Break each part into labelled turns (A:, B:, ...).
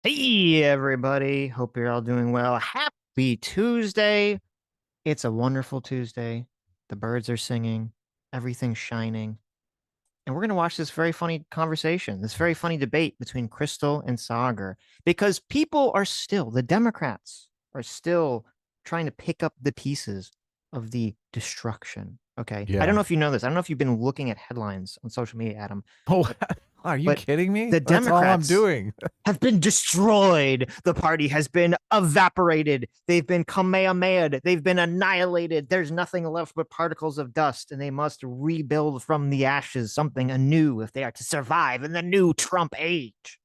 A: Hey, everybody. Hope you're all doing well. Happy Tuesday. It's a wonderful Tuesday. The birds are singing, everything's shining. And we're going to watch this very funny conversation, this very funny debate between Crystal and Sagar, because the Democrats are still trying to pick up the pieces of the destruction. Okay. I don't
B: Yeah.
A: know if you know this. I don't know if you've been looking at headlines on social media, Adam,
B: Oh,
A: but,
B: are you
A: but
B: kidding me?
A: the
B: That's all I'm
A: Democrats
B: doing.
A: have been destroyed. The party has been evaporated. They've been kamehameha'd. They've been annihilated. There's nothing left but particles of dust, and they must rebuild from the ashes something anew if they are to survive in the new Trump age.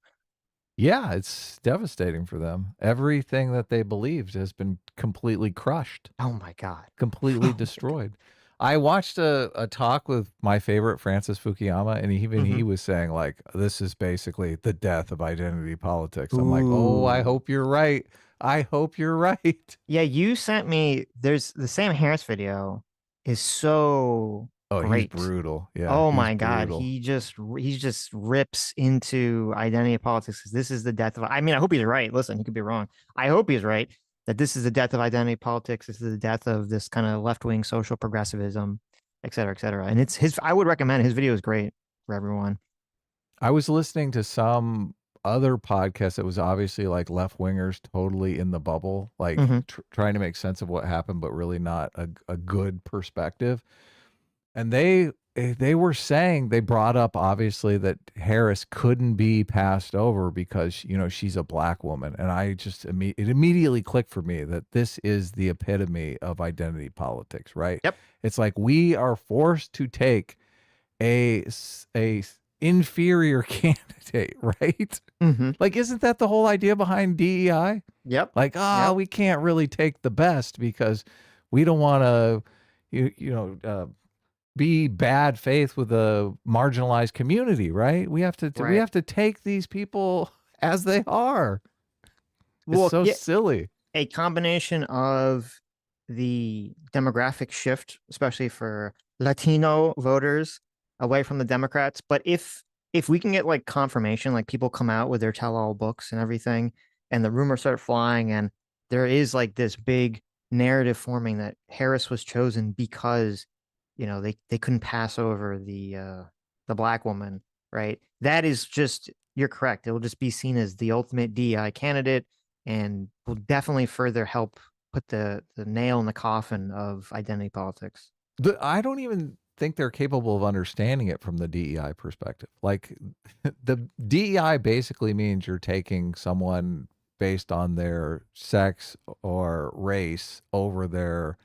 B: Yeah, it's devastating for them. Everything that they believed has been completely crushed,
A: Oh my God.
B: completely
A: Oh my God.
B: destroyed. I watched a talk with my favorite Francis Fukuyama, and even
A: Mm-hmm.
B: he was saying like, "This is basically the death of identity politics." I'm like, "Oh, I
A: Ooh.
B: hope you're right. I hope you're right."
A: Yeah, you sent me, there's the Sam Harris video is so
B: Oh, he's
A: great.
B: brutal. Yeah,
A: Oh
B: he's
A: my God,
B: brutal.
A: he just rips into identity politics. This is the death of. I mean, I hope he's right. Listen, he could be wrong. I hope he's right that this is the death of identity politics. This is the death of this kind of left wing social progressivism, et cetera, et cetera. And it's his. I would recommend his video is great for everyone.
B: I was listening to some other podcast that was obviously like left wingers totally in the bubble, like
A: Hmm.
B: trying to make sense of what happened, but really not a good perspective. And they were saying they brought up obviously that Harris couldn't be passed over because she's a black woman, and I just it immediately clicked for me that this is the epitome of identity politics, right?
A: Yep.
B: It's like we are forced to take a inferior candidate, right?
A: Hmm.
B: Like, isn't that the whole idea behind DEI?
A: Yep.
B: Like,
A: Yep.
B: we can't really take the best because we don't want to, be bad faith with a marginalized community, right? We
A: Right.
B: have to take these people as they are. It's
A: Well,
B: so
A: yeah,
B: silly.
A: a combination of the demographic shift, especially for Latino voters away from the Democrats. But if we can get like confirmation, like people come out with their tell-all books and everything, and the rumors start flying, and there is like this big narrative forming that Harris was chosen because, they couldn't pass over the black woman, right? That is just you're correct. It will just be seen as the ultimate DI candidate and will definitely further help put the nail in the coffin of identity politics.
B: I don't even think they're capable of understanding it from the DEI perspective. Like the DEI basically means you're taking someone based on their sex or race over their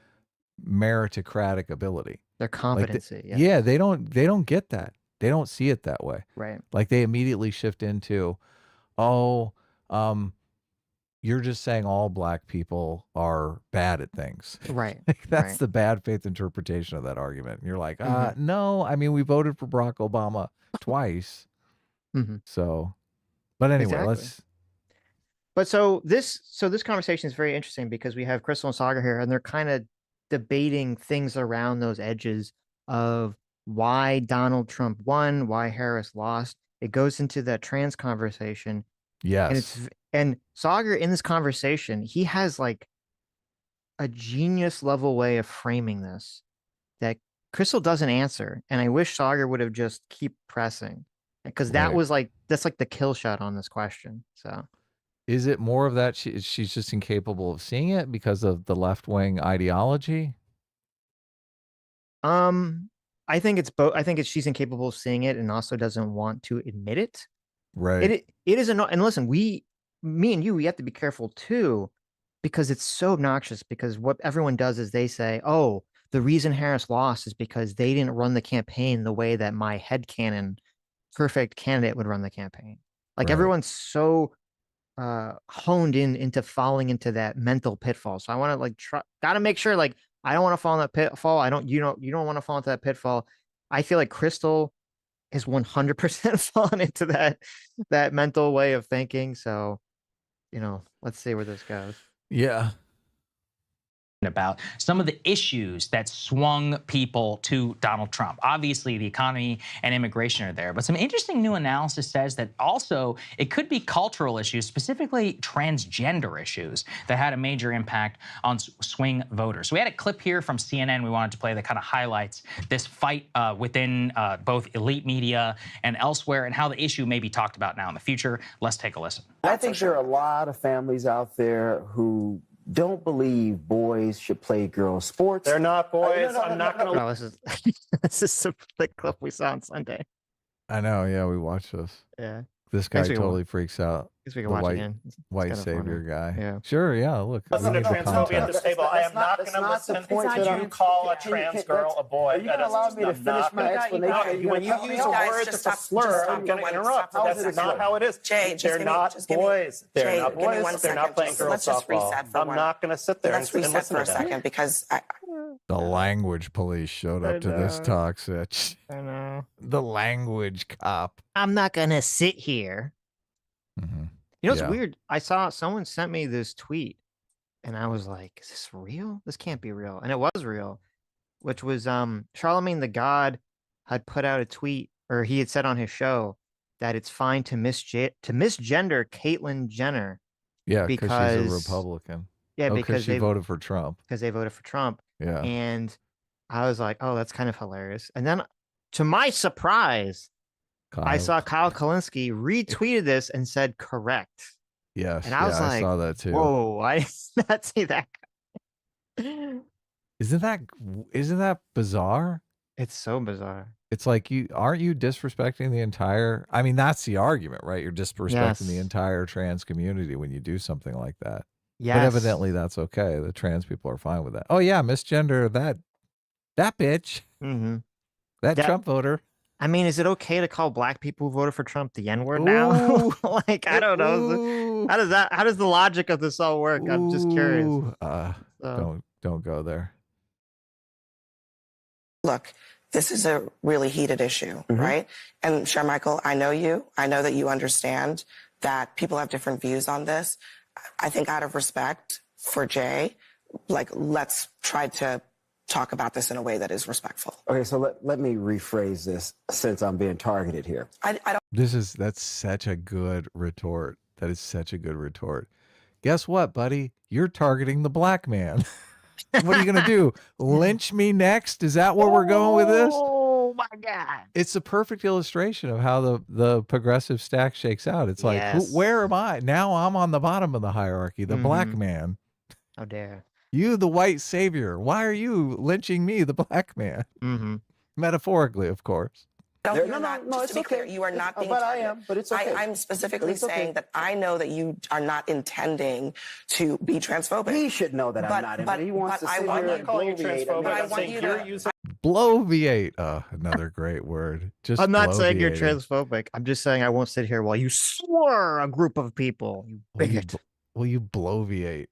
B: meritocratic ability.
A: Their
B: Like
A: competency,
B: yeah,
A: yes.
B: they don't get that. They don't see it that way.
A: Right.
B: Like they immediately shift into, oh, um, you're just saying all black people are bad at things.
A: Right.
B: Like, that's
A: Right.
B: the bad faith interpretation of that argument. And you're like,
A: Hmm.
B: no, I mean, we voted for Barack Obama twice.
A: Hmm.
B: So, but anyway,
A: Exactly.
B: let's,
A: But so this conversation is very interesting because we have Crystal and Saga here, and they're kind of debating things around those edges of why Donald Trump won, why Harris lost. It goes into that trans conversation, and
B: yes.
A: and Saga in this conversation, he has like a genius level way of framing this that Crystal doesn't answer. And I wish Sagar would have just keep pressing because
B: Right.
A: that's like the kill shot on this question. So
B: Is it more of that she's just incapable of seeing it because of the left wing ideology?
A: um I think it's both. I think it's she's incapable of seeing it and also doesn't want to admit it.
B: Right.
A: It is and listen, me and you, we have to be careful too, because it's so obnoxious because what everyone does is they say, oh, the reason Harris lost is because they didn't run the campaign the way that my headcanon perfect candidate would run the campaign. Like
B: Right.
A: everyone's so honed in into falling into that mental pitfall. So I want to like try gotta make sure like I don't want to fall in that pitfall. I don't you don't want to fall into that pitfall. I feel like Crystal is 100% fallen into that mental way of thinking. So, let's see where this goes.
B: Yeah.
C: about some of the issues that swung people to Donald Trump. Obviously, the economy and immigration are there, but some interesting new analysis says that also it could be cultural issues, specifically transgender issues, that had a major impact on swing voters. So we had a clip here from CNN we wanted to play that kind of highlights this fight within both elite media and elsewhere, and how the issue may be talked about now in the future. Let's take a listen.
D: I think there are a lot of families out there who don't believe boys should play girls' sports.
E: They're not boys. I'm not going to.
A: No, this is this is the clip we saw on Sunday.
B: I know. Yeah, we watched this.
A: Yeah,
B: This guy
A: Thanks, we can-
B: totally freaks out.
A: guess we can
B: The
A: watch
B: white-
A: again. It's
B: White
A: kinda
B: savior
A: funny.
B: guy.
A: Yeah.
B: Sure. Yeah. Look. we
E: Listen to
B: need the
E: transphobia at
B: context.
E: this table. I am not going to listen if you call a trans girl a boy.
D: Are you going to allow me to finish my explanation?
E: When you use a word that's a slur, I'm going to interrupt. That's not how it is. They're not boys. They're not boys. They're not playing girls softball. I'm not going to sit there and listen
F: for a
E: to
F: second
E: that.
F: because
B: The language police showed up to this
A: know.
B: talk, Sitch.
A: I know.
B: The language cop.
A: I'm not gonna sit here.
B: Mhm.
A: You know, it's
B: Yeah.
A: weird. I saw someone sent me this tweet, and I was like, "Is this real? This can't be real." And it was real, which was Charlemagne the God had put out a tweet, or he had said on his show that it's fine to misgender Caitlyn Jenner.
B: Yeah, because she's a
A: Because-
B: Republican.
A: Yeah,
B: Oh,
A: because
B: she
A: they
B: voted for Trump.
A: voted for Trump.
B: Yeah.
A: And I was like, "Oh, that's kind of hilarious." And then, to my surprise, I saw Kyle Kalinske retweeted this and said correct.
B: Yes.
A: and I was
B: yeah, I
A: like,
B: saw that too.
A: Whoa, I did not see that.
B: Isn't that bizarre?
A: It's so bizarre.
B: It's like aren't you disrespecting the entire, I mean, that's the argument, right? You're disrespecting the
A: Yes.
B: entire trans community when you do something like that.
A: Yes.
B: But evidently that's okay. The trans people are fine with that. Oh yeah, misgender that bitch.
A: Mm-hmm.
B: That
A: That-
B: Trump voter.
A: I mean, is it okay to call black people who voted for Trump the N-word now?
B: Ooh.
A: Like, I don't know.
B: Ooh.
A: How does the logic of this all work? I'm just curious.
B: Ooh.
A: So,
B: Don't go there.
F: look, this is a really heated issue, right? And Michael, I know you. I know that you understand that people have different views on this. I think out of respect for Jay, like, let's try to talk about this in a way that is respectful.
D: Okay, so let me rephrase this since I'm being targeted here.
F: I don't.
B: That's such a good retort. That is such a good retort. Guess what, buddy? You're targeting the black man. What are you going to do? Lynch me next? Is that where we're going with this?
A: Oh my God.
B: It's a perfect illustration of how the progressive stack shakes out. It's like,
A: Yes.
B: where am I? Now I'm on the bottom of the hierarchy, the black
A: Mhm.
B: man.
A: How dare.
B: You, the white savior. Why are you lynching me, the black man?
A: Mm-hmm.
B: Metaphorically, of course.
F: No,
D: There-
F: you're
D: no,
F: not.
D: no,
F: Just
D: it's
F: to be clear,
D: okay.
F: you are not being
D: But I
F: targeted.
D: am, but it's okay.
F: I'm specifically
D: It's okay.
F: saying that I know that you are not intending to be transphobic.
D: He should know that I'm not in, but he wants to
F: I
D: sit
F: want
D: here
F: you-
D: and
E: I'm not calling you
D: bloviate
E: transphobic.
D: and
F: But I
E: I'm
F: want
E: saying
F: you
E: you're
F: to-
E: using.
B: Bloviate. Another great word. Just
A: I'm not saying you're
B: bloviating.
A: transphobic. I'm just saying I won't sit here while you slur a group of people. You
B: Will you,
A: bigot.
B: will you bloviate?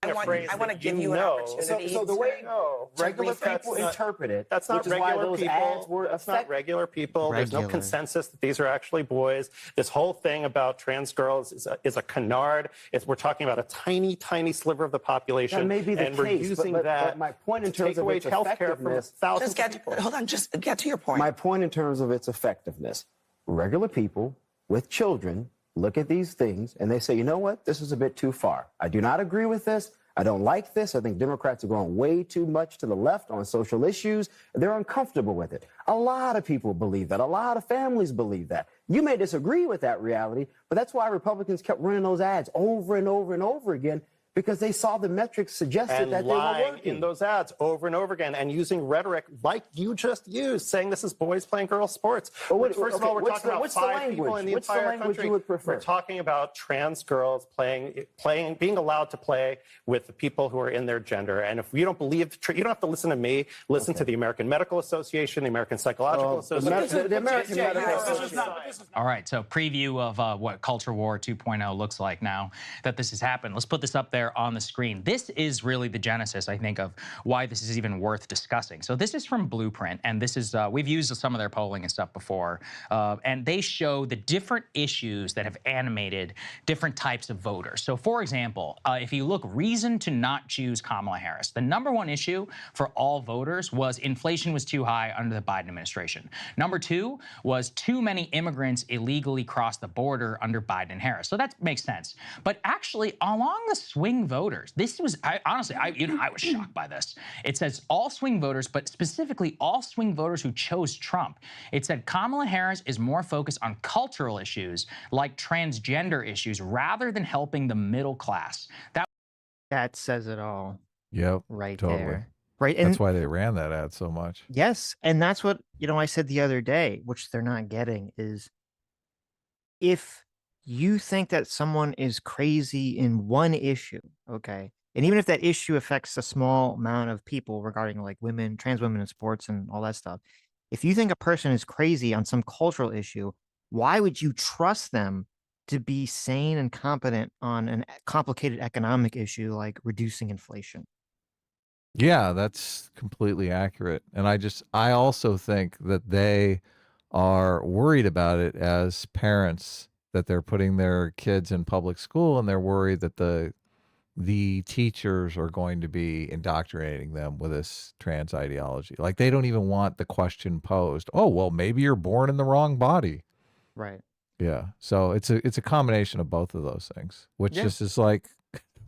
F: I want to
E: that
F: give you an
E: know.
F: opportunity.
D: So the way
E: No,
D: regular
E: that's
D: people
E: not-
D: interpret it,
E: That's not
D: which is why
E: regular
D: those
E: people.
D: ads were
E: That's not
D: effective.
E: regular people. There's no
A: Regular.
E: consensus that these are actually boys. This whole thing about trans girls is a canard. We're talking about a tiny, tiny sliver of the population.
D: That may be the
E: and we're
D: case,
E: using
D: but
E: that
D: my point in
E: to take
D: terms of
E: away
D: its
E: healthcare from
D: effectiveness.
E: thousands
F: Just
E: of people.
F: hold on. Just get to your point.
D: My point in terms of its effectiveness, regular people with children look at these things and they say, you know what, this is a bit too far. I do not agree with this. I don't like this. I think Democrats are going way too much to the left on social issues. They're uncomfortable with it. A lot of people believe that. A lot of families believe that. You may disagree with that reality, but that's why Republicans kept running those ads over and over and over again, because they saw the metrics suggested
E: And
D: that they were
E: lying
D: working.
E: in those ads over and over again and using rhetoric like you just used, saying this is boys playing girls sports.
D: But what-
E: First of
D: okay,
E: all, we're
D: what's
E: talking
D: the-
E: about
D: what's the
E: 5 people
D: language?
E: in the
D: What's the
E: entire
D: language
E: country.
D: you would prefer?
E: We're talking about trans girls being allowed to play with the people who are in their gender. And if you don't believe, you don't have to listen to me. Listen to the American Medical Association, the American Psychological Association.
D: The American Medical Association.
C: All right, so preview of what Culture War 2.0 looks like now that this has happened. Let's put this up there. there on the screen. This is really the genesis, I think, of why this is even worth discussing. So this is from Blueprint, and this is, we've used some of their polling and stuff before, and they show the different issues that have animated different types of voters. So for example, if you look reason to not choose Kamala Harris, the #1 issue for all voters was inflation was too high under the Biden administration. #2 was too many immigrants illegally crossed the border under Biden and Harris. So that makes sense. But actually, along the swing voters, this was, honestly, I was shocked by this. It says all swing voters, but specifically all swing voters who chose Trump. It said Kamala Harris is more focused on cultural issues like transgender issues rather than helping the middle class.
A: That says it all
B: Yep.
A: right
B: Totally.
A: there. Right. And
B: That's why they ran that ad so much.
A: yes, and that's what, I said the other day, which they're not getting, is if you think that someone is crazy in one issue, okay, and even if that issue affects a small amount of people regarding like women, trans women in sports and all that stuff, if you think a person is crazy on some cultural issue, why would you trust them to be sane and competent on a complicated economic issue like reducing inflation?
B: Yeah, that's completely accurate. And I also think that they are worried about it as parents, that they're putting their kids in public school and they're worried that the teachers are going to be indoctrinating them with this trans ideology. Like they don't even want the question posed, "Oh, well, maybe you're born in the wrong body."
A: Right.
B: Yeah. So it's a combination of both of those things, which
A: Yeah.
B: just is like,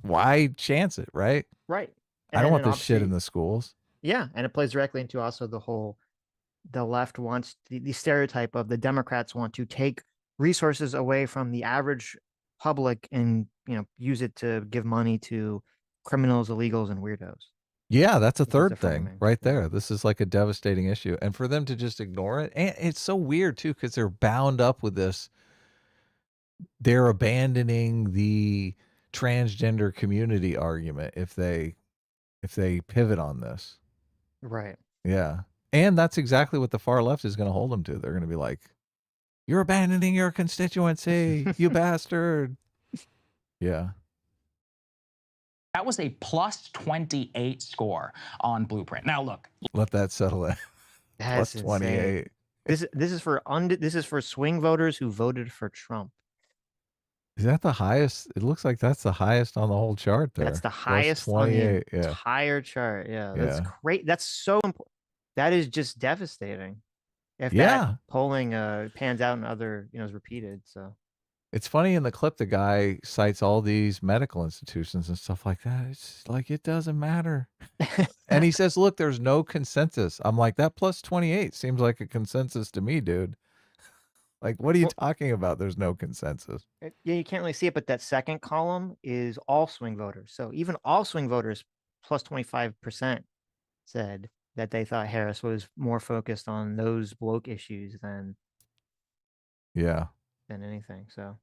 B: why chance it, right?
A: Right.
B: I don't want
A: then
B: this shit in
A: obviously-
B: the schools.
A: Yeah, and it plays directly into also the left wants the stereotype of the Democrats want to take resources away from the average public and use it to give money to criminals, illegals, and weirdos.
B: Yeah, that's a
A: This is the
B: third thing
A: framing.
B: right
A: Yeah.
B: there. This is like a devastating issue. And for them to just ignore it, and it's so weird too, because they're bound up with this. They're abandoning the transgender community argument if they pivot on this.
A: Right.
B: Yeah. And that's exactly what the far left is going to hold them to. They're going to be like, "You're abandoning your constituency, you bastard." Yeah.
C: That was a +28 score on Blueprint. Now look,
B: Let that settle in.
A: That's
B: Plus 28.
A: insane. This is for swing voters who voted for Trump.
B: Is that the highest? It looks like that's the highest on the whole chart there.
A: That's the
B: Plus
A: highest on the
B: 28. Yeah.
A: entire chart. Yeah, that's
B: Yeah.
A: great. That's so important. That is just devastating. If
B: Yeah.
A: that polling pans out and other is repeated. So
B: It's funny in the clip, the guy cites all these medical institutions and stuff like that. It's like, it doesn't matter. And he says, "Look, there's no consensus." I'm like, that plus 28 seems like a consensus to me, dude. Like, what are you talking about? There's no consensus.
A: Yeah, you can't really see it, but that second column is all swing voters. So even all swing voters, plus 25%, said that they thought Harris was more focused on those woke issues than
B: Yeah.
A: anything. So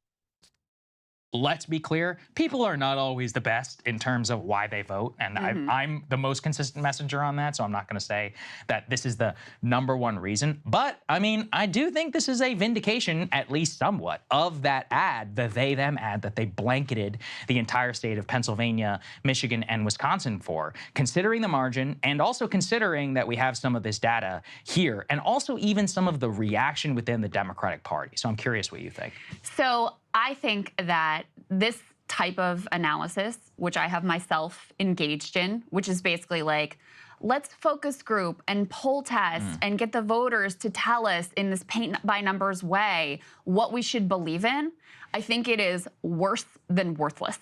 C: let's be clear, people are not always the best in terms of why they vote. And I'm the most consistent messenger on that. So I'm not going to say that this is the #1 reason. But I mean, I do think this is a vindication, at least somewhat, of that ad, the they them ad that they blanketed the entire state of Pennsylvania, Michigan, and Wisconsin for, considering the margin and also considering that we have some of this data here and also even some of the reaction within the Democratic Party. So I'm curious what you think.
G: So I think that this type of analysis, which I have myself engaged in, which is basically like, let's focus group and poll test and get the voters to tell us in this paint by numbers way what we should believe in, I think it is worse than worthless.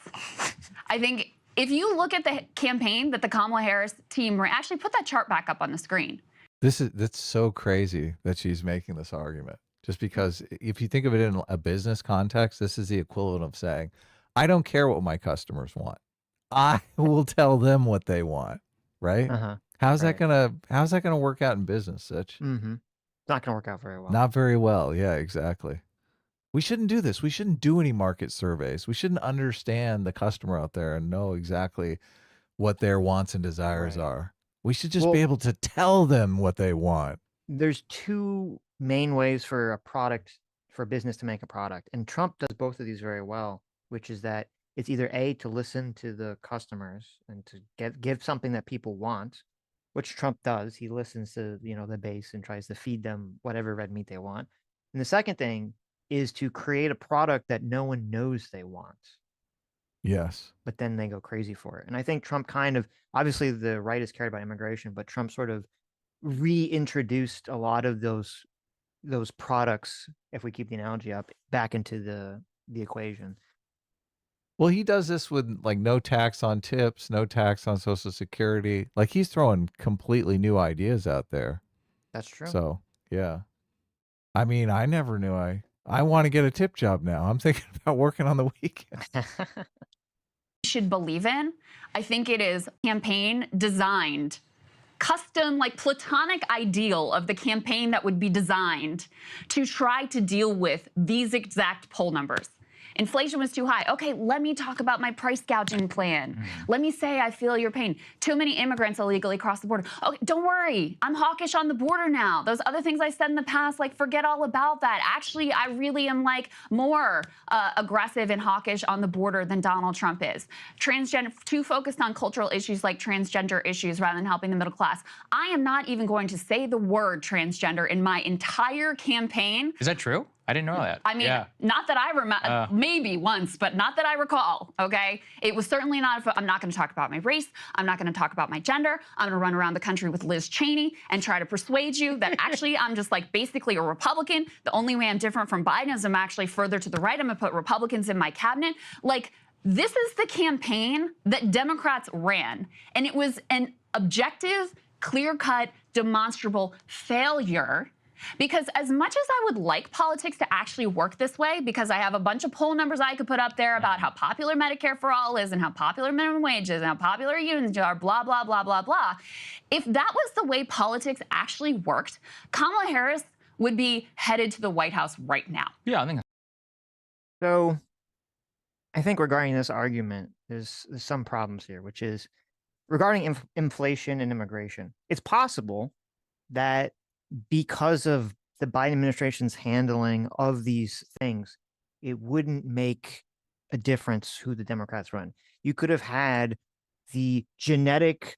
G: I think if you look at the campaign that the Kamala Harris team ran, actually put that chart back up on the screen.
B: That's so crazy that she's making this argument. Just because if you think of it in a business context, this is the equivalent of saying, "I don't care what my customers want. I will tell them what they want." Right? How's that gonna work out in business, Sitch?
A: It's not gonna work out very well.
B: Not very well. Yeah, exactly. We shouldn't do this. We shouldn't do any market surveys. We shouldn't understand the customer out there and know exactly what their wants and desires are. We should just be able to tell them what they want.
A: There's two main ways for a business to make a product, and Trump does both of these very well, which is that it's either A, to listen to the customers and to give something that people want, which Trump does. He listens to, the base and tries to feed them whatever red meat they want. And the second thing is to create a product that no one knows they want,
B: Yes.
A: but then they go crazy for it. And I think Trump kind of, obviously the right is cared about immigration, but Trump sort of reintroduced a lot of those products, if we keep the analogy up, back into the equation.
B: Well, he does this with like no tax on tips, no tax on Social Security. Like he's throwing completely new ideas out there.
A: That's true.
B: So, yeah. I mean, I never knew I want to get a tip job now. I'm thinking about working on the weekend.
G: Should believe in. I think it is campaign designed, custom, like platonic ideal of the campaign that would be designed to try to deal with these exact poll numbers. Inflation was too high. Okay, let me talk about my price gouging plan. Let me say I feel your pain. Too many immigrants illegally cross the border. Okay, don't worry. I'm hawkish on the border now. Those other things I said in the past, like forget all about that. Actually, I really am like more aggressive and hawkish on the border than Donald Trump is. Too focused on cultural issues like transgender issues rather than helping the middle class. I am not even going to say the word transgender in my entire campaign.
C: Is that true? I didn't know that.
G: I mean, not that I remember, maybe once, but not that I recall, okay? It was certainly not, I'm not gonna talk about my race. I'm not gonna talk about my gender. I'm gonna run around the country with Liz Cheney and try to persuade you that actually I'm just like basically a Republican. The only way I'm different from Biden is I'm actually further to the right. I'm gonna put Republicans in my cabinet. Like, this is the campaign that Democrats ran. And it was an objective, clear-cut, demonstrable failure. Because as much as I would like politics to actually work this way, because I have a bunch of poll numbers I could put up there about how popular Medicare for all is and how popular minimum wage is and how popular unions are, blah, blah, blah, blah, blah. If that was the way politics actually worked, Kamala Harris would be headed to the White House right now.
C: Yeah, I think
A: So I think regarding this argument, there's some problems here, which is regarding inflation and immigration. It's possible that because of the Biden administration's handling of these things, it wouldn't make a difference who the Democrats run. You could have had the genetic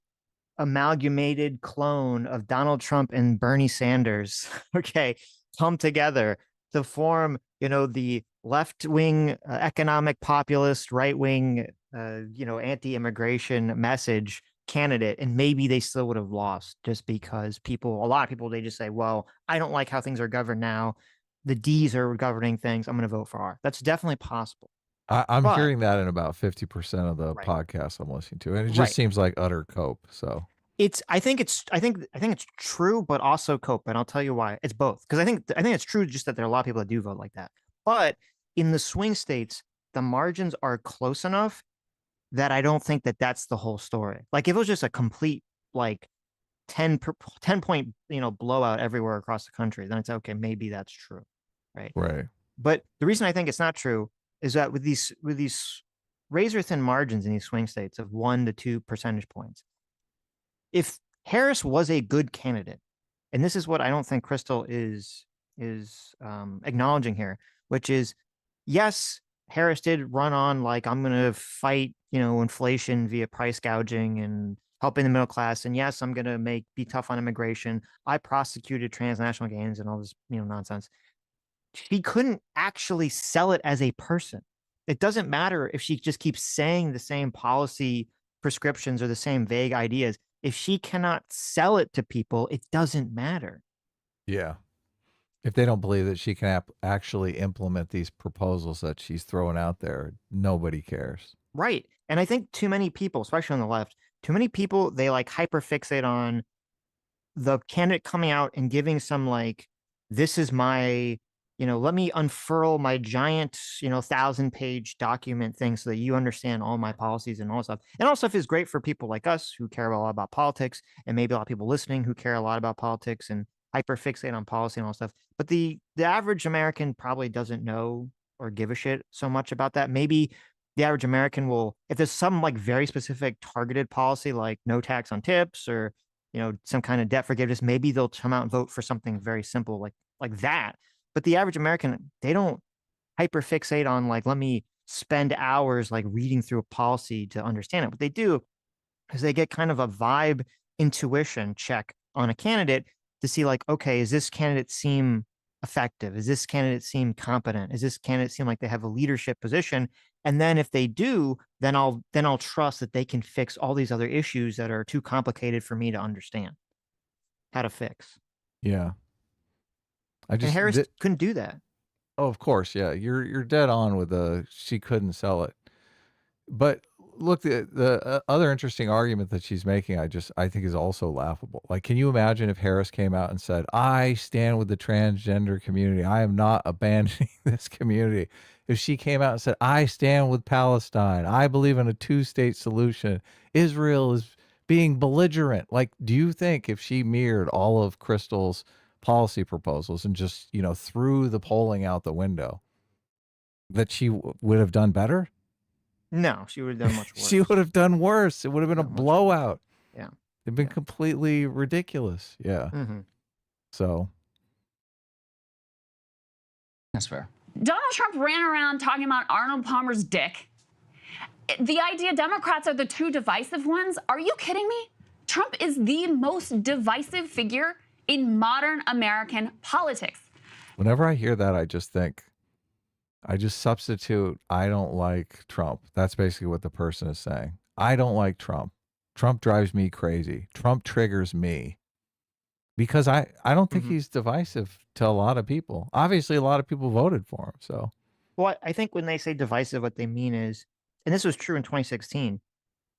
A: amalgamated clone of Donald Trump and Bernie Sanders, okay, come together to form, the left-wing economic populist, right-wing, anti-immigration message candidate, and maybe they still would have lost just because a lot of people, they just say, well, I don't like how things are governed now. The D's are governing things. I'm going to vote for R. That's definitely possible.
B: I'm hearing that in about 50% of the podcasts I'm listening to, and it just seems like utter cope. So
A: I think it's true, but also cope, and I'll tell you why. It's both, because I think it's true just that there are a lot of people that do vote like that, but in the swing states, the margins are close enough that I don't think that that's the whole story. Like if it was just a complete like 10 point blowout everywhere across the country, then it's okay, maybe that's true, right?
B: Right.
A: But the reason I think it's not true is that with these razor thin margins in these swing states of 1 to 2 percentage points, if Harris was a good candidate, and this is what I don't think Crystal is acknowledging here, which is, yes, Harris did run on like, I'm going to fight, inflation via price gouging and helping the middle class. And yes, I'm going to be tough on immigration. I prosecuted transnational gains and all this, nonsense. She couldn't actually sell it as a person. It doesn't matter if she just keeps saying the same policy prescriptions or the same vague ideas. If she cannot sell it to people, it doesn't matter.
B: Yeah. If they don't believe that she can actually implement these proposals that she's throwing out there, nobody cares.
A: Right. And I think too many people, especially on the left, too many people, they like hyperfixate on the candidate coming out and giving some like, this is my, let me unfurl my giant, 1,000-page document thing so that you understand all my policies and all stuff. And all stuff is great for people like us who care a lot about politics, and maybe a lot of people listening who care a lot about politics and hyperfixate on policy and all stuff. But the average American probably doesn't know or give a shit so much about that. Maybe the average American will, if there's some like very specific targeted policy like no tax on tips or some kind of debt forgiveness, maybe they'll come out and vote for something very simple like that. But the average American, they don't hyperfixate on like, let me spend hours like reading through a policy to understand it. What they do is they get kind of a vibe intuition check on a candidate to see like, okay, is this candidate seem effective? Is this candidate seem competent? Is this candidate seem like they have a leadership position? And then if they do, then I'll trust that they can fix all these other issues that are too complicated for me to understand how to fix.
B: Yeah.
A: And Harris couldn't do that.
B: Oh, of course, yeah. You're dead on with she couldn't sell it. But look, the other interesting argument that she's making, I think is also laughable. Like, can you imagine if Harris came out and said, "I stand with the transgender community. I am not abandoning this community." If she came out and said, "I stand with Palestine. I believe in a two-state solution. Israel is being belligerent." Like, do you think if she mirrored all of Crystal's policy proposals and just, threw the polling out the window, that she would have done better?
A: No, she would have done much worse.
B: She would have done worse. It would have been a blowout.
A: Yeah.
B: It'd been completely ridiculous. Yeah.
A: Mm-hmm.
B: So.
C: That's fair.
G: Donald Trump ran around talking about Arnold Palmer's dick. The idea Democrats are the two divisive ones? Are you kidding me? Trump is the most divisive figure in modern American politics.
B: Whenever I hear that, I just substitute, I don't like Trump. That's basically what the person is saying. I don't like Trump. Trump drives me crazy. Trump triggers me. Because I don't think he's divisive to a lot of people. Obviously, a lot of people voted for him. So,
A: well, I think when they say divisive, what they mean is, and this was true in 2016,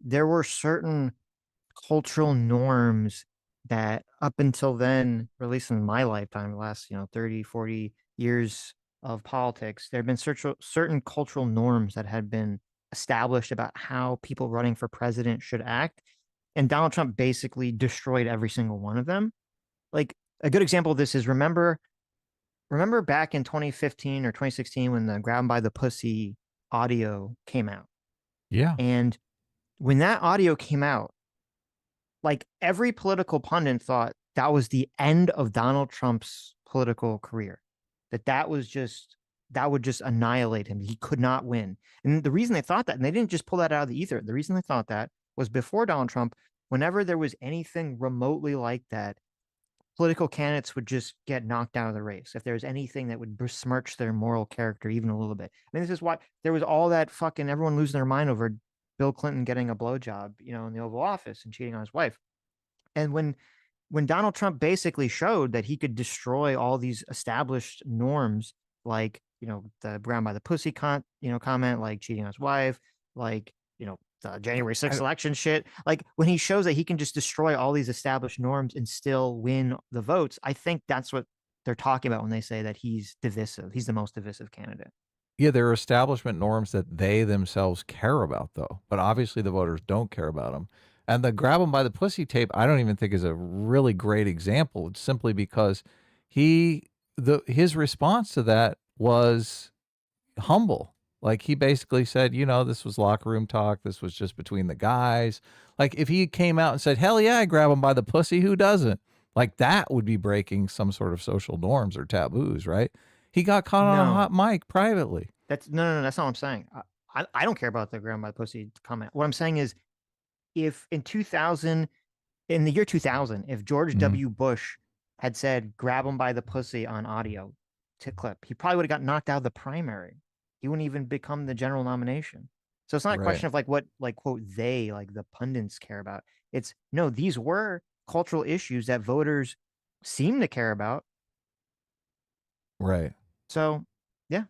A: there were certain cultural norms that up until then, or at least in my lifetime, the last 30, 40 years of politics, there have been certain cultural norms that had been established about how people running for president should act. And Donald Trump basically destroyed every single one of them. Like a good example of this is remember back in 2015 or 2016 when the Grab 'em by the Pussy audio came out.
B: yeah.
A: And when that audio came out, like every political pundit thought that was the end of Donald Trump's political career. That would just annihilate him. He could not win. And the reason they thought that, and they didn't just pull that out of the ether, the reason they thought that was before Donald Trump, whenever there was anything remotely like that, political candidates would just get knocked out of the race. If there was anything that would besmirch their moral character even a little bit. I mean, this is why there was all that fucking everyone losing their mind over Bill Clinton getting a blowjob, in the Oval Office and cheating on his wife. And when Donald Trump basically showed that he could destroy all these established norms, like, the Brown by the Pussy comment, like cheating on his wife, like, the January 6th election shit. Like when he shows that he can just destroy all these established norms and still win the votes, I think that's what they're talking about when they say that he's divisive. He's the most divisive candidate.
B: Yeah, there are establishment norms that they themselves care about, though. But obviously the voters don't care about them. And the Grab 'em by the Pussy tape, I don't even think is a really great example. It's simply because his response to that was humble. Like he basically said, this was locker room talk. This was just between the guys. Like if he came out and said, "Hell yeah, I grab him by the pussy," who doesn't? Like that would be breaking some sort of social norms or taboos, right? He got caught on a hot mic privately.
A: That's no, that's not what I'm saying. I don't care about the Grab 'em by the Pussy comment. What I'm saying is, if in the year 2000, if George W. Bush had said "grab him by the pussy" on audio to clip, he probably would have got knocked out of the primary. He wouldn't even become the general nomination. So it's not a question of like what, like, quote, they, like the pundits care about. It's no, these were cultural issues that voters seem to care about.
B: Right.
A: So, yeah.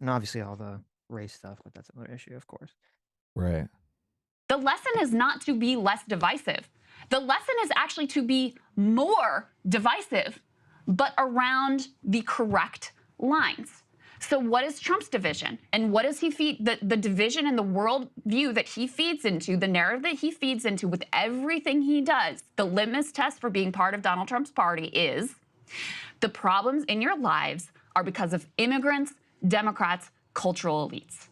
A: And obviously all the race stuff, but that's another issue, of course.
B: Right.
G: The lesson is not to be less divisive. The lesson is actually to be more divisive, but around the correct lines. So what is Trump's division? And what does he feed? The division and the worldview that he feeds into, the narrative that he feeds into with everything he does, the litmus test for being part of Donald Trump's party is the problems in your lives are because of immigrants, Democrats, cultural elites.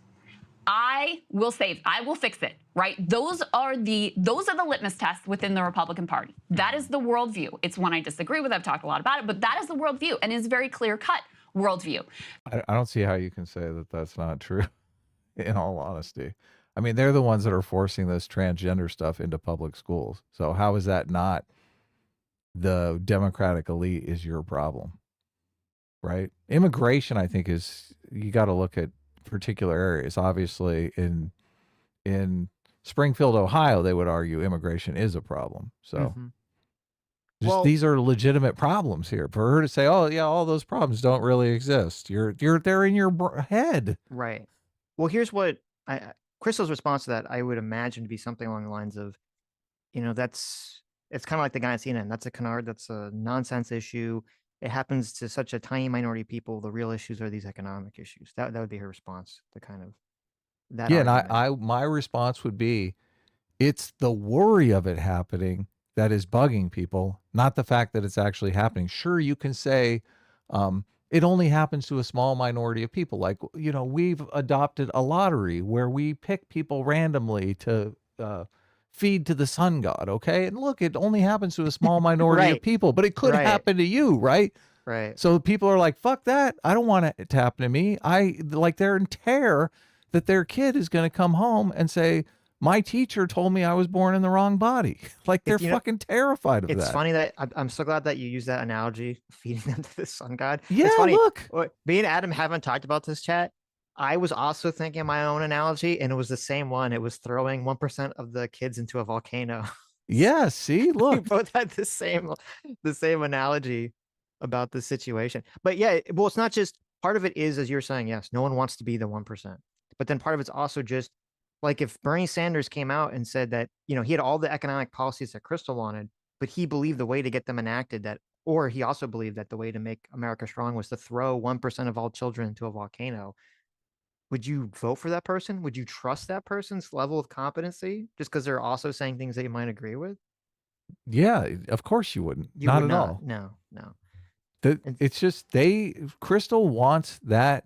G: I will fix it, right? Those are the litmus tests within the Republican Party. That is the worldview. It's one I disagree with. I've talked a lot about it, but that is the worldview and is very clear cut. worldview.
B: I don't see how you can say that that's not true, in all honesty. I mean, they're the ones that are forcing this transgender stuff into public schools. So how is that not the Democratic elite is your problem, right? Immigration, I think, is, you got to look at particular areas. Obviously, in Springfield, Ohio, they would argue immigration is a problem. So
A: Well,
B: these are legitimate problems here. For her to say, "Oh yeah, all those problems don't really exist," they're in your head.
A: right. Well, here's what Crystal's response to that, I would imagine to be something along the lines of, it's kind of like the guy on CNN. That's a canard. That's a nonsense issue. It happens to such a tiny minority of people. The real issues are these economic issues. That would be her response to kind of that
B: Yeah, and
A: argument.
B: my response would be, it's the worry of it happening that is bugging people, not the fact that it's actually happening. Sure, you can say it only happens to a small minority of people. Like, we've adopted a lottery where we pick people randomly to feed to the sun god. Okay. And look, it only happens to a small minority of
A: Right.
B: people, but it could
A: Right.
B: happen to you. Right.
A: Right.
B: So people are like, fuck that. I don't want it to happen to me. They're in terror that their kid is going to come home and say, my teacher told me I was born in the wrong body. Like, they're fucking terrified of that.
A: It's funny that I'm so glad that you use that analogy, feeding them to the sun god.
B: Yeah,
A: it's funny.
B: look.
A: Me and Adam haven't talked about this, chat. I was also thinking my own analogy, and it was the same one. It was throwing 1% of the kids into a volcano.
B: Yeah, see,
A: We
B: look.
A: both had the same analogy about the situation. But yeah, well, it's not just, part of it is, as you're saying, yes, no one wants to be the 1%. But then part of it's also just, like, if Bernie Sanders came out and said that, he had all the economic policies that Crystal wanted, but he believed the way to get them enacted or he also believed that the way to make America strong was to throw 1% of all children into a volcano. Would you vote for that person? Would you trust that person's level of competency just because they're also saying things that you might agree with?
B: Yeah, of course you wouldn't.
A: You
B: Not
A: would
B: at
A: not.
B: all.
A: No.
B: It's just Crystal wants that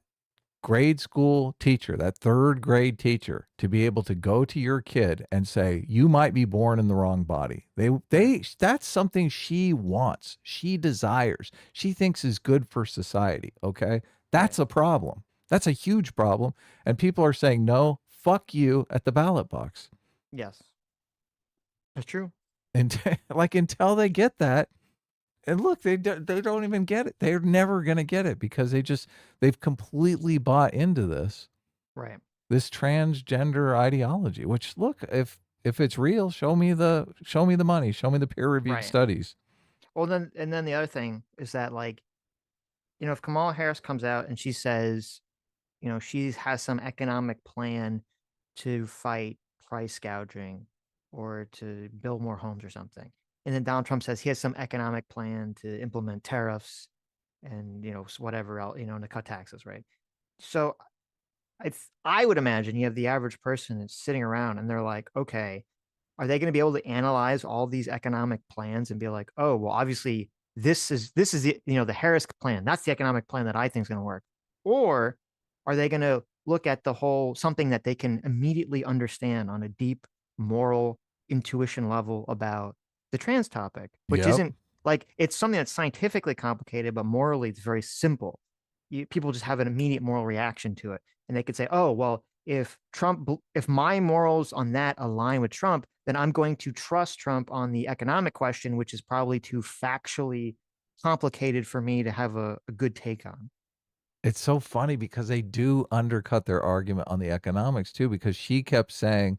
B: grade school teacher, that third grade teacher, to be able to go to your kid and say, you might be born in the wrong body. That's something she wants. She desires. She thinks is good for society. Okay. That's a problem. That's a huge problem. And people are saying, no, fuck you at the ballot box.
A: Yes. That's true.
B: And until they get that, and look, they don't even get it. They're never going to get it because they've completely bought into this.
A: Right.
B: This transgender ideology, which, look, if it's real, show me the money, show me the peer-reviewed studies.
A: Well, then the other thing is that, like, if Kamala Harris comes out and she says, she has some economic plan to fight price gouging or to build more homes or something, and then Donald Trump says he has some economic plan to implement tariffs and, whatever else, and to cut taxes, right? So I would imagine you have the average person that's sitting around and they're like, okay, are they going to be able to analyze all these economic plans and be like, oh, well, obviously this is the, the Harris plan. That's the economic plan that I think is going to work. Or are they going to look at the whole, something that they can immediately understand on a deep moral intuition level about the trans topic, which isn't like, it's something that's scientifically complicated, but morally it's very simple. People just have an immediate moral reaction to it. And they could say, oh, well, if my morals on that align with Trump, then I'm going to trust Trump on the economic question, which is probably too factually complicated for me to have a good take on.
B: It's so funny because they do undercut their argument on the economics too, because she kept saying,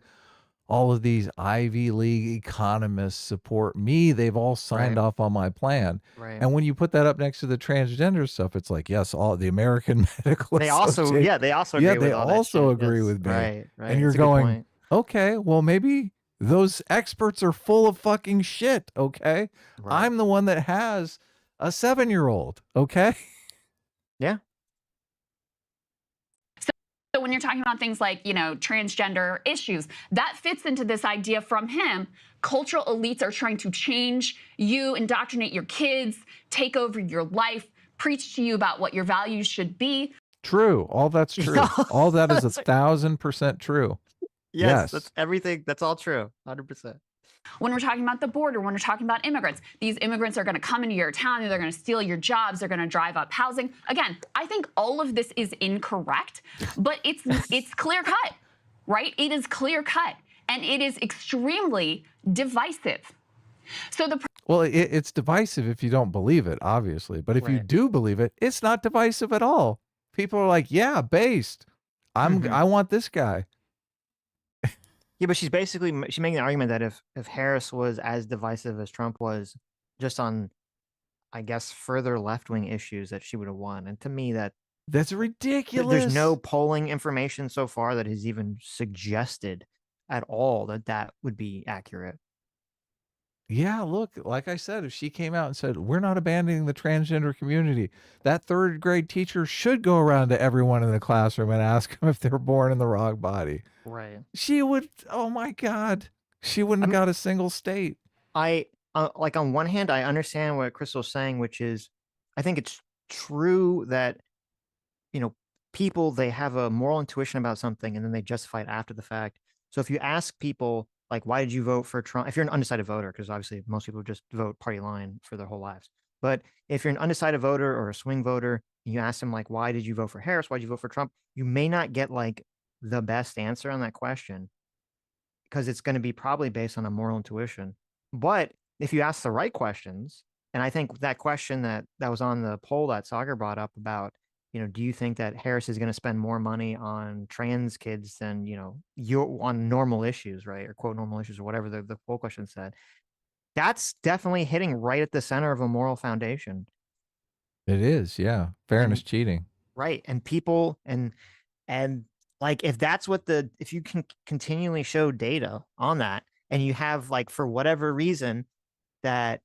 B: all of these Ivy League economists support me. They've all signed off on my plan.
A: Right.
B: And when you put that up next to the transgender stuff, it's like, yes, all the American Medical Association.
A: They also agree with all that shit.
B: Agree with me.
A: Right.
B: And you're going, okay, well, maybe those experts are full of fucking shit. Okay. Right. I'm the one that has a 7-year-old. Okay.
A: Yeah.
G: So when you're talking about things like, transgender issues, that fits into this idea from him. Cultural elites are trying to change you, indoctrinate your kids, take over your life, preach to you about what your values should be.
B: True. All that's true. All that is 1,000% true.
A: Yes. That's everything. That's all true. 100%.
G: When we're talking about the border, when we're talking about immigrants, these immigrants are going to come into your town, they're going to steal your jobs, they're going to drive up housing. Again, I think all of this is incorrect, but it's clear cut, right? It is clear cut, and it is extremely divisive. So
B: well, it's divisive if you don't believe it, obviously, but if you do believe it, it's not divisive at all. People are like, yeah, based. I want this guy.
A: Yeah, but she's making the argument that if Harris was as divisive as Trump was, just on, I guess, further left-wing issues, that she would have won. And to me,
B: that's ridiculous.
A: There's no polling information so far that has even suggested at all that would be accurate.
B: Yeah, look, like I said, if she came out and said, we're not abandoning the transgender community, that third grade teacher should go around to everyone in the classroom and ask them if they're born in the wrong body.
A: Right.
B: She would, oh my God, she wouldn't have got a single state.
A: Like, on one hand, I understand what Crystal's saying, which is, I think it's true that, people, they have a moral intuition about something and then they justify it after the fact. So if you ask people, like, why did you vote for Trump? If you're an undecided voter, because obviously most people just vote party line for their whole lives. But if you're an undecided voter or a swing voter, and you ask them, like, why did you vote for Harris? Why did you vote for Trump? You may not get, like, the best answer on that question, because it's going to be probably based on a moral intuition. But if you ask the right questions, and I think that question that was on the poll that Sagar brought up about, do you think that Harris is going to spend more money on trans kids than, you're on normal issues, right? Or quote normal issues, or whatever the poll question said. That's definitely hitting right at the center of a moral foundation.
B: It is, yeah. Fairness cheating.
A: Right. And people, and like, if that's what if you can continually show data on that, and you have, like, for whatever reason, that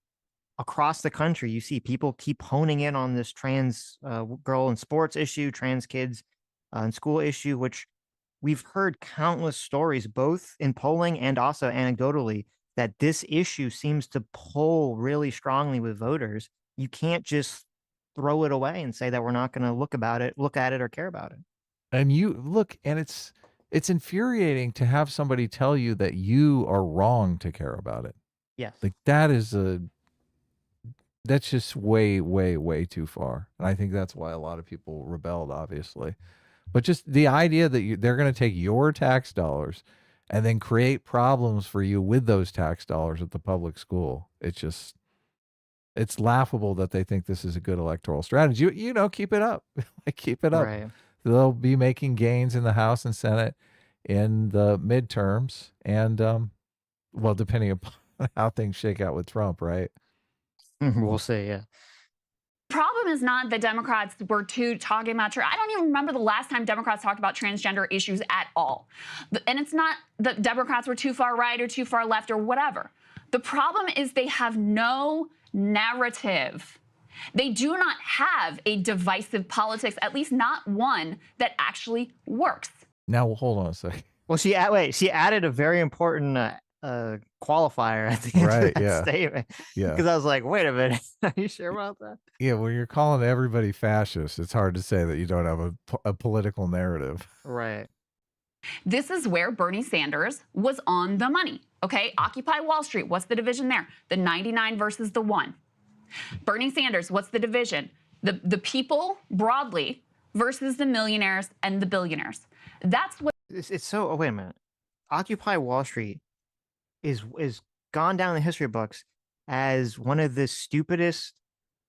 A: across the country, you see people keep honing in on this trans girl in sports issue, trans kids in school issue, which we've heard countless stories, both in polling and also anecdotally, that this issue seems to pull really strongly with voters. You can't just throw it away and say that we're not going to look at it or care about it.
B: And you look, and it's infuriating to have somebody tell you that you are wrong to care about it.
A: Yes.
B: Like, that's just way, way, way too far. And I think that's why a lot of people rebelled, obviously. But just the idea that they're going to take your tax dollars and then create problems for you with those tax dollars at the public school. It's laughable that they think this is a good electoral strategy. Keep it up. Like, keep it up.
A: Right.
B: They'll be making gains in the House and Senate in the midterms. And, well, depending upon how things shake out with Trump, right?
A: We'll see, yeah.
G: Problem is not that Democrats were too talking about, I don't even remember the last time Democrats talked about transgender issues at all. And it's not that Democrats were too far right or too far left or whatever. The problem is they have no narrative. They do not have a divisive politics, at least not one that actually works.
B: Now, hold on a second.
A: Well, she added a very important qualifier at the end of that statement.
B: Yeah.
A: Because I was like, wait a minute, are you sure about that?
B: Yeah, when you're calling everybody fascist, it's hard to say that you don't have a political narrative.
A: Right.
G: This is where Bernie Sanders was on the money. Okay, Occupy Wall Street, what's the division there? The 99 versus the 1. Bernie Sanders, what's the division? The people broadly versus the millionaires and the billionaires. That's what
A: it's so. Oh, wait a minute. Occupy Wall Street is gone down in the history books as one of the stupidest,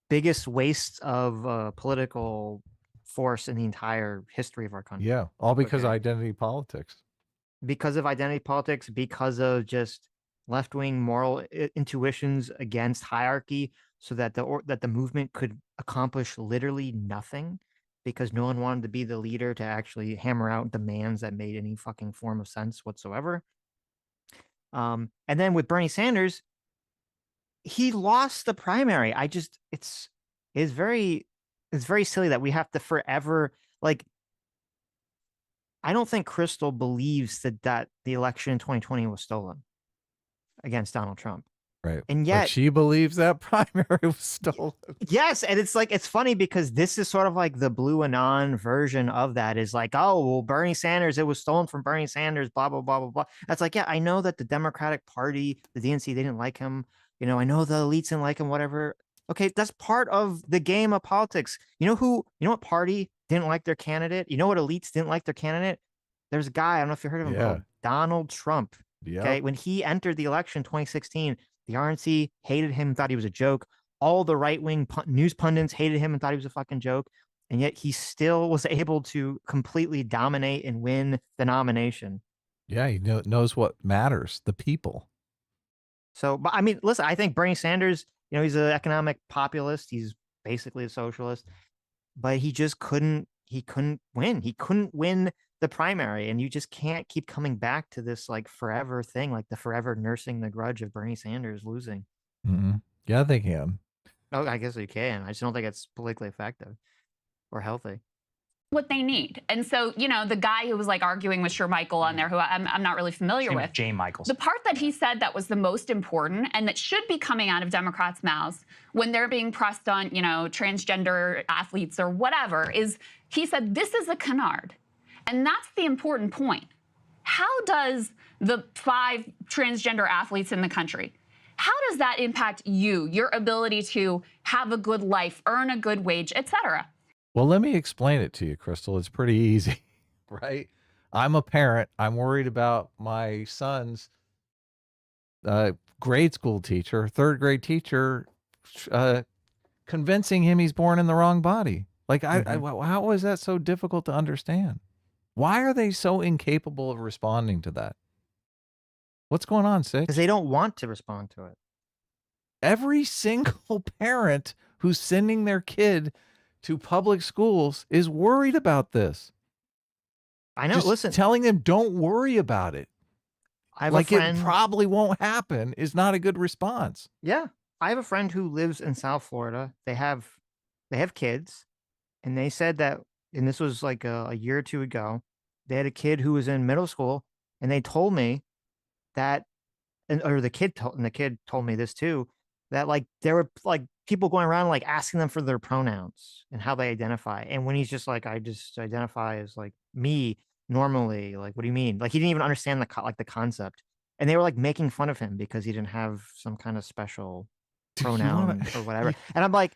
A: biggest wastes of political force in the entire history of our country.
B: Yeah, all because of identity politics.
A: Because of identity politics, because of just left-wing moral intuitions against hierarchy, so that the movement could accomplish literally nothing, because no one wanted to be the leader to actually hammer out demands that made any fucking form of sense whatsoever. And then with Bernie Sanders, he lost the primary. It's very silly that we have to forever, like, I don't think Crystal believes that the election in 2020 was stolen against Donald Trump.
B: Right.
A: And
B: But
A: yet,
B: she believes that primary was stolen.
A: yes, and it's like it's funny because this is sort of like the blue anon version of that is like, oh, well, Bernie Sanders, it was stolen from Bernie Sanders, blah, blah, blah, blah, blah. That's like, yeah, I know that the Democratic Party, the DNC, they didn't like him. You know, I know the elites didn't like him, whatever. Okay, that's part of the game of politics. You know what party didn't like their candidate? You know what elites didn't like their candidate? There's a guy, I don't know if you heard of him,
B: Yeah.
A: called Donald Trump. Okay,
B: Yep.
A: when he entered the election 2016, the RNC hated him, thought he was a joke. All the right-wing news pundits hated him and thought he was a fucking joke. And yet he still was able to completely dominate and win the nomination.
B: Yeah, he knows what matters, the people.
A: So, but I mean, listen, I think Bernie Sanders, you know, he's an economic populist. He's basically a socialist, but he just couldn't win. He couldn't win the primary. And you just can't keep coming back to this like forever thing, like the forever nursing the grudge of Bernie Sanders losing.
B: Yeah, they can.
A: Oh, I guess you can. I just don't think it's politically effective or healthy.
G: What they need. And so, you know, the guy who was like arguing with Shermichael on there, who I'm not really familiar with.
C: Jay Michaels.
G: The part that he said that was the most important and that should be coming out of Democrats' mouths when they're being pressed on, you know, transgender athletes or whatever, is he said, this is a canard. And that's the important point. How does the 5 transgender athletes in the country, how does that impact you, your ability to have a good life, earn a good wage, etc.?
B: Well, let me explain it to you, Crystal. It's pretty easy, right? I'm a parent. I'm worried about my son's grade school teacher, 3rd grade teacher, convincing him he's born in the wrong body. Like, how is that so difficult to understand? Why are they so incapable of responding to that? What's going on, Sitch?
A: Because they don't want to respond to it.
B: Every single parent who's sending their kid to public schools is worried about this.
A: I know.
B: Just
A: listen,
B: telling them don't worry about it.
A: I have
B: Like
A: a friend.
B: It probably won't happen is not a good response.
A: Yeah, I have a friend who lives in South Florida. They have kids, and they said that, and this was like a year or 2 ago. They had a kid who was in middle school, and they told me that, and the kid told me this too, that like there were like people going around like asking them for their pronouns and how they identify. And when he's just like, I just identify as like me normally, like, what do you mean? Like he didn't even understand the concept. And they were like making fun of him because he didn't have some kind of special pronoun or whatever. And I'm like,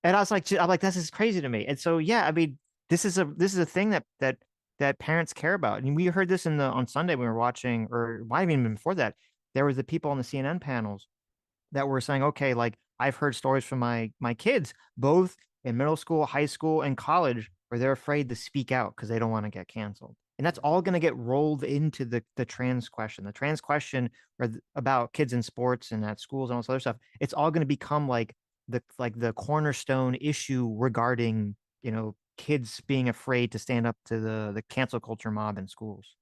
A: and I was like, this is crazy to me. And so, yeah, I mean, this is a thing that parents care about. And we heard this on Sunday when we were watching, or might have even been before that. There was the people on the CNN panels that were saying, okay, like I've heard stories from my kids, both in middle school, high school, and college, where they're afraid to speak out because they don't want to get canceled. And that's all going to get rolled into the trans question. The trans question about kids in sports and at schools and all this other stuff. It's all going to become like the cornerstone issue regarding, you know, kids being afraid to stand up to the cancel culture mob in schools.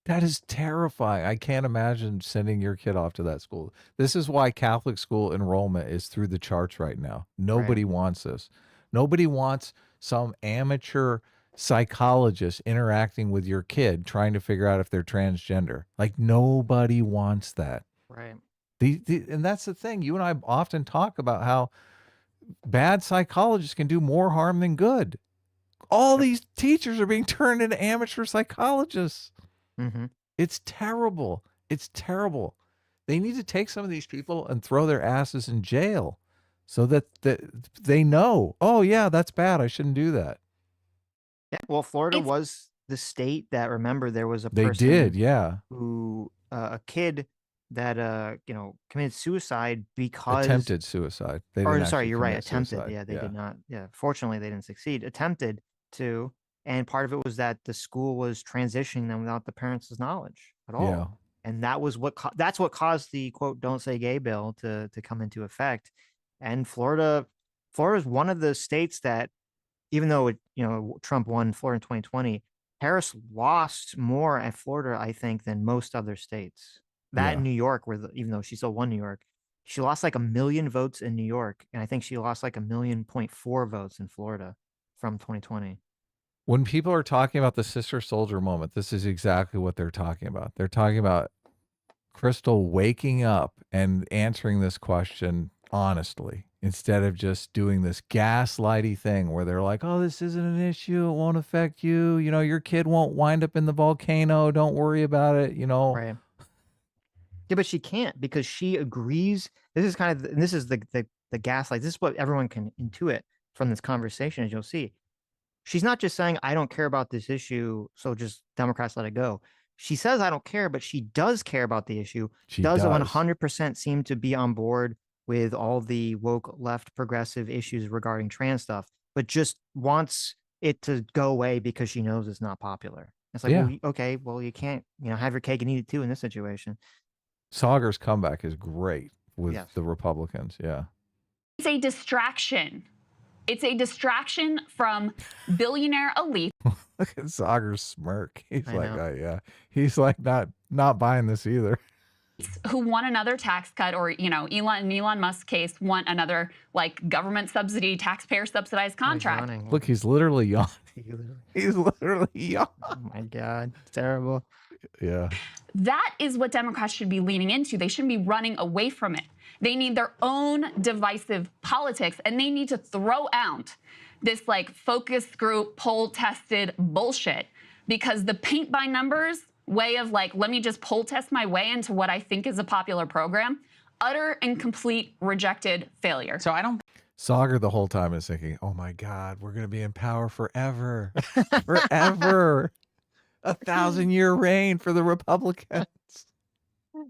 B: That is terrifying. I can't imagine sending your kid off to that school. This is why Catholic school enrollment is through the charts right now. Nobody wants this. Nobody wants some amateur psychologist interacting with your kid trying to figure out if they're transgender. Like nobody wants that.
A: Right.
B: And that's the thing. You and I often talk about how bad psychologists can do more harm than good. All these teachers are being turned into amateur psychologists.
A: Mm-hmm.
B: It's terrible. It's terrible. They need to take some of these people and throw their asses in jail so that they know, oh, yeah, that's bad. I shouldn't do that.
A: Yeah. Well, Florida was the state that, remember, there was a
B: They
A: person
B: did, yeah.
A: who, a kid that, you know, committed suicide because...
B: Attempted suicide.
A: Sorry, you're right. Attempted.
B: Suicide.
A: Yeah, they did not. Yeah. Fortunately, they didn't succeed. Attempted to. And part of it was that the school was transitioning them without the parents' knowledge at all.
B: Yeah.
A: And that was that's what caused the quote "Don't Say Gay" bill to come into effect. And Florida is one of the states that, even though Trump won Florida in 2020, Harris lost more at Florida, I think, than most other states. That in New York, even though she still won New York, she lost like 1 million votes in New York, and I think she lost like 1.4 million votes in Florida from 2020.
B: When people are talking about the sister soldier moment, this is exactly what they're talking about. They're talking about Crystal waking up and answering this question honestly instead of just doing this gaslighty thing where they're like, oh, this isn't an issue. It won't affect you. You know, your kid won't wind up in the volcano. Don't worry about it. You know,
A: Right. Yeah, but she can't because she agrees. This is kind of this is the gaslight. This is what everyone can intuit from this conversation, as you'll see. She's not just saying I don't care about this issue, so just Democrats let it go. She says I don't care, but she does care about the issue.
B: she
A: Does
B: does.
A: 100% seem to be on board with all the woke left progressive issues regarding trans stuff, but just wants it to go away because she knows it's not popular. It's like,
B: Yeah.
A: well, okay, well, you can't, have your cake and eat it too in this situation.
B: Sauger's comeback is great with
A: Yes.
B: the Republicans. Yeah.
G: It's a distraction. It's a distraction from billionaire elites
B: Look at Sauger's smirk. He's
A: I
B: like,
A: know.
B: oh yeah. He's like not buying this either.
G: who want another tax cut, or in Elon Musk's case, want another like government subsidy, taxpayer subsidized contract.
A: Yawning.
B: Look, he's literally yawning.
A: He literally-
B: He's literally yawning.
A: Oh my God, it's terrible.
B: Yeah.
G: That is what Democrats should be leaning into. They shouldn't be running away from it. They need their own divisive politics, and they need to throw out this like focus group, poll tested bullshit, because the paint by numbers way of like, let me just poll test my way into what I think is a popular program, utter and complete rejected failure.
C: So I don't
B: Sauger the whole time is thinking, oh my God, we're going to be in power forever. Forever. 1,000-year reign for the Republicans.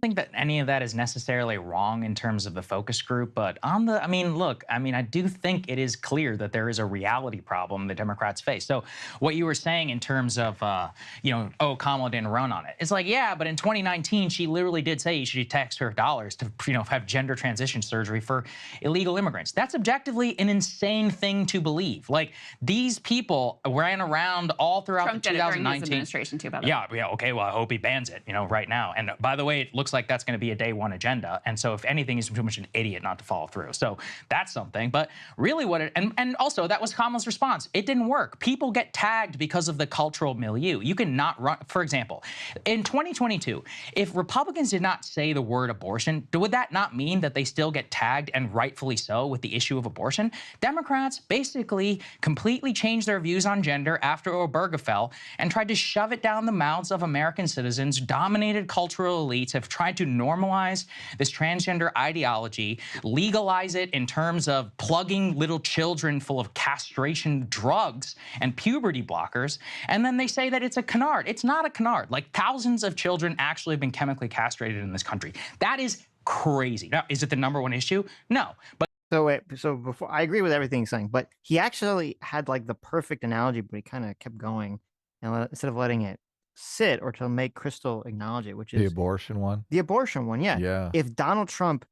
C: think that any of that is necessarily wrong in terms of the focus group, but look, I do think it is clear that there is a reality problem the Democrats face. So what you were saying in terms of, Kamala didn't run on it. It's like, yeah, but in 2019, she literally did say you should tax her dollars to, have gender transition surgery for illegal immigrants. That's objectively an insane thing to believe. Like, these people ran around all throughout
G: Trump
C: the
G: did it during
C: 2019.
G: his administration too, by the way.
C: Yeah, okay, well, I hope he bans it, right now. And by the way, it looks like that's going to be a day one agenda. And so if anything, he's too much an idiot not to follow through. So that's something. But really and also that was Kamala's response. It didn't work. People get tagged because of the cultural milieu. You cannot run, for example, in 2022, if Republicans did not say the word abortion, would that not mean that they still get tagged, and rightfully so, with the issue of abortion? Democrats basically completely changed their views on gender after Obergefell and tried to shove it down the mouths of American citizens. Dominated cultural elites have tried to normalize this transgender ideology, legalize it in terms of plugging little children full of castration drugs and puberty blockers, and then they say that it's a canard. It's not a canard. Like, thousands of children actually have been chemically castrated in this country. That is crazy. Now, is it the number one issue? No. But
A: So before, I agree with everything he's saying, but he actually had like the perfect analogy, but he kind of kept going, and instead of letting it sit or to make Crystal acknowledge it, which
B: The
A: is
B: abortion one.
A: the abortion one. Yeah.
B: Yeah.
A: If Donald Trump,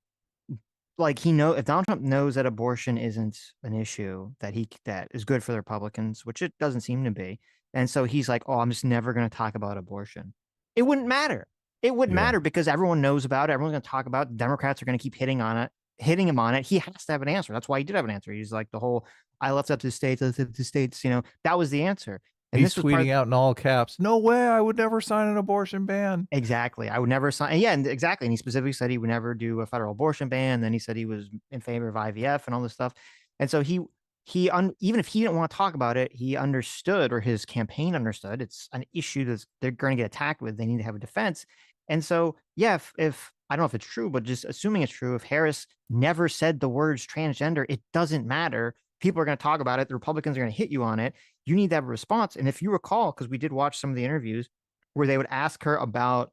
A: if Donald Trump knows that abortion isn't an issue that is good for the Republicans, which it doesn't seem to be, and so he's like, oh, I'm just never going to talk about abortion. It wouldn't matter. It wouldn't
B: Yeah.
A: matter because everyone knows about it. Everyone's going to talk about it. Democrats are going to keep hitting him on it. He has to have an answer. That's why he did have an answer. He's like the whole, I left up to the states, that was the answer. And
B: He's
A: this was
B: tweeting out in all caps, no way, I would never sign an abortion ban.
A: Exactly. I would never sign. Yeah, and exactly. And he specifically said he would never do a federal abortion ban. Then he said he was in favor of IVF and all this stuff. And so even if he didn't want to talk about it, he understood, or his campaign understood, it's an issue that they're going to get attacked with. They need to have a defense. And so, yeah, if I don't know if it's true, but just assuming it's true, if Harris never said the words transgender, it doesn't matter. People are going to talk about it. The Republicans are going to hit you on it. You need to have a response. And if you recall, because we did watch some of the interviews where they would ask her about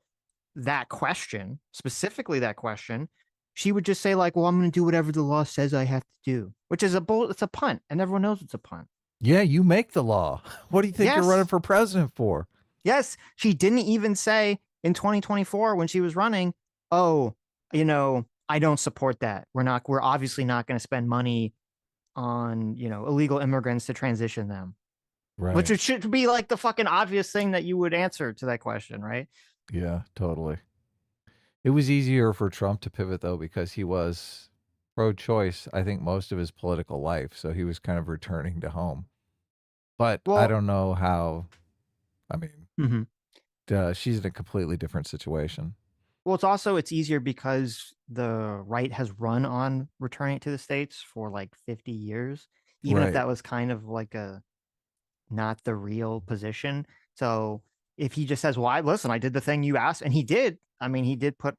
A: that question, specifically that question, she would just say like, well, I'm going to do whatever the law says I have to do, which is it's a punt. And everyone knows it's a punt.
B: Yeah, you make the law. What do you think
A: Yes.
B: you're running for president for?
A: Yes. She didn't even say in 2024 when she was running, oh, I don't support that. We're obviously not going to spend money on, illegal immigrants to transition them.
B: Right.
A: Which it should be like the fucking obvious thing that you would answer to that question, right?
B: Yeah, totally. It was easier for Trump to pivot, though, because he was pro-choice, I think, most of his political life. So he was kind of returning to home. But I don't know how, she's in a completely different situation.
A: Well, it's easier because the right has run on returning it to the states for like 50 years, even if
B: Right.
A: that was kind of like a not the real position. So if he just says, "Well, listen, I did the thing you asked," and he did. I mean, he did put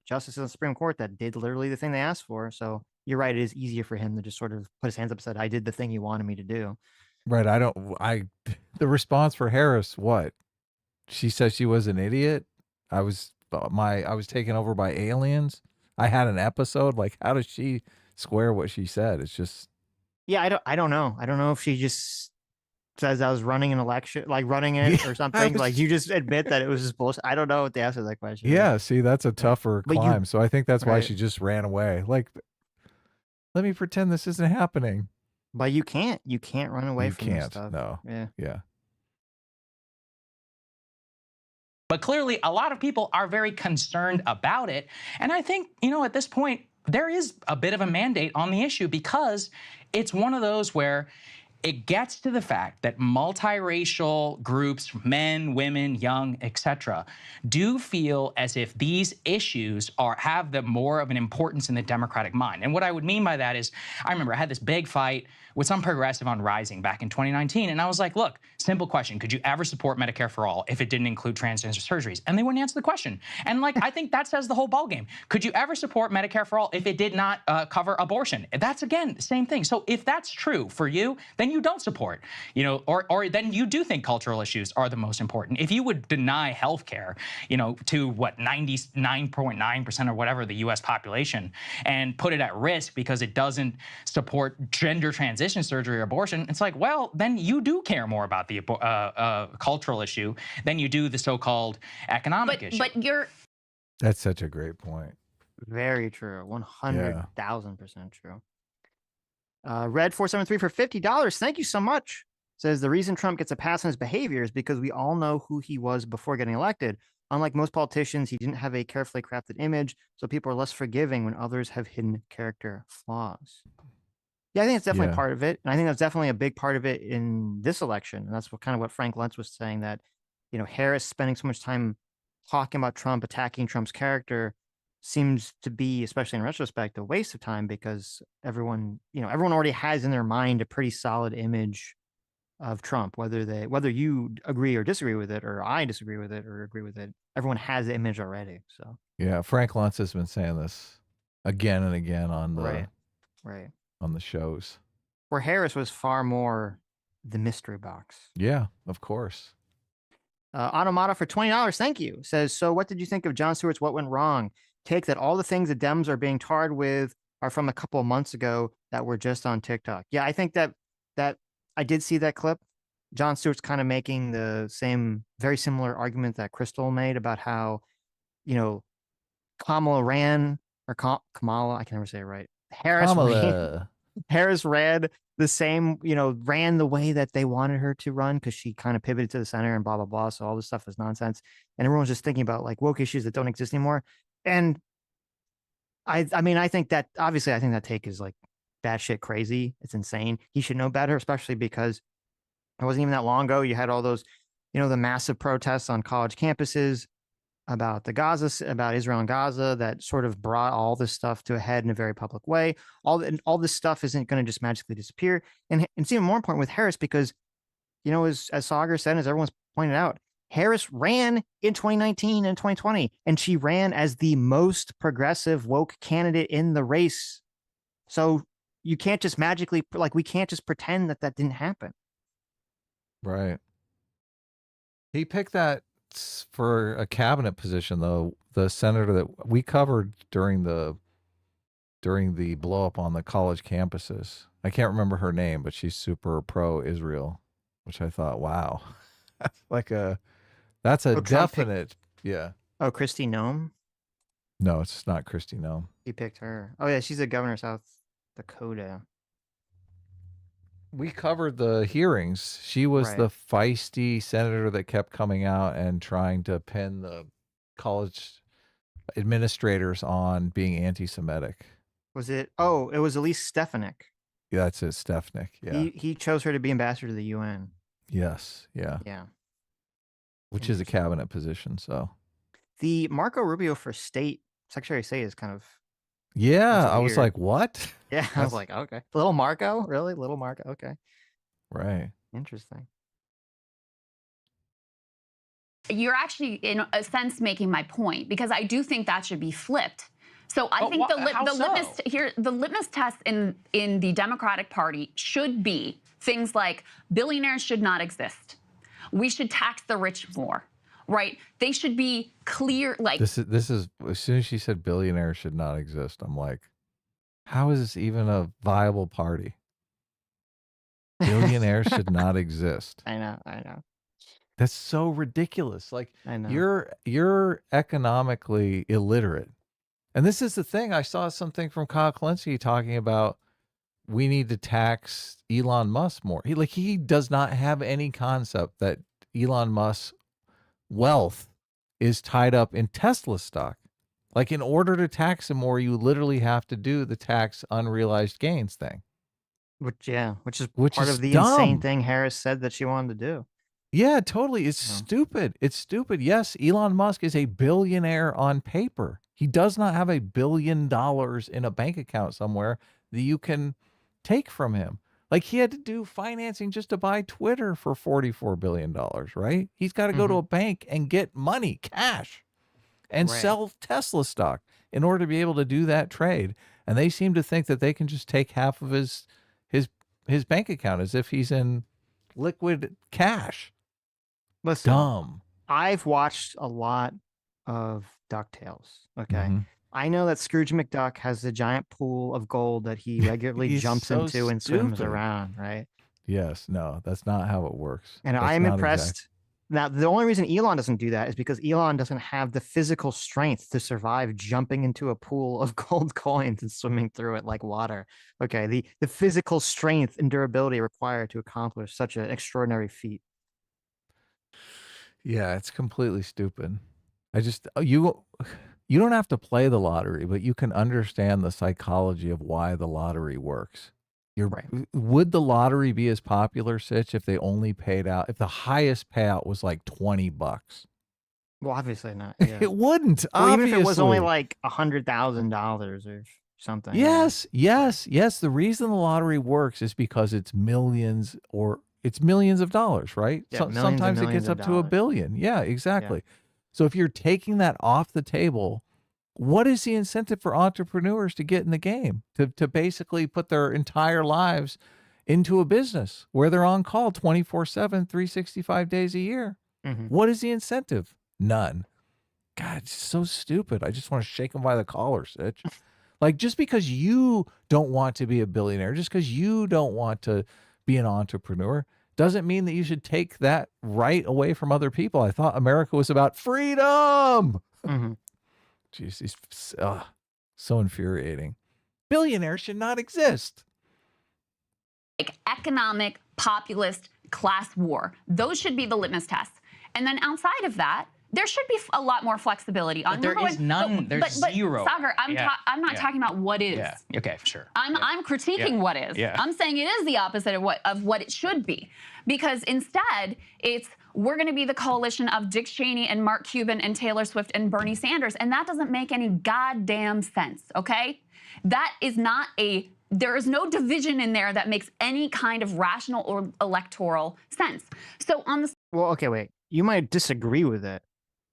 A: justice in the Supreme Court that did literally the thing they asked for. So you're right; it is easier for him to just sort of put his hands up and said, "I did the thing you wanted me to do."
B: Right. The response for Harris, what? She said she was an idiot. I was taken over by aliens. I had an episode. Like, how does she square what she said? It's just,
A: Yeah, I don't know. I don't know if she just says I was running an election, like running it
B: yeah,
A: or something. Like you just admit that it was just bullshit. I don't know what the answer to that question is.
B: yeah. See, that's a tougher
A: But
B: climb. So I think that's why
A: right.
B: she just ran away. Like, let me pretend this isn't happening.
A: But you can't run away
B: You
A: from this
B: can't.
A: stuff.
B: No.
A: Yeah.
B: Yeah.
C: But clearly, a lot of people are very concerned about it. And I think, at this point, there is a bit of a mandate on the issue because it's one of those where it gets to the fact that multiracial groups, men, women, young, etc., do feel as if these issues have more of an importance in the Democratic mind. And what I would mean by that is, I remember I had this big fight with some progressive on Rising back in 2019, and I was like, look, simple question, could you ever support Medicare for all if it didn't include transgender surgeries? And they wouldn't answer the question. And I think that says the whole ballgame. Could you ever support Medicare for all if it did not cover abortion? That's, again, the same thing. So if that's true for you, then you don't support, or then you do think cultural issues are the most important. If you would deny health care, to 99.9% or whatever the US population and put it at risk because it doesn't support gender transition surgery or abortion, it's like, well, then you do care more about the cultural issue than you do the so-called economic issue.
G: But
B: That's such a great point.
A: Very true. 100,000% true. Red 473 for $50. Thank you so much. Says the reason Trump gets a pass on his behavior is because we all know who he was before getting elected. Unlike most politicians, he didn't have a carefully crafted image, so people are less forgiving when others have hidden character flaws. Yeah, I think it's definitely part of it. And I think that's definitely a big part of it in this election. And that's what Frank Luntz was saying, that, Harris spending so much time talking about Trump, attacking Trump's character seems to be, especially in retrospect, a waste of time because everyone already has in their mind a pretty solid image of Trump, whether you agree or disagree with it, or I disagree with it or agree with it, everyone has the image already. So
B: yeah, Frank Luntz has been saying this again and again on the
A: right.
B: on the shows.
A: Where Harris was far more the mystery box.
B: Yeah, of course.
A: Automata for $20. Thank you. Says, so what did you think of Jon Stewart's What Went Wrong? Take that all the things the Dems are being tarred with are from a couple of months ago that were just on TikTok. Yeah, I think that I did see that clip. Jon Stewart's kind of making the very similar argument that Crystal made about how, Kamala ran, or Kamala, I can never say it right. Harris ran the same, ran the way that they wanted her to run because she kind of pivoted to the center and blah, blah, blah. So all this stuff is nonsense. And everyone's just thinking about woke issues that don't exist anymore. And I think that obviously that take is batshit crazy. It's insane. He should know better, especially because it wasn't even that long ago. You had all those, the massive protests on college campuses about about Israel and Gaza that sort of brought all this stuff to a head in a very public way. All this stuff isn't going to just magically disappear. And it's even more important with Harris because, as Sagar said, as everyone's pointed out, Harris ran in 2019 and 2020, and she ran as the most progressive woke candidate in the race. So you can't just magically, we can't just pretend that didn't happen.
B: Right. He picked that for a cabinet position, though. The senator that we covered during the blow up on the college campuses. I can't remember her name, but she's super pro-Israel, which I thought, wow, that's a definite, yeah.
A: Oh, Kristi Noem?
B: No, it's not Kristi Noem.
A: He picked her. Oh yeah, she's a governor of South Dakota.
B: We covered the hearings. She was the feisty senator that kept coming out and trying to pin the college administrators on being anti-Semitic.
A: Was it? Oh, it was Elise Stefanik.
B: Yeah, that's it, Stefanik. Yeah.
A: He chose her to be ambassador to the UN.
B: Yes. Yeah.
A: Yeah.
B: Which is a cabinet position, so.
A: The Marco Rubio for Secretary of State is kind of
B: Yeah,
A: that's
B: I was
A: weird.
B: like, what?
A: Yeah, I was
B: That's
A: like, okay, little Marco, really, little Marco. Okay,
B: right.
A: interesting.
G: You're actually, in a sense, making my point, because I do think that should be flipped. So I think the litmus test in the Democratic Party should be things like billionaires should not exist. We should tax the rich more, right? They should be clear. Like
B: This is as soon as she said billionaires should not exist, I'm like, how is this even a viable party? Billionaires should not exist.
A: I know.
B: That's so ridiculous. Like
A: I know.
B: you're economically illiterate. And this is the thing. I saw something from Kyle Kalinske talking about we need to tax Elon Musk more. He does not have any concept that Elon Musk's wealth is tied up in Tesla stock. Like, in order to tax him more, you literally have to do the tax unrealized gains thing.
A: Which is
B: Which
A: part
B: is
A: of the insane
B: dumb.
A: thing Harris said that she wanted to do.
B: Yeah, totally. It's stupid. It's stupid. Yes, Elon Musk is a billionaire on paper. He does not have $1 billion in a bank account somewhere that you can take from him. Like, he had to do financing just to buy Twitter for $44 billion, right? He's got to go to a bank and get money, cash, and sell Tesla stock in order to be able to do that trade. And they seem to think that they can just take half of his bank account as if he's in liquid cash.
A: Listen,
B: Dumb.
A: I've watched a lot of DuckTales. Okay.
B: Mhm.
A: I know that Scrooge McDuck has a giant pool of gold that he regularly
B: He's
A: jumps
B: so
A: into and swims
B: stupid.
A: around, right?
B: Yes, no, that's not how it works.
A: And
B: That's
A: I am
B: not
A: impressed. Now, the only reason Elon doesn't do that is because Elon doesn't have the physical strength to survive jumping into a pool of gold coins and swimming through it like water. Okay, the physical strength and durability required to accomplish such an extraordinary feat.
B: Yeah, it's completely stupid. I just you don't have to play the lottery, but you can understand the psychology of why the lottery works.
A: Right.
B: Would the lottery be as popular, Sitch, if they only paid out, if the highest payout was like $20?
A: Well, obviously not. Yeah.
B: It wouldn't.
A: Well, even if it was only
B: obviously.
A: like $100,000 or something.
B: Yes. The reason the lottery works is because it's millions of dollars, right?
A: Yeah, millions and
B: Sometimes it
A: millions
B: gets
A: of
B: up to $1
A: dollars.
B: billion. Yeah, exactly. So if you're taking that off the table, what is the incentive for entrepreneurs to get in the game, to basically put their entire lives into a business where they're on call 24/7, 365 days a year?
A: Mhm.
B: What is the incentive? None. God, it's so stupid. I just want to shake them by the collar, Sitch. Like, just because you don't want to be a billionaire, just because you don't want to be an entrepreneur, doesn't mean that you should take that right away from other people. I thought America was about freedom.
A: Mhm.
B: Jeez, these, so infuriating. Billionaires should not exist.
G: like economic, populist, class war. Those should be the litmus tests. And then outside of that, there should be a lot more flexibility on.
C: But there is none. There's zero.
G: Sagar, I'm not talking about what is.
C: Yeah. Okay, sure.
G: I'm critiquing what is.
C: Yeah.
G: I'm saying it is the opposite of what it should be, because instead it's we're going to be the coalition of Dick Cheney and Mark Cuban and Taylor Swift and Bernie Sanders, and that doesn't make any goddamn sense. Okay, that is not a. There is no division in there that makes any kind of rational or electoral sense. So on the
A: Well, okay, wait. You might disagree with it,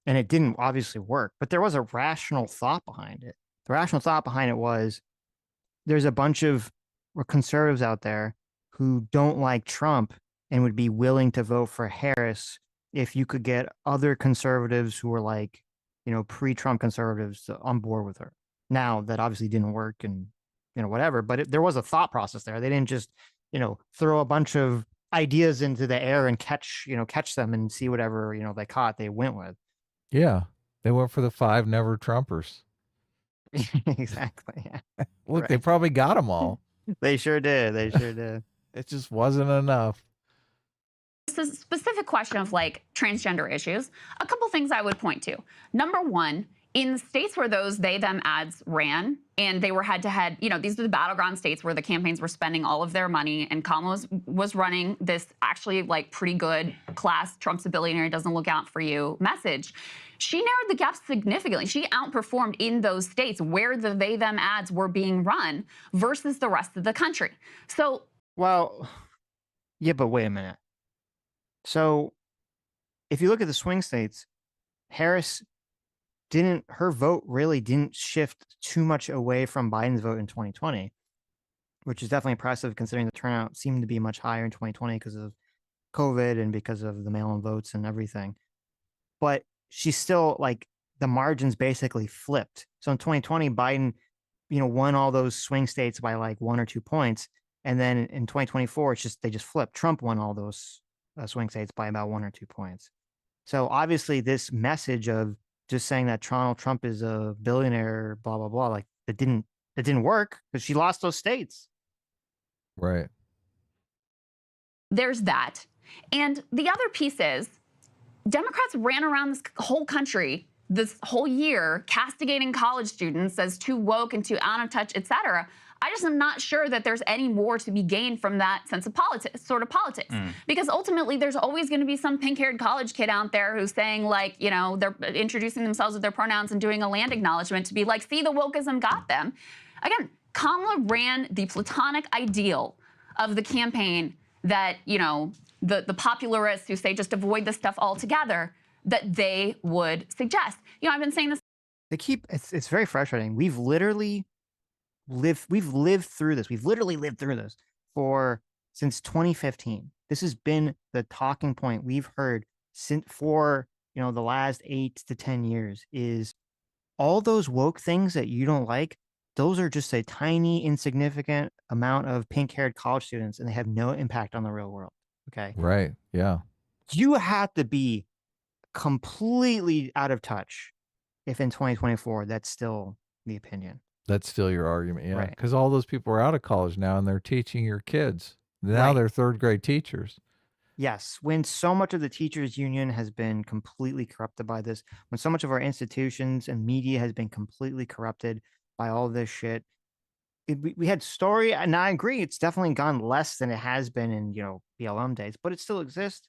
A: and it didn't obviously work, but there was a rational thought behind it. The rational thought behind it was there's a bunch of conservatives out there who don't like Trump and would be willing to vote for Harris if you could get other conservatives who were like, pre-Trump conservatives on board with her. Now that obviously didn't work and, whatever, but there was a thought process there. They didn't just, throw a bunch of ideas into the air and catch them and see whatever, they caught, they went with.
B: Yeah, they went for the 5 never Trumpers.
A: Exactly. Yeah.
B: Look, they probably got them all.
A: They sure did. They sure did.
B: It just wasn't enough.
G: It's a specific question of like transgender issues. A couple things I would point to. Number one, in states where those they them ads ran and they were head to head, these were the battleground states where the campaigns were spending all of their money, and Kamala was running this actually like pretty good class Trump's a billionaire, doesn't look out for you message. She narrowed the gap significantly. She outperformed in those states where the they them ads were being run versus the rest of the country. So,
A: well, yeah, but wait a minute. So if you look at the swing states, Harris her vote really didn't shift too much away from Biden's vote in 2020, which is definitely impressive considering the turnout seemed to be much higher in 2020 because of COVID and because of the mail-in votes and everything. But she's still like the margins basically flipped. So in 2020, Biden, won all those swing states by like 1 or 2 points. And then in 2024, they just flipped. Trump won all those swing states by about 1 or 2 points. So obviously this message of just saying that Donald Trump is a billionaire, blah, blah, blah, like it didn't work because she lost those states.
B: Right.
G: There's that. And the other piece is Democrats ran around this whole country this whole year castigating college students as too woke and too out of touch, et cetera. I just am not sure that there's any more to be gained from that sense of politics, because ultimately there's always going to be some pink-haired college kid out there who's saying like, they're introducing themselves with their pronouns and doing a land acknowledgement to be like, see, the wokeism got them. Again, Kamala ran the platonic ideal of the campaign that, the popularists who say just avoid this stuff altogether, that they would suggest. I've been saying this.
A: It's very frustrating. We've literally lived through this. We've literally lived through this since 2015. This has been the talking point we've heard for the last 8 to 10 years is all those woke things that you don't like. Those are just a tiny, insignificant amount of pink-haired college students, and they have no impact on the real world. Okay.
B: Right. Yeah.
A: You have to be completely out of touch if in 2024 that's still the opinion.
B: That's still your argument, yeah.
A: Right.
B: Because all those people are out of college now and they're teaching your kids. Now they're third grade teachers.
A: Yes. When so much of the teachers union has been completely corrupted by this, when so much of our institutions and media has been completely corrupted by all this shit, we had story, and I agree, it's definitely gone less than it has been in, BLM days, but it still exists.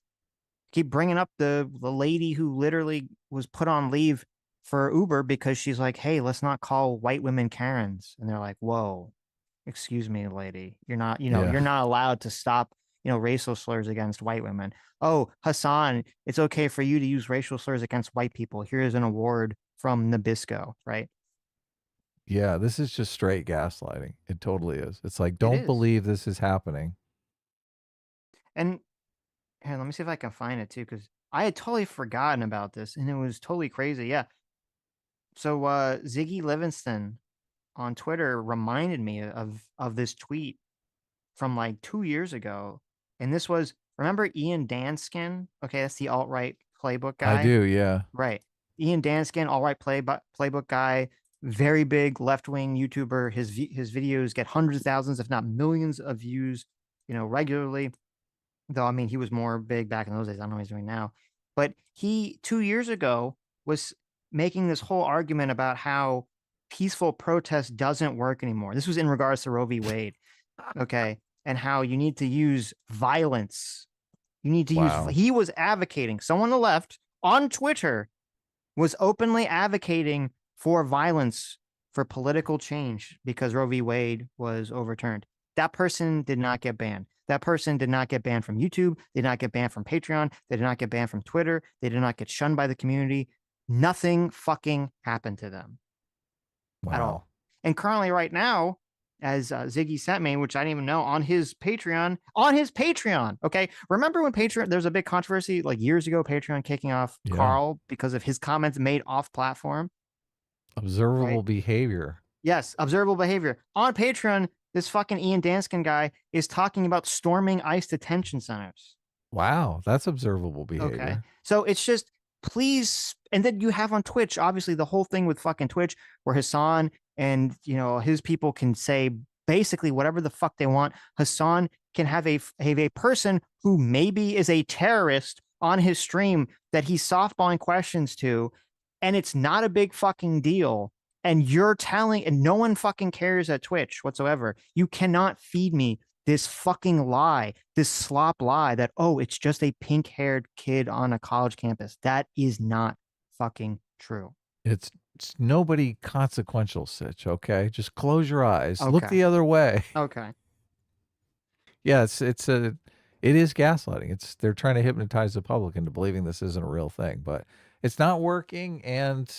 A: Keep bringing up the lady who literally was put on leave for Uber because she's like, hey, let's not call white women Karens. And they're like, whoa, excuse me, lady. You're not, you're not allowed to stop, racial slurs against white women. Oh, Hassan, it's okay for you to use racial slurs against white people. Here's an award from Nabisco, right?
B: Yeah, this is just straight gaslighting. It totally is. It's like, don't believe this is happening.
A: And here, let me see if I can find it too, because I had totally forgotten about this and it was totally crazy. Yeah. So Ziggy Livingston on Twitter reminded me of this tweet from like 2 years ago. And this was, remember Ian Danskin? Okay, that's the alt-right playbook guy.
B: I do, yeah.
A: Right. Ian Danskin, alt-right playbook guy, very big left-wing YouTuber. His videos get hundreds of thousands, if not millions of views, regularly. Though, I mean, he was more big back in those days. I don't know what he's doing now. But he, 2 years ago, was making this whole argument about how peaceful protest doesn't work anymore. This was in regards to Roe v. Wade. Okay. And how you need to use violence. You need to use, he was advocating, someone on the left on Twitter was openly advocating for violence for political change because Roe v. Wade was overturned. That person did not get banned. That person did not get banned from YouTube. They did not get banned from Patreon. They did not get banned from Twitter. They did not get shunned by the community. Nothing fucking happened to them at all. And currently right now, as Ziggy sent me, which I didn't even know, on his Patreon, okay? Remember when Patreon, there's a big controversy like years ago, Patreon kicking off Carl because of his comments made off platform?
B: Observable behavior.
A: Yes, observable behavior. On Patreon, this fucking Ian Danskin guy is talking about storming ICE detention centers.
B: Wow, that's observable behavior.
A: Okay. So it's just, please, and then you have on Twitch, obviously the whole thing with fucking Twitch where Hassan and, his people can say basically whatever the fuck they want. Hassan can have a person who maybe is a terrorist on his stream that he's softballing questions to, and it's not a big fucking deal, and you're telling, and no one fucking cares at Twitch whatsoever, you cannot feed me this fucking lie, this slop lie that, oh, it's just a pink-haired kid on a college campus. That is not fucking true.
B: It's nobody consequential, Sitch, okay? Just close your eyes. Look
A: Okay.
B: the other way.
A: Okay.
B: Yeah, it is gaslighting. They're trying to hypnotize the public into believing this isn't a real thing, but it's not working, and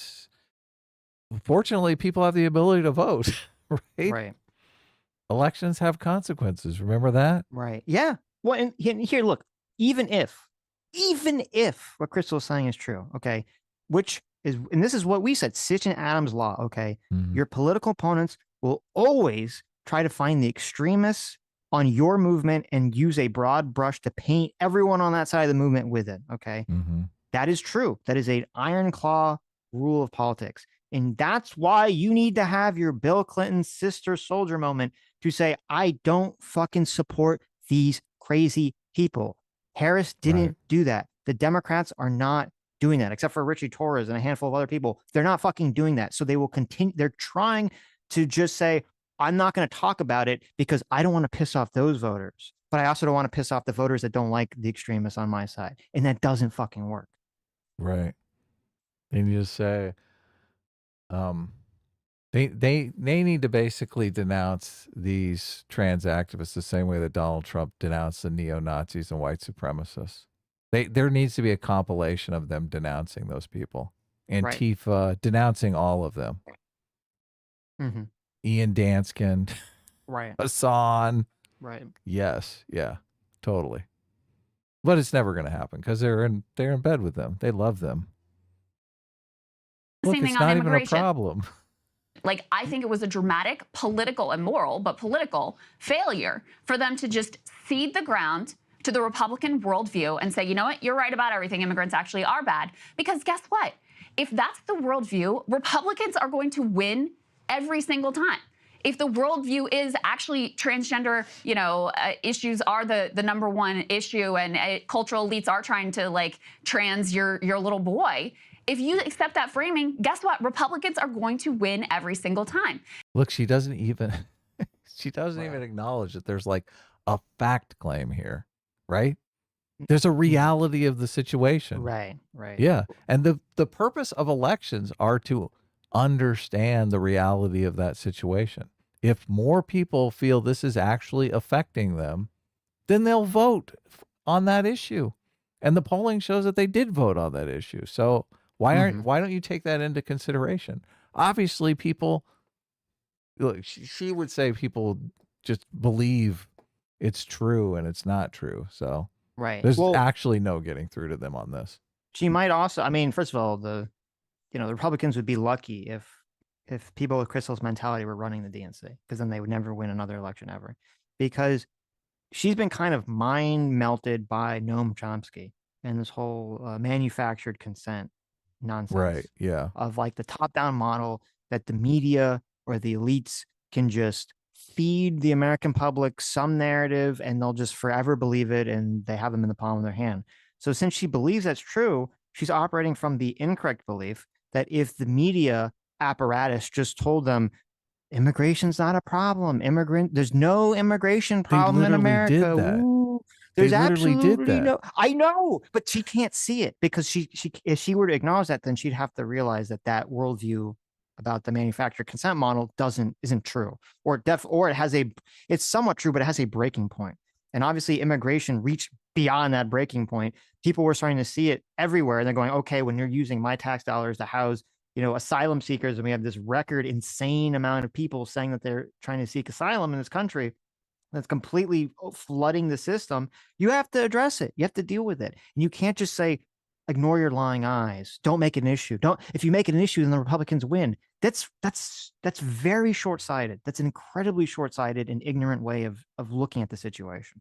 B: fortunately people have the ability to vote, right?
A: Right.
B: Elections have consequences. Remember that?
A: Right. Yeah. Well, and here, look, even if what Crystal is saying is true, okay, which is, and this is what we said, Sitch and Adams law, okay, your political opponents will always try to find the extremists on your movement and use a broad brush to paint everyone on that side of the movement with it, okay? That is true. That is an iron claw rule of politics. And that's why you need to have your Bill Clinton sister soldier moment to say, I don't fucking support these crazy people. Harris didn't do that. The Democrats are not doing that, except for Richie Torres and a handful of other people. They're not fucking doing that. So they will continue. They're trying to just say, I'm not going to talk about it because I don't want to piss off those voters, but I also don't want to piss off the voters that don't like the extremists on my side. And that doesn't fucking work.
B: Right. And you just say, they need to basically denounce these trans activists the same way that Donald Trump denounced the neo-Nazis and white supremacists. There needs to be a compilation of them denouncing those people. Antifa, denouncing all of them. Ian Danskin,
A: right?
B: Hassan,
A: right?
B: Yes, yeah, totally. But it's never going to happen because they're in bed with them. They love them. Look,
G: Same
B: it's
G: thing on
B: not even a
G: immigration.
B: problem.
G: Like, I think it was a dramatic political and moral, but political failure for them to just cede the ground to the Republican worldview and say, you know what, you're right about everything. Immigrants actually are bad. Because guess what? If that's the worldview, Republicans are going to win every single time. If the worldview is actually transgender, issues are the number one issue, and cultural elites are trying to like trans your little boy. If you accept that framing, guess what? Republicans are going to win every single time.
B: Look, she doesn't even even acknowledge that there's like a fact claim here, right? There's a reality of the situation.
A: Right.
B: Yeah. And the purpose of elections are to understand the reality of that situation. If more people feel this is actually affecting them, then they'll vote on that issue. And the polling shows that they did vote on that issue. So why don't you take that into consideration? Obviously, people, look, she would say people just believe it's true and it's not true. So there's actually no getting through to them on this.
A: She might also, I mean, first of all, the Republicans would be lucky if people with Crystal's mentality were running the DNC, because then they would never win another election ever. Because she's been kind of mind melted by Noam Chomsky and this whole manufactured consent nonsense.
B: Right. Yeah.
A: Of like the top-down model that the media or the elites can just feed the American public some narrative and they'll just forever believe it, and they have them in the palm of their hand. So since she believes that's true, she's operating from the incorrect belief that if the media apparatus just told them immigration's not a problem, there's no immigration problem in America.
B: Did that.
A: Ooh, there's
B: they literally
A: absolutely
B: did that.
A: no. I know, but she can't see it because she if she were to acknowledge that, then she'd have to realize that worldview about the manufactured consent model isn't true, or it has it's somewhat true, but it has a breaking point. And obviously immigration reached beyond that breaking point. People were starting to see it everywhere. And they're going, okay, when you're using my tax dollars to house, asylum seekers, and we have this record insane amount of people saying that they're trying to seek asylum in this country that's completely flooding the system, you have to address it. You have to deal with it. And you can't just say, ignore your lying eyes. Don't make it an issue. If you make it an issue, then the Republicans win. That's very short-sighted. That's an incredibly short-sighted and ignorant way of looking at the situation.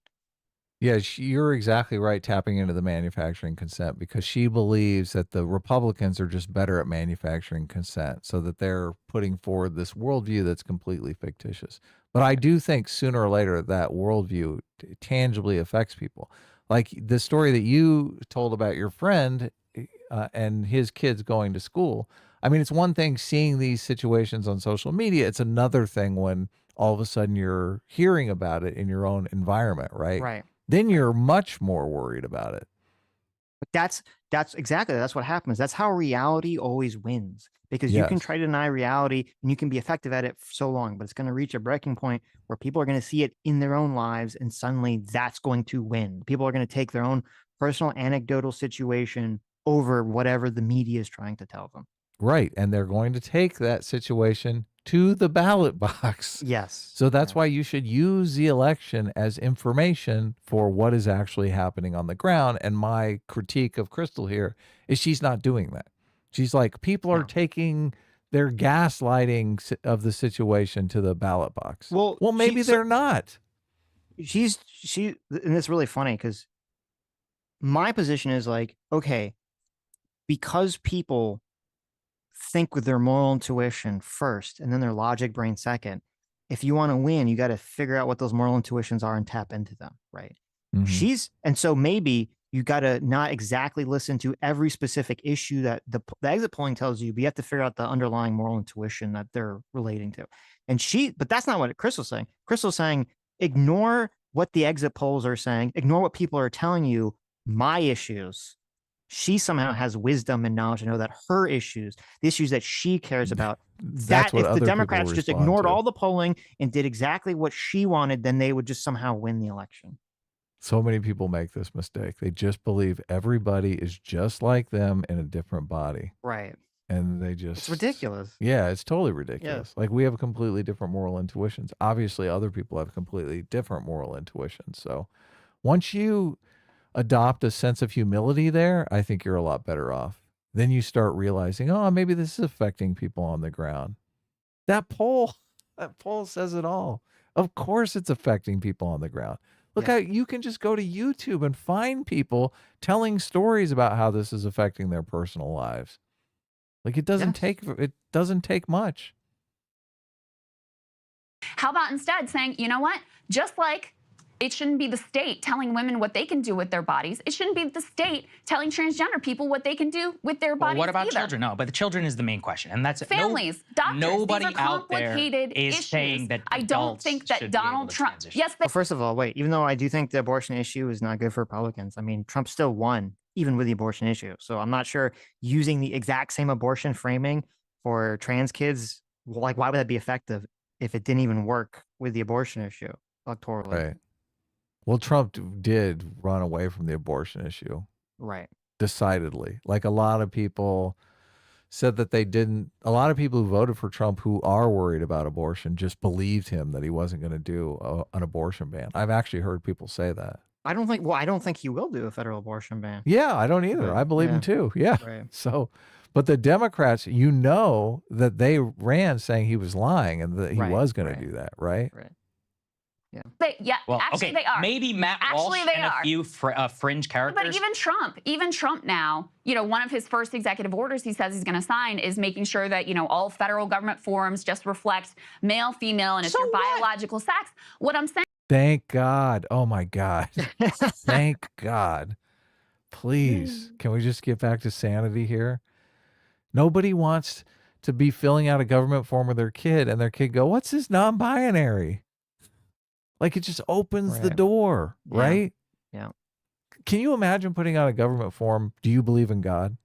B: Yeah, you're exactly right, tapping into the manufacturing consent, because she believes that the Republicans are just better at manufacturing consent, so that they're putting forward this worldview that's completely fictitious. But I do think sooner or later that worldview tangibly affects people. Like the story that you told about your friend, and his kids going to school. I mean, it's one thing seeing these situations on social media. It's another thing when all of a sudden you're hearing about it in your own environment, right?
A: Right.
B: Then you're much more worried about it.
A: But that's exactly that's what happens. That's how reality always wins, because you can
B: Yes.
A: try to deny reality and you can be effective at it for so long, but it's going to reach a breaking point where people are going to see it in their own lives, and suddenly that's going to win. People are going to take their own personal anecdotal situation over whatever the media is trying to tell them.
B: Right. And they're going to take that situation to the ballot box.
A: Yes.
B: So that's why you should use the election as information for what is actually happening on the ground. And my critique of Crystal here is she's not doing that. She's like, people are taking their gaslighting of the situation to the ballot box.
A: Well,
B: maybe they're not.
A: And it's really funny because my position is like, okay, because people think with their moral intuition first and then their logic brain second, if you want to win, you got to figure out what those moral intuitions are and tap into them, right? And so maybe you got to not exactly listen to every specific issue that the exit polling tells you, but you have to figure out the underlying moral intuition that they're relating to. But that's not what Crystal's saying. Crystal's saying, ignore what the exit polls are saying, ignore what people are telling you, my issues. She somehow has wisdom and knowledge to know that her issues, the issues that she cares about,
B: That's
A: that
B: what
A: if
B: other
A: the
B: people
A: Democrats just
B: respond
A: ignored
B: to.
A: all the polling and did exactly what she wanted, then they would just somehow win the election.
B: So many people make this mistake. They just believe everybody is just like them in a different body.
A: Right.
B: And they just...
A: It's ridiculous.
B: Yeah, it's totally ridiculous.
A: Yeah.
B: Like, we have completely different moral intuitions. Obviously, other people have completely different moral intuitions. So once you adopt a sense of humility there, I think you're a lot better off. Then you start realizing, oh, maybe this is affecting people on the ground. That poll says it all. Of course it's affecting people on the ground. Look how you can just go to YouTube and find people telling stories about how this is affecting their personal lives. Like, it doesn't take much.
G: How about instead saying, you know what, just like it shouldn't be the state telling women what they can do with their bodies, it shouldn't be the state telling transgender people what they can do with their bodies.
C: What about
G: either.
C: children? No, but the children is the main question, and that's
G: families, doctors.
C: Nobody
G: these are
C: out there
G: complicated
C: is
G: issues.
C: saying that
G: I don't think that Donald Trump. Yes,
A: Well, first of all, wait. Even though I do think the abortion issue is not good for Republicans, I mean, Trump still won even with the abortion issue. So I'm not sure using the exact same abortion framing for trans kids, like, why would that be effective if it didn't even work with the abortion issue electorally?
B: Right. Well, Trump did run away from the abortion issue.
A: Right.
B: Decidedly. Like, a lot of people said that they didn't. A lot of people who voted for Trump who are worried about abortion just believed him that he wasn't going to do an abortion ban. I've actually heard people say that.
A: I don't think he will do a federal abortion ban.
B: Yeah, I don't either. I believe him too. Yeah.
A: Right.
B: So, but the Democrats, that they ran saying he was lying and that he was going to do that, right?
A: Right.
G: Yeah. Actually, they are.
C: Maybe Matt Walsh and a few fringe characters.
G: But even Trump now, one of his first executive orders he says he's going to sign is making sure that, all federal government forms just reflect male, female, and it's your biological sex. What I'm saying.
B: Thank God. Oh my God. Thank God. Please, can we just get back to sanity here? Nobody wants to be filling out a government form with their kid and their kid go, what's this non-binary? Like, it just opens the door, right?
A: Yeah.
B: Can you imagine putting out a government form, do you believe in God?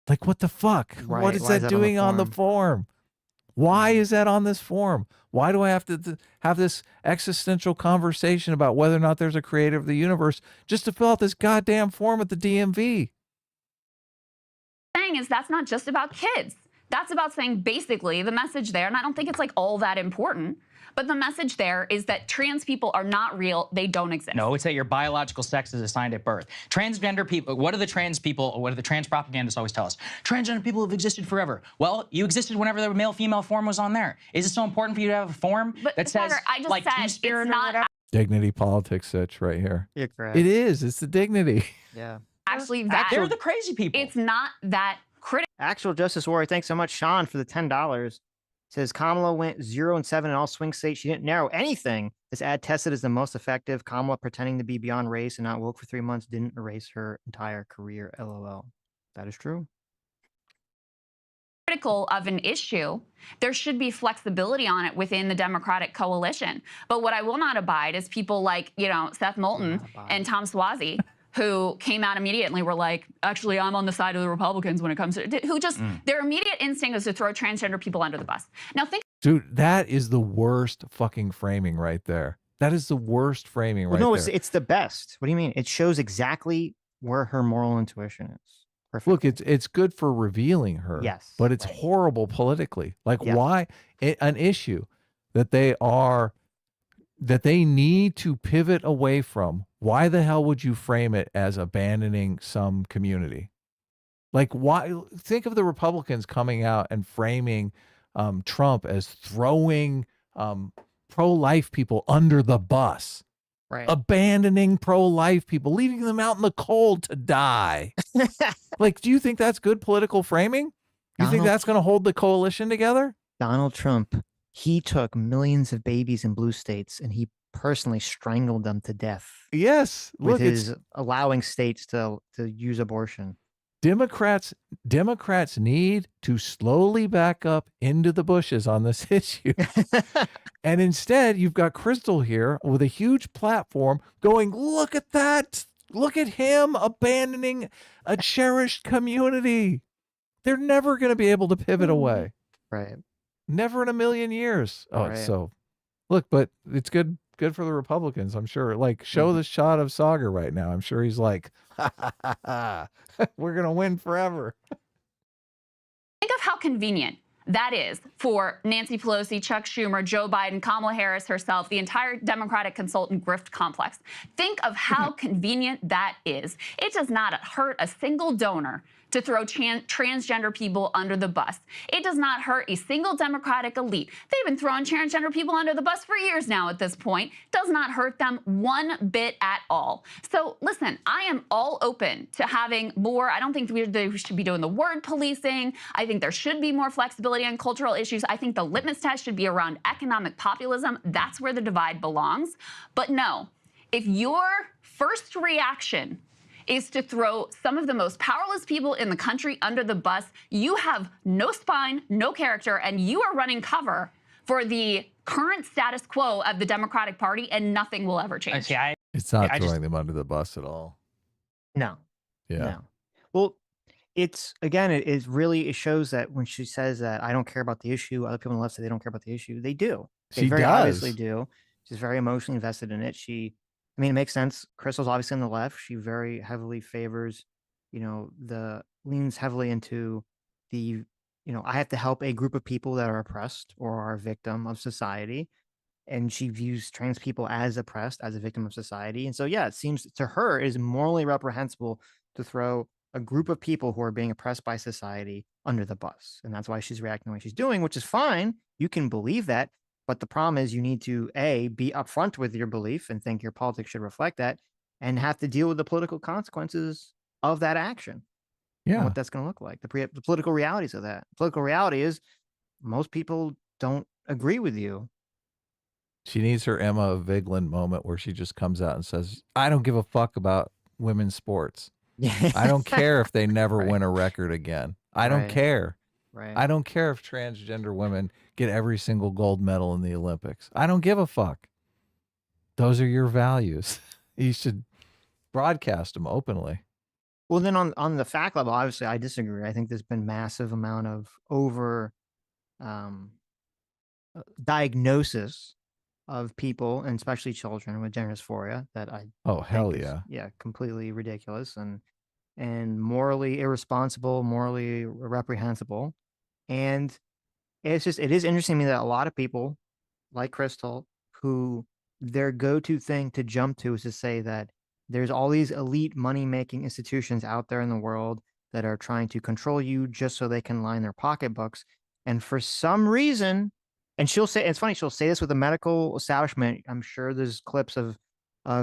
B: Like, what the fuck?
A: Right.
B: What is
A: Why
B: that doing on the form? Why is that on this form? Why do I have to have this existential conversation about whether or not there's a creator of the universe just to fill out this goddamn form at the DMV?
G: Saying is that's not just about kids. That's about saying basically the message there, and I don't think it's like all that important, but the message there is that trans people are not real. They don't exist.
C: No, it's that your biological sex is assigned at birth. Transgender people, what do the trans propagandists always tell us? Transgender people have existed forever. Well, you existed whenever the male-female form was on there. Is it so important for you to have a form that says,
G: I just
C: like,
G: said
C: two-spirit
G: it's
C: or
G: not
C: whatever?
B: Dignity politics, Sitch, right here.
A: You're correct.
B: It is. It's the dignity.
A: Yeah.
G: actually that.
C: They're the crazy people.
G: It's not that critical.
A: Actual Justice Warrior, thanks so much, Sean, for the $10. Says Kamala went 0-7 in all swing states. She didn't narrow anything. This ad tested as the most effective. Kamala pretending to be beyond race and not woke for 3 months didn't erase her entire career. LOL. That is true.
G: Critical of an issue, there should be flexibility on it within the Democratic coalition. But what I will not abide is people like, Seth Moulton and Tom Suozzi, who came out immediately were like, actually, I'm on the side of the Republicans when it comes to, who just, their immediate instinct is to throw transgender people under the bus. Now think.
B: Dude, that is the worst fucking framing right there. That is the worst framing right there.
A: No, it's the best. What do you mean? It shows exactly where her moral intuition is. Perfect.
B: Look, it's good for revealing her.
A: Yes.
B: But it's horrible politically. Like,
A: Yes.
B: why an issue that they need to pivot away from? Why the hell would you frame it as abandoning some community? Like, why? Think of the Republicans coming out and framing Trump as throwing pro-life people under the bus,
A: Right.
B: abandoning pro-life people, leaving them out in the cold to die. Like, do you think that's good political framing? You think that's going to hold the coalition together?
A: Donald Trump, he took millions of babies in blue states and he personally strangled them to death.
B: Yes.
A: With
B: Look,
A: his allowing states to use abortion.
B: Democrats need to slowly back up into the bushes on this issue. And instead, you've got Crystal here with a huge platform going, look at that. Look at him abandoning a cherished community. They're never going to be able to pivot away.
A: Right.
B: Never in a million years. Oh,
A: Right.
B: so look, but it's good for the Republicans, I'm sure. Like, show the shot of Sagar right now. I'm sure he's like, we're going to win forever.
G: Think of how convenient that is for Nancy Pelosi, Chuck Schumer, Joe Biden, Kamala Harris herself, the entire Democratic consultant grift complex. Think of how convenient that is. It does not hurt a single donor to throw transgender people under the bus. It does not hurt a single Democratic elite. They've been throwing transgender people under the bus for years now at this point. Does not hurt them one bit at all. So listen, I am all open to having more. I don't think we should be doing the word policing. I think there should be more flexibility on cultural issues. I think the litmus test should be around economic populism. That's where the divide belongs. But no, if your first reaction is to throw some of the most powerless people in the country under the bus, you have no spine, no character, and you are running cover for the current status quo of the Democratic Party, and nothing will ever change.
B: It's not throwing them under the bus at all.
A: No.
B: Yeah.
A: No. Well, it's, again, it shows that when she says that I don't care about the issue, other people on the left say they don't care about the issue. They do. They
B: She
A: very
B: does.
A: obviously do. She's very emotionally invested in it. I mean, it makes sense. Crystal's obviously on the left. She very heavily favors, leans heavily into the, I have to help a group of people that are oppressed or are a victim of society. And she views trans people as oppressed, as a victim of society. And so, yeah, it seems to her it is morally reprehensible to throw a group of people who are being oppressed by society under the bus. And that's why she's reacting the way she's doing, which is fine. You can believe that. But the problem is you need to, A, be upfront with your belief and think your politics should reflect that and have to deal with the political consequences of that action.
B: Yeah.
A: And what that's going to look like, the political realities of that. Political reality is most people don't agree with you.
B: She needs her Emma Vigeland moment where she just comes out and says, I don't give a fuck about women's sports. I don't care if they never win a record again. I don't care.
A: Right.
B: I don't care if transgender women get every single gold medal in the Olympics. I don't give a fuck. Those are your values. You should broadcast them openly.
A: Well, then on the fact level, obviously, I disagree. I think there's been massive amount of over diagnosis of people, and especially children, with gender dysphoria that I
B: hell
A: think
B: yeah.
A: is completely ridiculous and morally irresponsible, morally reprehensible. And it is interesting to me that a lot of people like Crystal, who their go-to thing to jump to is to say that there's all these elite money-making institutions out there in the world that are trying to control you just so they can line their pocketbooks. And for some reason, and she'll say, it's funny, she'll say this with the medical establishment. I'm sure there's clips of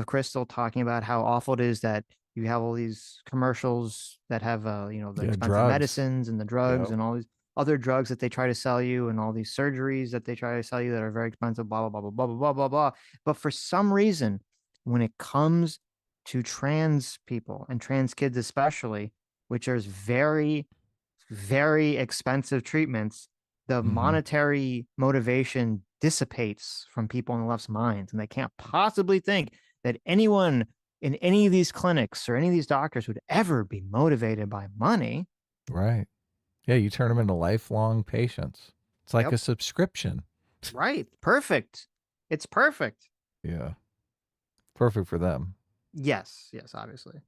A: Crystal talking about how awful it is that you have all these commercials that have, the expensive
B: drugs.
A: medicines and the drugs and all these. other drugs that they try to sell you and all these surgeries that they try to sell you that are very expensive, blah, blah, blah, blah, blah, blah, blah, blah. But for some reason, when it comes to trans people and trans kids especially, which are very, very expensive treatments, the monetary motivation dissipates from people in the left's minds, and they can't possibly think that anyone in any of these clinics or any of these doctors would ever be motivated by money.
B: Right. Yeah, you turn them into lifelong patients. It's like a subscription.
A: Right. Perfect. It's perfect.
B: Yeah. Perfect for them.
A: Yes. Yes, obviously.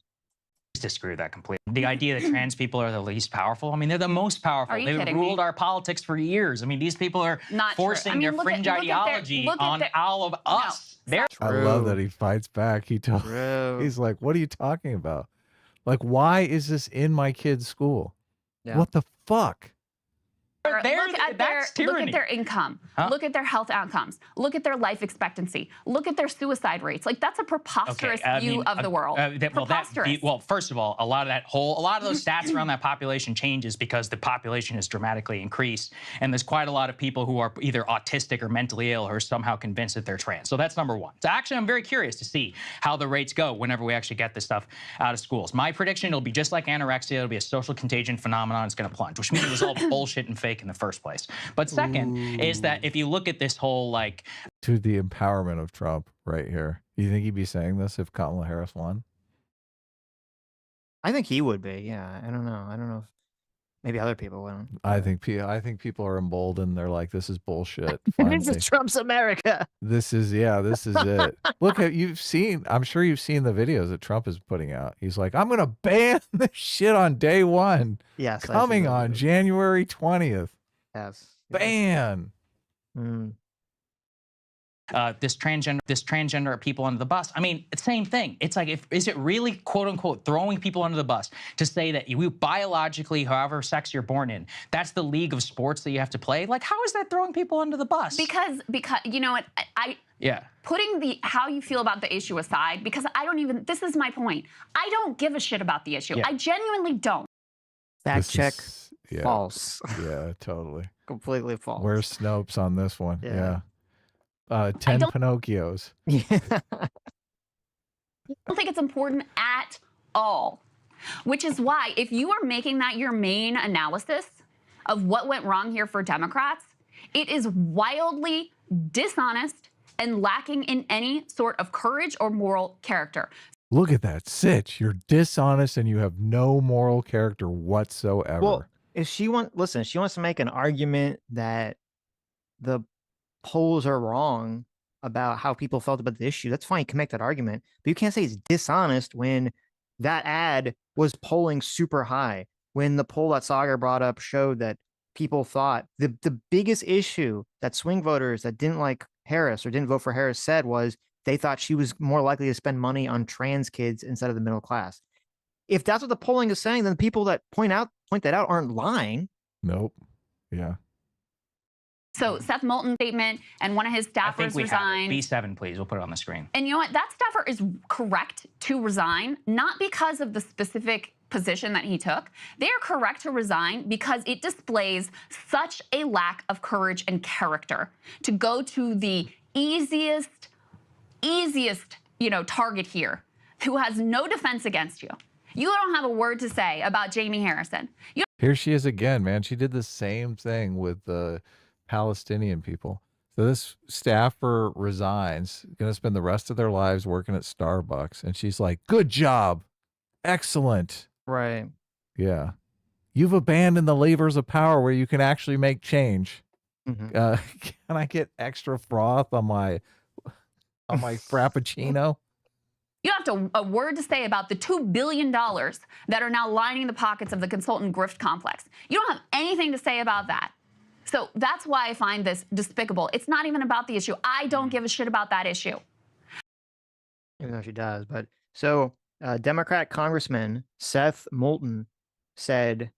C: Disagree with that completely. The idea that trans people are the least powerful, I mean, they're the most powerful.
G: Are you
C: They've
G: kidding
C: ruled
G: me?
C: our politics for years. I mean, these people are
G: Not
C: forcing
G: true. I mean,
C: their
G: look
C: fringe
G: at their-
C: ideology
G: look at
C: on
G: their-
C: all of us. They're
B: I love that he fights back. He's like, what are you talking about? Like, why is this in my kid's school?
A: Yeah.
B: What the fuck?
G: Look at their income.
C: Huh?
G: Look at their health outcomes. Look at their life expectancy. Look at their suicide rates. Like, that's a preposterous view of the world. Preposterous.
C: Well, first of all, a lot of those stats around that population changes because the population has dramatically increased, and there's quite a lot of people who are either autistic or mentally ill who are somehow convinced that they're trans. So that's number one. So actually, I'm very curious to see how the rates go whenever we actually get this stuff out of schools. My prediction, it'll be just like anorexia. It'll be a social contagion phenomenon. It's going to plunge, which means it was all bullshit and fake in the first place. But second is that if you look at this whole
B: to the empowerment of Trump right here. You think he'd be saying this if Kamala Harris won?
A: I think he would be. Yeah. I don't know. I don't know if maybe other people wouldn't.
B: I think people are emboldened. They're like, this is bullshit.
A: This is Trump's America.
B: This is it. Look, I'm sure you've seen the videos that Trump is putting out. He's like, I'm going to ban this shit on day one.
A: Yes.
B: Coming on January 20th.
A: Yes.
B: Ban.
C: this transgender people under the bus. I mean, it's the same thing. It's like, is it really, quote unquote, throwing people under the bus to say that you biologically, however sex you're born in, that's the league of sports that you have to play? Like, how is that throwing people under the bus?
G: Because you know what, putting how you feel about the issue aside, because this is my point. I don't give a shit about the issue. I genuinely don't.
A: Fact check. False.
B: Yeah, totally.
A: Completely false.
B: Where's Snopes on this one?
A: Yeah.
B: 10 Pinocchios.
A: Yeah.
G: I don't think it's important at all, which is why if you are making that your main analysis of what went wrong here for Democrats, it is wildly dishonest and lacking in any sort of courage or moral character.
B: Look at that, Sitch. You're dishonest and you have no moral character whatsoever.
A: Well, if she wants to make an argument that the polls are wrong about how people felt about the issue, that's fine. You can make that argument, but you can't say it's dishonest when that ad was polling super high. When the poll that Sagar brought up showed that people thought the biggest issue that swing voters that didn't like Harris or didn't vote for Harris said was they thought she was more likely to spend money on trans kids instead of the middle class. If that's what the polling is saying, then the people that point that out aren't lying.
B: Nope. Yeah.
G: So Seth Moulton's statement and one of his staffers resigned.
C: B7, please. We'll put it on the screen.
G: And you know what? That staffer is correct to resign, not because of the specific position that he took. They are correct to resign because it displays such a lack of courage and character to go to the easiest, target here, who has no defense against you. You don't have a word to say about Jamie Harrison.
B: Here she is again, man. She did the same thing with the Palestinian people. So this staffer resigns, going to spend the rest of their lives working at Starbucks. And she's like, good job. Excellent.
A: Right.
B: Yeah. You've abandoned the levers of power where you can actually make change.
A: Mm-hmm.
B: Can I get extra froth on my Frappuccino?
G: You don't have a word to say about the $2 billion that are now lining the pockets of the consultant grift complex. You don't have anything to say about that. So that's why I find this despicable. It's not even about the issue. I don't give a shit about that issue.
A: Even though she does. But so Democrat Congressman Seth Moulton said,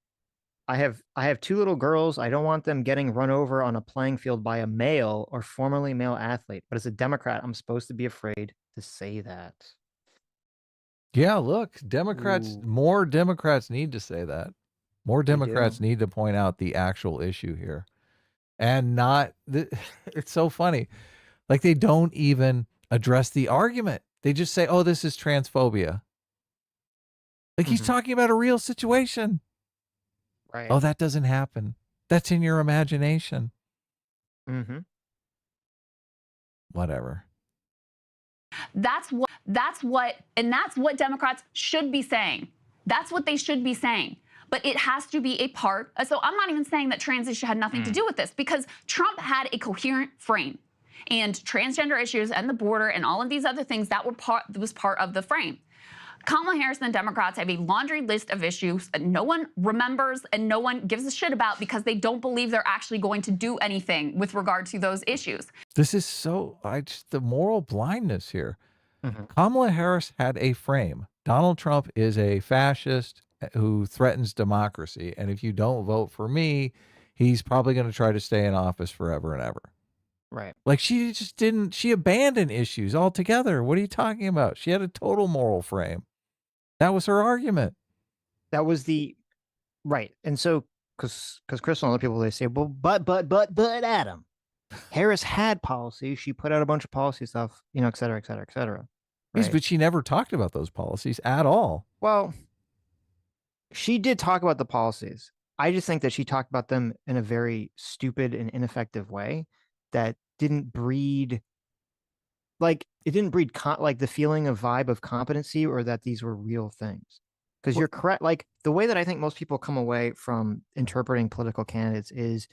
A: I have two little girls. I don't want them getting run over on a playing field by a male or formerly male athlete. But as a Democrat, I'm supposed to be afraid to say that.
B: Yeah, look, Democrats, more Democrats need to say that. More
A: do.
B: Democrats need to point out the actual issue here, and not it's so funny. Like, they don't even address the argument. They just say, "Oh, this is transphobia." Like, he's talking about a real situation.
A: Right.
B: Oh, that doesn't happen. That's in your imagination. Whatever.
G: That's what Democrats should be saying. That's what they should be saying. But it has to be a part. So I'm not even saying that trans issue had nothing to do with this, because Trump had a coherent frame, and transgender issues and the border and all of these other things that was part of the frame. Kamala Harris and the Democrats have a laundry list of issues that no one remembers and no one gives a shit about, because they don't believe they're actually going to do anything with regard to those issues.
B: This is so, the moral blindness here. Kamala Harris had a frame. Donald Trump is a fascist who threatens democracy. And if you don't vote for me, he's probably going to try to stay in office forever and ever.
A: Right.
B: Like, she just didn't, she abandoned issues altogether. What are you talking about? She had a total moral frame. That was her argument.
A: That was the, right. And so, because Crystal and other people, they say, well, but Adam, Harris had policy. She put out a bunch of policy stuff, et cetera, et cetera, et cetera.
B: Yes,
A: Right?
B: but she never talked about those policies at all.
A: Well, she did talk about the policies. I just think that she talked about them in a very stupid and ineffective way that didn't breed, like, it didn't breed like the feeling of vibe of competency, or that these were real things. Because you're correct. Like, the way that I think most people come away from interpreting political candidates is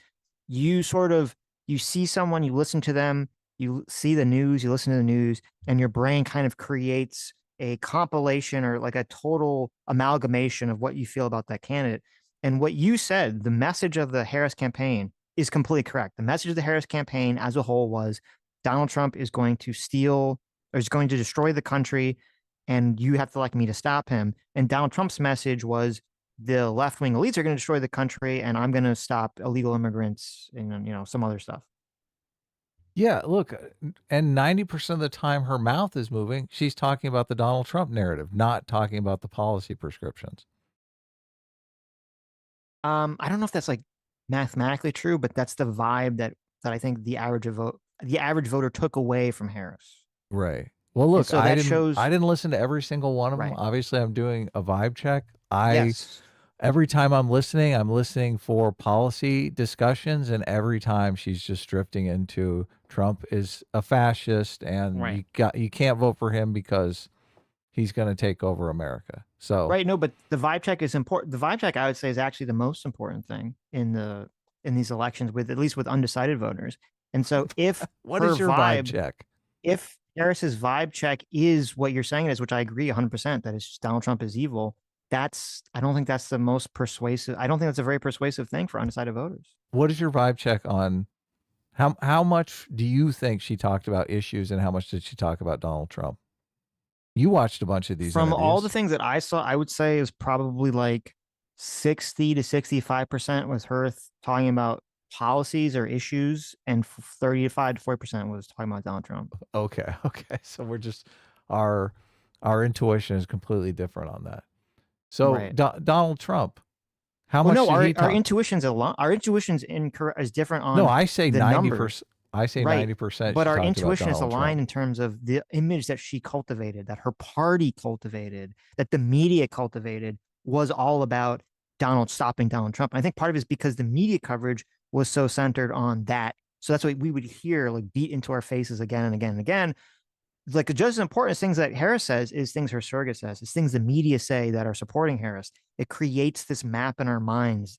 A: you see someone, you listen to them, you see the news, you listen to the news, and your brain kind of creates a compilation or like a total amalgamation of what you feel about that candidate. And what you said, the message of the Harris campaign, is completely correct. The message of the Harris campaign as a whole was Donald Trump is going to steal, or is going to destroy the country, and you have to elect me to stop him. And Donald Trump's message was the left-wing elites are going to destroy the country, and I'm going to stop illegal immigrants and some other stuff.
B: Yeah, look, and 90% of the time her mouth is moving, she's talking about the Donald Trump narrative, not talking about the policy prescriptions.
A: I don't know if that's like mathematically true, but that's the vibe that I think the average voter took away from Harris.
B: Right. Well, look,
A: so
B: I
A: that shows.
B: didn't listen to every single one of them.
A: Right.
B: Obviously, I'm doing a vibe check.
A: Yes.
B: Every time I'm listening for policy discussions, and every time she's just drifting into Trump is a fascist, and
A: Right.
B: you can't vote for him because he's going to take over America. So
A: Right. No, but the vibe check is important. The vibe check, I would say, is actually the most important thing in these elections, at least with undecided voters. And so if
B: what is your vibe check?
A: If Harris's vibe check is what you're saying it is, which I agree 100%, that is Donald Trump is evil, I don't think that's the most persuasive. I don't think that's a very persuasive thing for undecided voters.
B: What is your vibe check on how much do you think she talked about issues, and how much did she talk about Donald Trump? You watched a bunch of these
A: From
B: interviews.
A: all the things that I saw, I would say is probably like 60 to 65% was her talking about policies or issues, and 35 to 40% was talking about Donald Trump.
B: Okay. So we're just our intuition is completely different on that. So
A: Right.
B: Donald Trump, how much?
A: No,
B: did he
A: our intuition's our intuition's is different on.
B: No, I say 90%.
A: Numbers.
B: I say
A: Right.
B: 90%.
A: But our intuition is aligned in terms of the image that she cultivated, that her party cultivated, that the media cultivated, was all about stopping Donald Trump. And I think part of it is because the media coverage was so centered on that. So that's what we would hear, like, beat into our faces again and again and again. Like, just as important as things that Harris says is things her surrogate says. It's things the media say that are supporting Harris. It creates this map in our minds.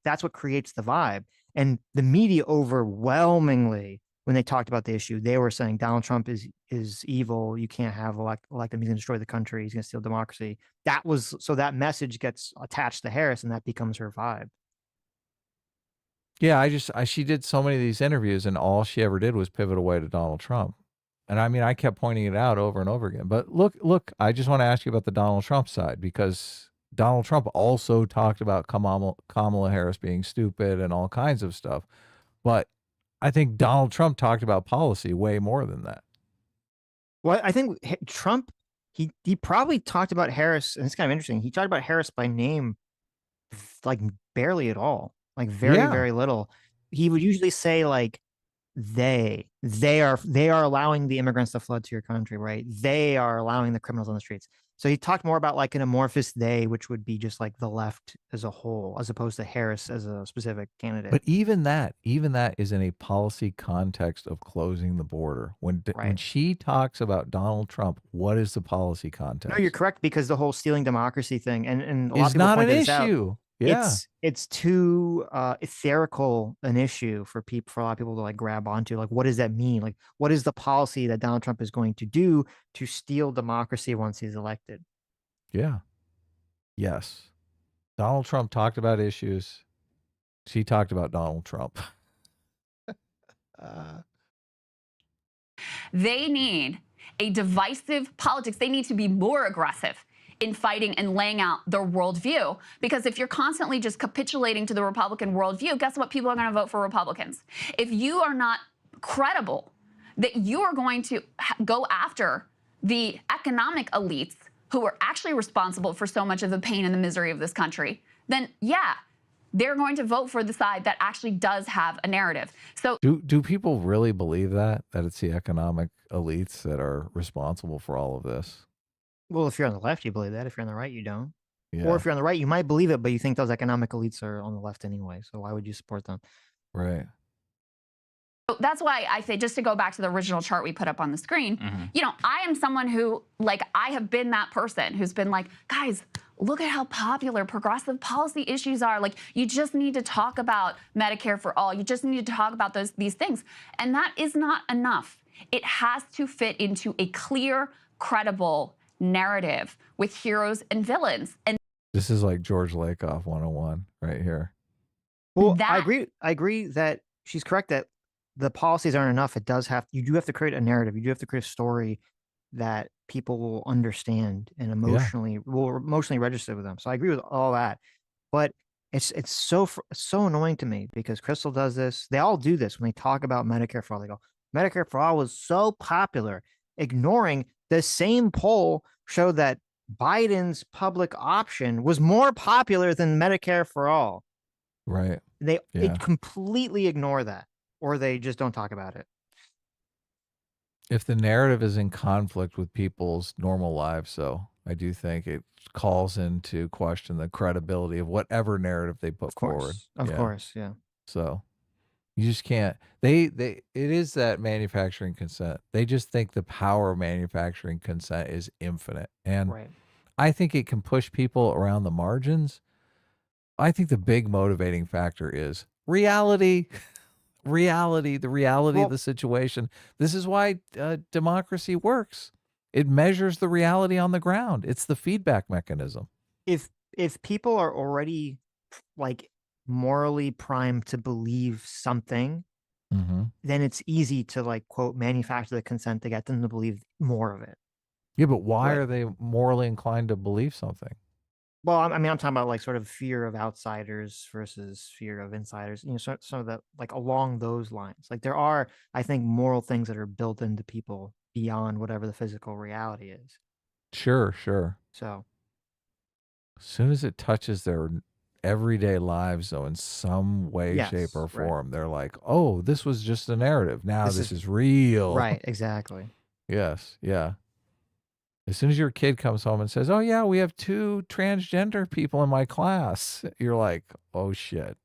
A: That's what creates the vibe. And the media overwhelmingly, when they talked about the issue, they were saying Donald Trump is evil. You can't have elect him. He's going to destroy the country. He's going to steal democracy. So that message gets attached to Harris, and that becomes her vibe.
B: Yeah, she did so many of these interviews, and all she ever did was pivot away to Donald Trump. And I mean, I kept pointing it out over and over again. But look, I just want to ask you about the Donald Trump side, because Donald Trump also talked about Kamala Harris being stupid and all kinds of stuff. But I think Donald Trump talked about policy way more than that.
A: Well, I think Trump, he probably talked about Harris, and it's kind of interesting. He talked about Harris by name like barely at all, like very,
B: Yeah.
A: very little. He would usually say like they are allowing the immigrants to flood to your country, right? They are allowing the criminals on the streets. So he talked more about like an amorphous they, which would be just like the left as a whole, as opposed to Harris as a specific candidate.
B: But even that is in a policy context of closing the border. When
A: Right.
B: she talks about Donald Trump, what is the policy context?
A: No, you're correct, because the whole stealing democracy thing and a lot of
B: Is
A: people
B: not an
A: pointed this out.
B: issue. Yeah.
A: It's too etherical an issue for a lot of people to like grab onto. Like, what does that mean? Like, what is the policy that Donald Trump is going to do to steal democracy once he's elected?
B: Yeah. Yes. Donald Trump talked about issues. She talked about Donald Trump.
G: They need a divisive politics. They need to be more aggressive in fighting and laying out their worldview. Because if you're constantly just capitulating to the Republican worldview, guess what? People are going to vote for Republicans. If you are not credible that you are going to go after the economic elites who are actually responsible for so much of the pain and the misery of this country, then yeah, they're going to vote for the side that actually does have a narrative. So
B: Do people really believe that it's the economic elites that are responsible for all of this?
A: Well, if you're on the left, you believe that. If you're on the right, you don't.
B: Yeah.
A: Or if you're on the right, you might believe it, but you think those economic elites are on the left anyway. So why would you support them?
B: Right.
G: that's why I say, just to go back to the original chart we put up on the screen, you know, I am someone who, like, I have been that person who's been like, guys, look at how popular progressive policy issues are. Like, you just need to talk about Medicare for all. You just need to talk about these things. And that is not enough. It has to fit into a clear, credible narrative with heroes and villains. And
B: this is like George Lakoff 101 right here.
A: Well, I agree that she's correct that the policies aren't enough. You do have to create a narrative. You do have to create a story that people will understand and will emotionally register with them. So I agree with all that. But it's so annoying to me because Crystal does this. They all do this when they talk about Medicare for all. They go, Medicare for all was so popular, ignoring the same poll showed that Biden's public option was more popular than Medicare for all.
B: Right.
A: They completely ignore that, or they just don't talk about it.
B: If the narrative is in conflict with people's normal lives, so I do think it calls into question the credibility of whatever narrative they put forward.
A: Of course, yeah.
B: So you just can't. It is that manufacturing consent. They just think the power of manufacturing consent is infinite, and I think it can push people around the margins. I think the big motivating factor is reality. The reality of the situation. This is why democracy works. It measures the reality on the ground. It's the feedback mechanism.
A: If people are already like morally primed to believe something, then it's easy to like quote manufacture the consent to get them to believe more of it.
B: Yeah, but why are they morally inclined to believe something?
A: Well, I mean, I'm talking about like sort of fear of outsiders versus fear of insiders, you know, some of that, like along those lines. Like there are, I think, moral things that are built into people beyond whatever the physical reality is.
B: Sure.
A: So
B: as soon as it touches their everyday lives, though, in some way, shape, or form, they're like, oh, this was just a narrative. Now this is real.
A: Right, exactly.
B: Yes, yeah. As soon as your kid comes home and says, oh, yeah, we have 2 transgender people in my class, you're like, oh, shit.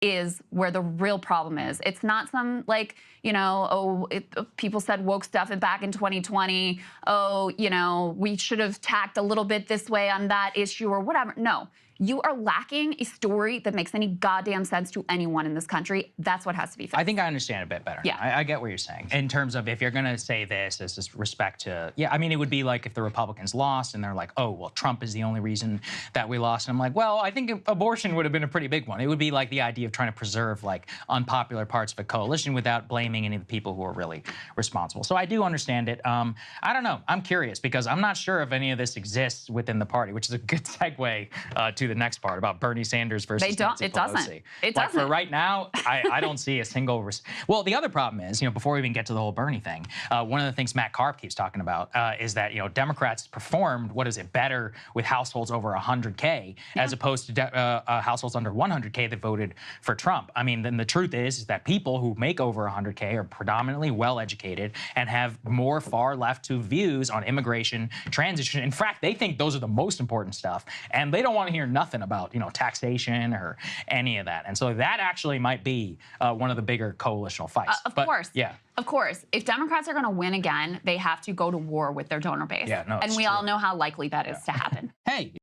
G: Is where the real problem is. It's not some like, you know, people said woke stuff back in 2020. Oh, you know, we should have tacked a little bit this way on that issue or whatever. No, you are lacking a story that makes any goddamn sense to anyone in this country. That's what has to be fixed.
C: I think I understand a bit better.
G: Yeah.
C: I get what you're saying. In terms of if you're going to say this as just respect to, I mean, it would be like if the Republicans lost and they're like, oh, well, Trump is the only reason that we lost. And I'm like, well, I think abortion would have been a pretty big one. It would be like the idea of trying to preserve like unpopular parts of a coalition without blaming any of the people who are really responsible. So I do understand it. I don't know. I'm curious because I'm not sure if any of this exists within the party, which is a good segue to the next part about Bernie Sanders versus Nancy Pelosi.
G: It doesn't. It
C: like
G: doesn't.
C: for right now, I don't see a single. Well, the other problem is, before we even get to the whole Bernie thing, one of the things Matt Karp keeps talking about is that Democrats performed better with households over 100K as opposed to households under 100K that voted for Trump. I mean, then the truth is that people who make over 100K are predominantly well-educated and have more far left to views on immigration, transition. In fact, they think those are the most important stuff, and they don't want to hear nothing about taxation or any of that. And so that actually might be one of the bigger coalitional fights.
G: Of course.
C: Yeah.
G: Of course. If Democrats are going to win again, they have to go to war with their donor base.
C: Yeah, no,
G: and we all know how likely that is to happen.
C: Hey.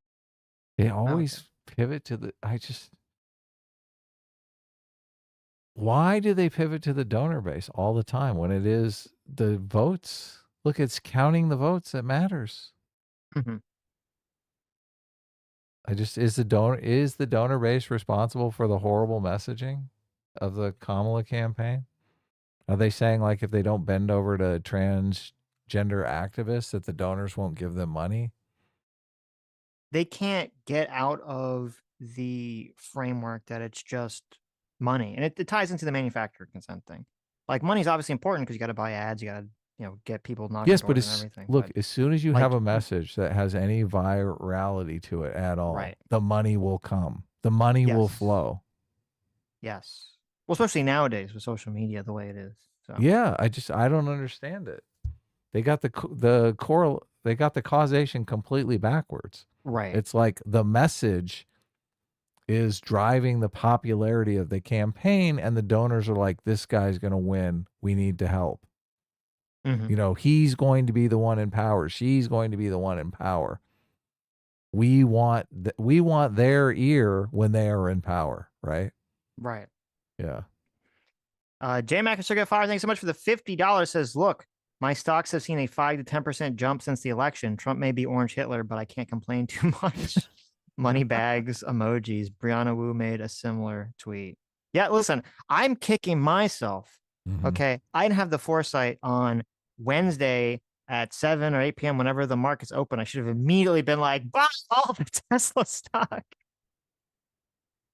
B: They always pivot to the, why do they pivot to the donor base all the time when it is the votes? Look, it's counting the votes that matters.
A: Mm-hmm.
B: Is the donor base responsible for the horrible messaging of the Kamala campaign? Are they saying like if they don't bend over to transgender activists that the donors won't give them money?
A: They can't get out of the framework that it's just money, and it ties into the manufacturer consent thing. Like money is obviously important because you got to buy ads, you got to get people knocking
B: Yes,
A: doors
B: but
A: and everything.
B: look,
A: but
B: as soon as you
A: like,
B: have a message that has any virality to it at all,
A: right.
B: the money will come. The money will flow.
A: Yes. Well, especially nowadays with social media the way it is. So.
B: Yeah, I don't understand it. They got they got the causation completely backwards.
A: Right.
B: It's like the message is driving the popularity of the campaign, and the donors are like, this guy's going to win. We need to help.
A: Mm-hmm.
B: He's going to be the one in power. She's going to be the one in power. We want their ear when they are in power, right?
A: Right.
B: Yeah.
A: J Mac Get Fire, thanks so much for the $50. Says, look, my stocks have seen a 5 to 10% jump since the election. Trump may be Orange Hitler, but I can't complain too much. Money bags, emojis. Brianna Wu made a similar tweet. Yeah, listen, I'm kicking myself. Okay. I didn't have the foresight on Wednesday at 7 or 8 p.m. whenever the market's open. I should have immediately been like, buy all the Tesla stock.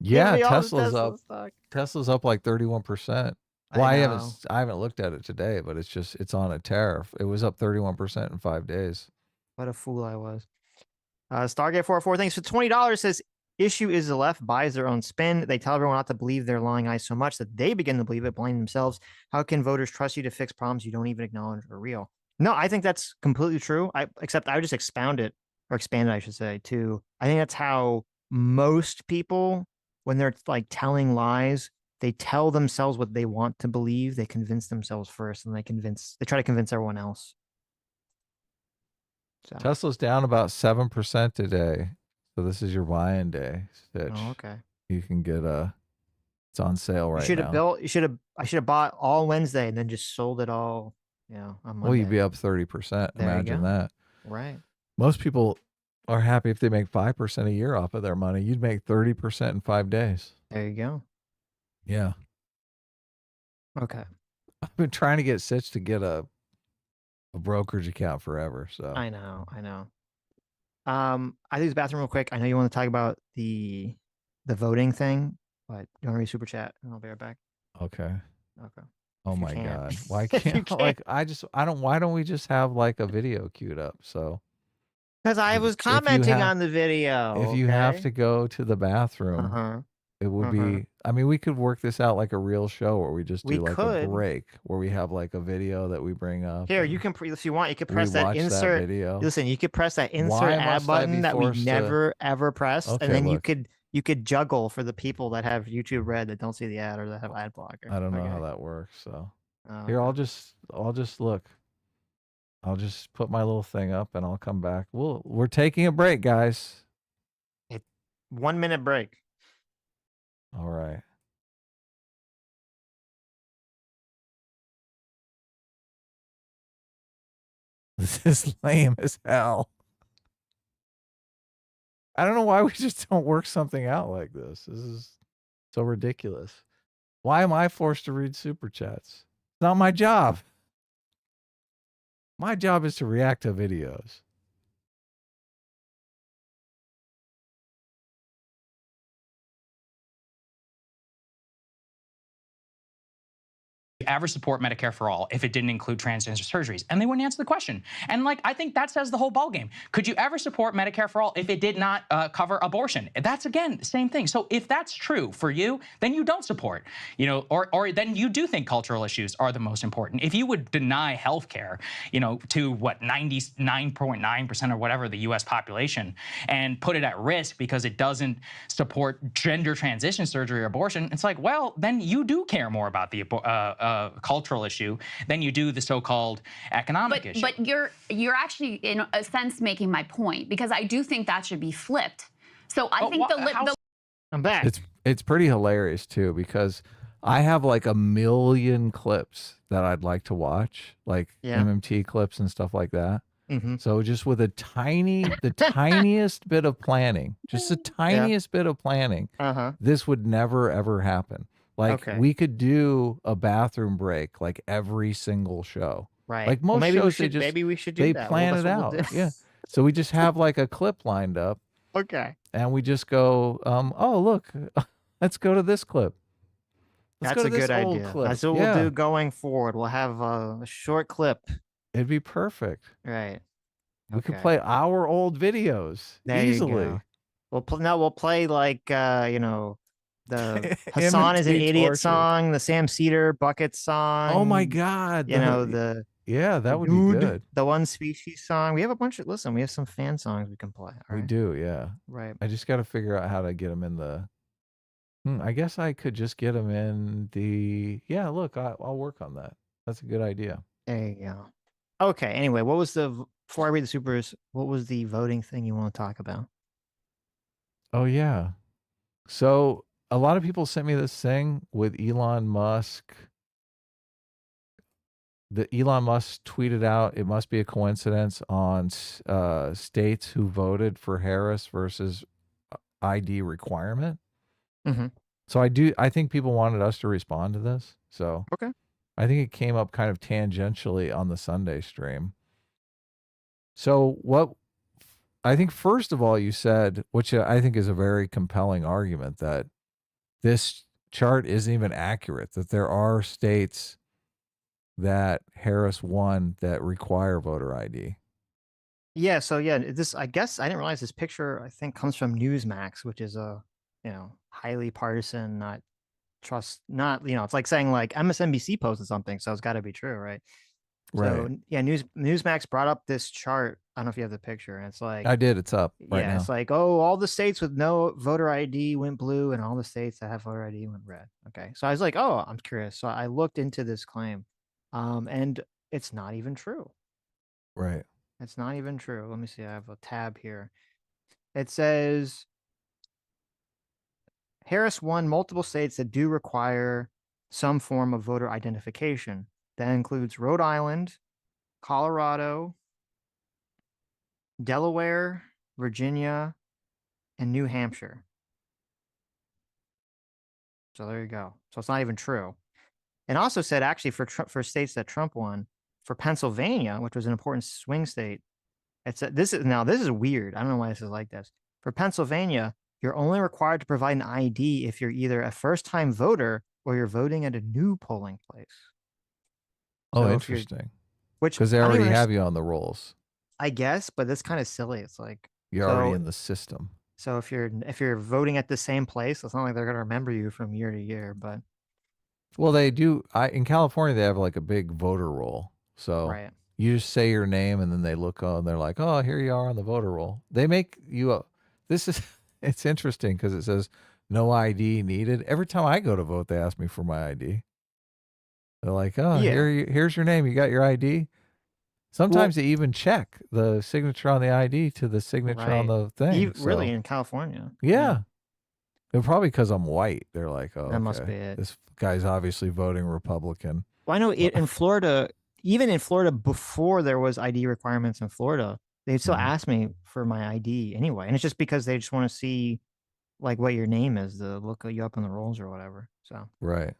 B: Yeah, Tesla's up like 31%. Well, I haven't looked at it today, but it's on a tear. It was up 31% in 5 days.
A: What a fool I was. Stargate 44, thanks for $20. Says, issue is the left buys their own spin. They tell everyone not to believe their lying eyes so much that they begin to believe it, blame themselves. How can voters trust you to fix problems you don't even acknowledge are real? No, I think that's completely true. Except I would just expand it, I should say, to, I think that's how most people, when they're like telling lies, they tell themselves what they want to believe. They convince themselves first, and they try to convince everyone else. So.
B: Tesla's down about 7% today. So this is your buying day, Sitch.
A: Oh, okay.
B: You can get it's on sale right now.
A: I should have bought all Wednesday and then just sold it all, on Monday.
B: Well, you'd be up 30%. Imagine that.
A: Right.
B: Most people are happy if they make 5% a year off of their money. You'd make 30% in 5 days.
A: There you go.
B: Yeah.
A: Okay.
B: I've been trying to get Sitch to get a brokerage account forever. So
A: I know. I use the bathroom real quick. I know you want to talk about the voting thing, but you want to read super chat and I'll be right back.
B: Okay.
A: Okay.
B: Oh my God. Why can't why don't we just have like a video queued up? So
A: because I was commenting on the video.
B: If you have to go to the bathroom, it would be, I mean, we could work this out like a real show where we just do a break where we have like a video that we bring up.
A: Here, you can, if you want, you could press that insert
B: video.
A: Listen, you could press that insert ad button that we never ever pressed.
B: Okay,
A: and then you could juggle for the people that have YouTube Red that don't see the ad or that have ad blocker.
B: I don't know how that works. So here, I'll just look. I'll just put my little thing up and I'll come back. We're taking a break, guys.
A: 1 minute break.
B: All right. This is lame as hell. I don't know why we just don't work something out like this. This is So ridiculous. Why am I forced to read super chats? It's not my job. My job is to react to videos.
C: Ever support Medicare for all if it didn't include transgender surgeries? And they wouldn't answer the question. And like, I think that says the whole ballgame. Could you ever support Medicare for all if it did not cover abortion? That's, again, the same thing. So if that's true for you, then you don't support, you know, or then you do think cultural issues are the most important. If you would deny health care, you know, to what, 99.9% or whatever the US population, and put it at risk because it doesn't support gender transition surgery or abortion, it's like, well, then you do care more about the cultural issue than you do the so-called economic issue.
G: But you're actually, in a sense, making my point, because I do think that should be flipped. So I think
A: I'm back.
B: It's pretty hilarious too, because I have like a million clips that I'd like to watch, like MMT clips and stuff like that. So just with the tiniest bit of planning, just the tiniest bit of planning, this would never ever happen. Like we could do a bathroom break like every single show.
A: Right.
B: Like most shows,
A: maybe we should do that.
B: They plan it out. Yeah. So we just have like a clip lined up.
A: Okay.
B: And we just go, oh look, let's go to this clip.
A: That's a good idea. That's what we'll do going forward. We'll have a short clip.
B: It'd be perfect.
A: Right.
B: We could play our old videos easily.
A: We'll play like you know, the Hassan is an idiot song, the Sam Cedar bucket song.
B: Oh my God.
A: You know,
B: that would be good.
A: The One Species song. We have a bunch of, we have some fan songs we can play.
B: We do, yeah.
A: Right.
B: I just got to figure out how to get them in the, I guess I could just get them in the, look, I'll work on that. That's a good idea.
A: There you go. Okay. Anyway, before I read the supers, what was the voting thing you want to talk about?
B: Oh yeah. So a lot of people sent me this thing with Elon Musk. Elon Musk tweeted out, it must be a coincidence, on states who voted for Harris versus ID requirement. So I think people wanted us to respond to this. So I think it came up kind of tangentially on the Sunday stream. So what I think, first of all, you said, which I think is a very compelling argument, that this chart isn't even accurate, that there are states that Harris won that require voter ID.
A: Yeah. So I guess I didn't realize this picture, I think, comes from Newsmax, which is a, highly partisan, it's like saying like MSNBC posted something, so it's got to be true, right? So Newsmax brought up this chart. I don't know if you have the picture, and it's like,
B: I did. It's up right now.
A: It's like, all the states with no voter ID went blue, and all the states that have voter ID went red. Okay, so I was like, I'm curious. So I looked into this claim, and it's not even true.
B: Right.
A: It's not even true. Let me see. I have a tab here. It says Harris won multiple states that do require some form of voter identification. That includes Rhode Island, Colorado, Delaware, Virginia, and New Hampshire. So there you go. So it's not even true. And also said, actually, for states that Trump won, for Pennsylvania, which was an important swing state, it said this is weird. I don't know why this is like this. For Pennsylvania, you're only required to provide an ID if you're either a first-time voter or you're voting at a new polling place.
B: Oh, interesting. Because they already have you on the rolls.
A: I guess, but that's kind of silly. It's like
B: you're already in the system.
A: So if you're voting at the same place, it's not like they're going to remember you from year to year. But
B: well, they do. In California, they have like a big voter roll. So you just say your name, and then they look on. They're like, "Oh, here you are on the voter roll." They make you. It's interesting because it says no ID needed. Every time I go to vote, they ask me for my ID. They're like, "Oh, here's your name. You got your ID." Sometimes they even check the signature on the ID to the signature on the thing.
A: Really, in California?
B: Yeah. And probably because I'm white. They're like, "Oh,
A: that must be it.
B: This guy's obviously voting Republican."
A: Well, I know in Florida, even in Florida, before there was ID requirements in Florida, they'd still ask me for my ID anyway. And it's just because they just want to see like what your name is to look you up in the rolls or whatever. So,
B: Right.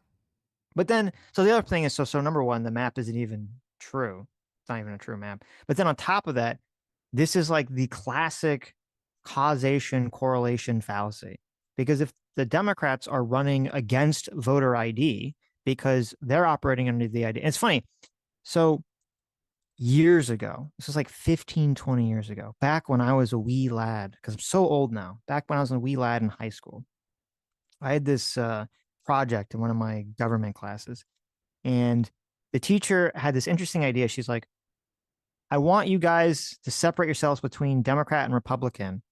A: but then, so the other thing is, so number one, the map isn't even true. It's not even a true map. But then on top of that, this is like the classic causation correlation fallacy. Because if the Democrats are running against voter ID because they're operating under the ID, and it's funny. So years ago, this was like 15, 20 years ago, back when I was a wee lad, because I'm so old now, back when I was a wee lad in high school, I had this project in one of my government classes. And the teacher had this interesting idea. She's like, I want you guys to separate yourselves between Democrat and Republican,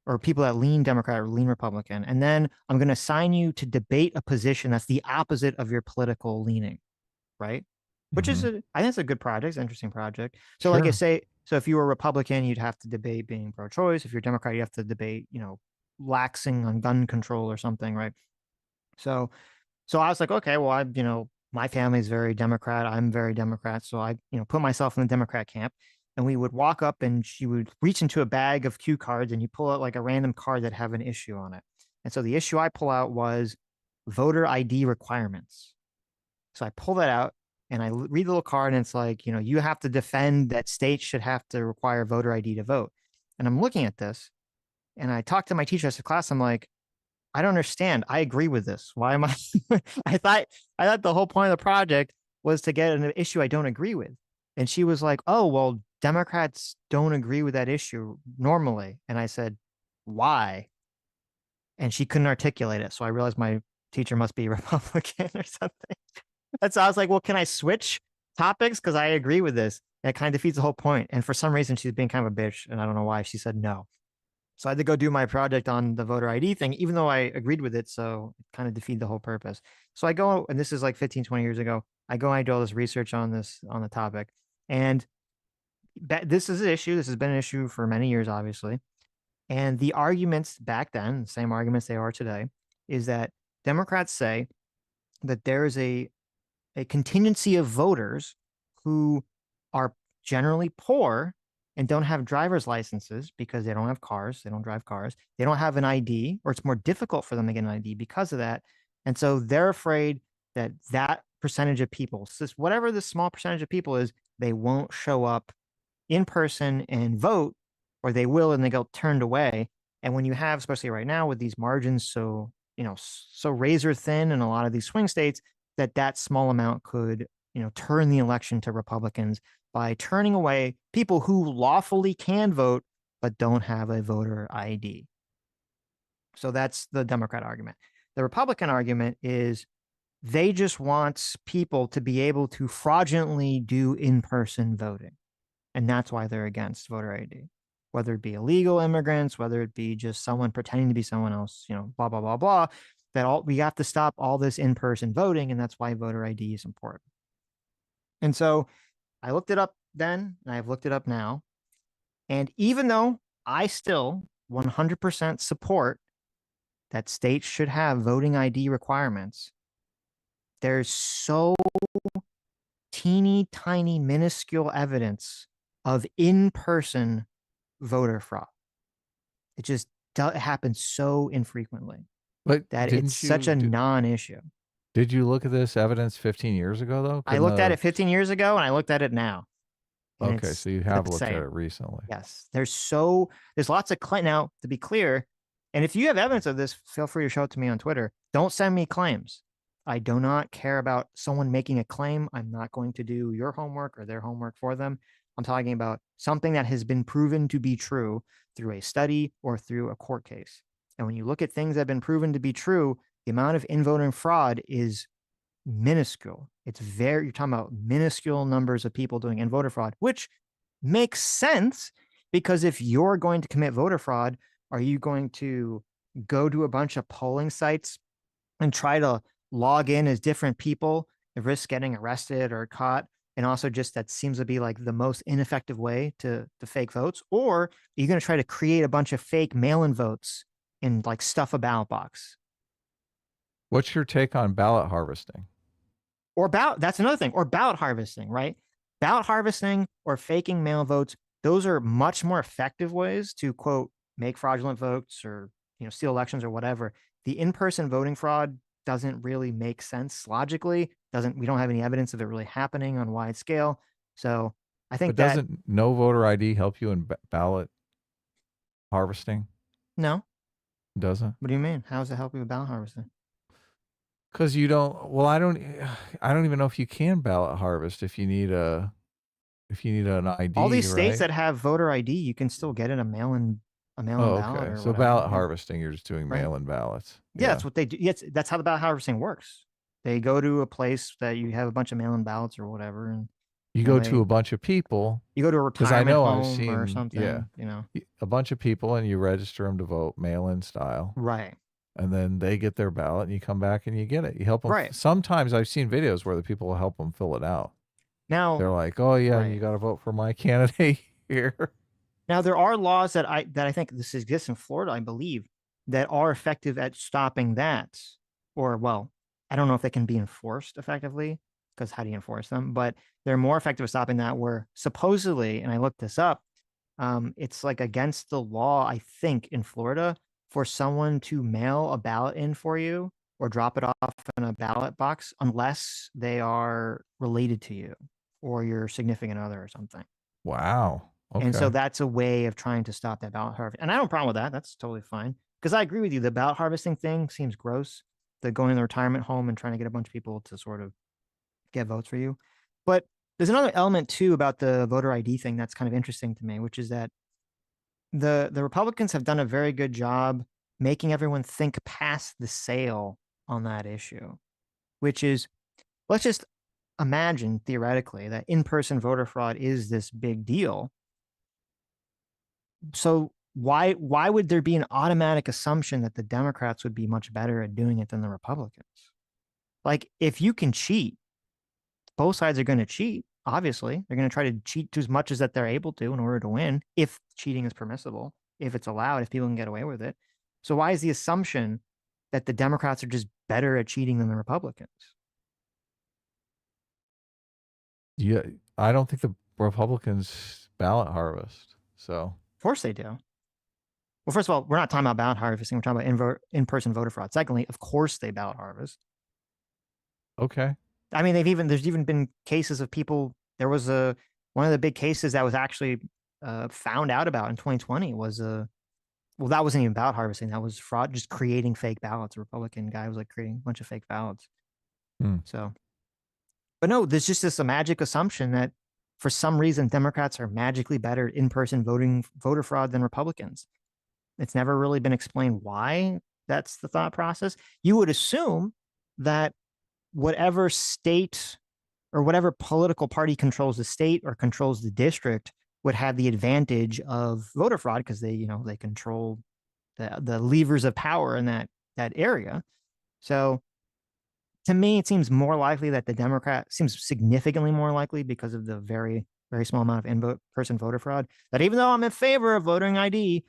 A: or people that lean Democrat or lean Republican. And then I'm going to assign you to debate a position that's the opposite of your political leaning, right? Which is, I think it's a good project, it's an interesting project. So, like I say, so if you were Republican, you'd have to debate being pro-choice. If you're Democrat, you have to debate, laxing on gun control or something, right? So I was like, okay, well, my family is very Democrat. I'm very Democrat. So I, put myself in the Democrat camp, and we would walk up and she would reach into a bag of cue cards and you pull out like a random card that have an issue on it. And so the issue I pull out was voter ID requirements. So I pull that out and I read the little card and it's like, you have to defend that states should have to require voter ID to vote. And I'm looking at this and I talked to my teacher after class. I'm like, I don't understand. I agree with this. Why am I? I thought the whole point of the project was to get an issue I don't agree with. And she was like, oh, well, Democrats don't agree with that issue normally. And I said, why? And she couldn't articulate it. So I realized my teacher must be Republican or something. And so I was like, well, can I switch topics? Because I agree with this. And it kind of defeats the whole point. And for some reason, she's being kind of a bitch. And I don't know why. She said no. So I had to go do my project on the voter ID thing, even though I agreed with it. So it kind of defeated the whole purpose. So I go, and this is like 15, 20 years ago. I go and I do all this research on the topic. And this is an issue. This has been an issue for many years, obviously. And the arguments back then, the same arguments they are today, is that Democrats say that there is a contingency of voters who are generally poor and don't have driver's licenses because they don't have cars, they don't drive cars, they don't have an ID, or it's more difficult for them to get an ID because of that. And so they're afraid that that percentage of people, so whatever the small percentage of people is, they won't show up in person and vote, or they will and they get turned away. And when you have, especially right now with these margins so razor thin in a lot of these swing states, that small amount could turn the election to Republicans by turning away people who lawfully can vote but don't have a voter ID. So that's the Democrat argument. The Republican argument is they just want people to be able to fraudulently do in-person voting. And that's why they're against voter ID, whether it be illegal immigrants, whether it be just someone pretending to be someone else, blah, blah, blah, blah, we have to stop all this in-person voting. And that's why voter ID is important. And so I looked it up then, and I've looked it up now. And even though I still 100% support that states should have voting ID requirements, there's so teeny tiny minuscule evidence of in-person voter fraud. It just happens so infrequently that it's such a non-issue.
B: Did you look at this evidence 15 years ago, though?
A: I looked at it 15 years ago, and I looked at it now.
B: Okay, so you have looked at it recently.
A: Yes. There's lots of claim. Now, to be clear, and if you have evidence of this, feel free to show it to me on Twitter. Don't send me claims. I do not care about someone making a claim. I'm not going to do your homework or their homework for them. I'm talking about something that has been proven to be true through a study or through a court case. And when you look at things that have been proven to be true, the amount of in-voting fraud is minuscule. You're talking about minuscule numbers of people doing in-voter fraud, which makes sense because if you're going to commit voter fraud, are you going to go to a bunch of polling sites and try to log in as different people and risk getting arrested or caught? And also just that seems to be like the most ineffective way to fake votes. Or are you going to try to create a bunch of fake mail-in votes and like stuff a ballot box?
B: What's your take on ballot harvesting?
A: That's another thing. Or ballot harvesting, right? Ballot harvesting or faking mail votes, those are much more effective ways to, quote, make fraudulent votes or steal elections or whatever. The in-person voting fraud doesn't really make sense logically. We don't have any evidence of it really happening on wide scale. So I think
B: But doesn't no voter ID help you in ballot harvesting?
A: no.
B: Doesn't?
A: What do you mean? How does it help you with ballot harvesting?
B: Because you don't. Well, I don't even know if you can ballot harvest if you need an ID.
A: All these states
B: right?
A: that have voter ID, you can still get in a mail-in
B: Oh,
A: ballot
B: okay.
A: or
B: So
A: whatever.
B: ballot
A: Yeah.
B: harvesting, you're just doing
A: Right.
B: mail-in ballots.
A: Yeah, that's what they do. Yes, that's how the ballot harvesting works. They go to a place that you have a bunch of mail-in ballots or whatever, and
B: You
A: know,
B: go to a bunch of people.
A: you go to a
B: Because I
A: retirement
B: know I've
A: home or
B: seen,
A: something.
B: a bunch of people, and you register them to vote mail-in style.
A: Right.
B: And then they get their ballot, and you come back and you get it. You help them.
A: Right.
B: Sometimes I've seen videos where the people will help them fill it out.
A: Now
B: they're like, "Oh yeah,
A: right.
B: you got to vote for my candidate here."
A: Now there are laws that I think this exists in Florida, I believe, that are effective at stopping that. Or well, I don't know if they can be enforced effectively, because how do you enforce them? But they're more effective at stopping that, where supposedly, and I looked this up, it's like against the law, I think, in Florida, for someone to mail a ballot in for you or drop it off in a ballot box unless they are related to you or your significant other or something.
B: Wow. Okay.
A: And so that's a way of trying to stop that ballot harvest. And I don't have a problem with that. That's totally fine. Because I agree with you. The ballot harvesting thing seems gross. The going to the retirement home and trying to get a bunch of people to sort of get votes for you. But there's another element too about the voter ID thing that's kind of interesting to me, which is that the Republicans have done a very good job making everyone think past the sale on that issue, which is, let's just imagine theoretically that in-person voter fraud is this big deal. So why would there be an automatic assumption that the Democrats would be much better at doing it than the Republicans? Like, if you can cheat, both sides are going to cheat. Obviously, they're going to try to cheat to as much as that they're able to in order to win, if cheating is permissible, if it's allowed, if people can get away with it. So why is the assumption that the Democrats are just better at cheating than the Republicans?
B: Yeah, I don't think the Republicans ballot harvest. So
A: of course they do. Well, first of all, we're not talking about ballot harvesting. We're talking about in-person voter fraud. Secondly, of course they ballot harvest.
B: Okay.
A: I mean, there's even been cases of people. There was one of the big cases that was actually found out about in 2020 was well, that wasn't even ballot harvesting. That was fraud, just creating fake ballots. A Republican guy was like creating a bunch of fake ballots. So, but no, there's just this magic assumption that for some reason Democrats are magically better at in-person voter fraud than Republicans. It's never really been explained why that's the thought process. You would assume that whatever state or whatever political party controls the state or controls the district would have the advantage of voter fraud because they control the levers of power in that area. So to me, it seems more likely that the Democrat seems significantly more likely because of the very, very small amount of in-person voter fraud, that even though I'm in favor of voting ID,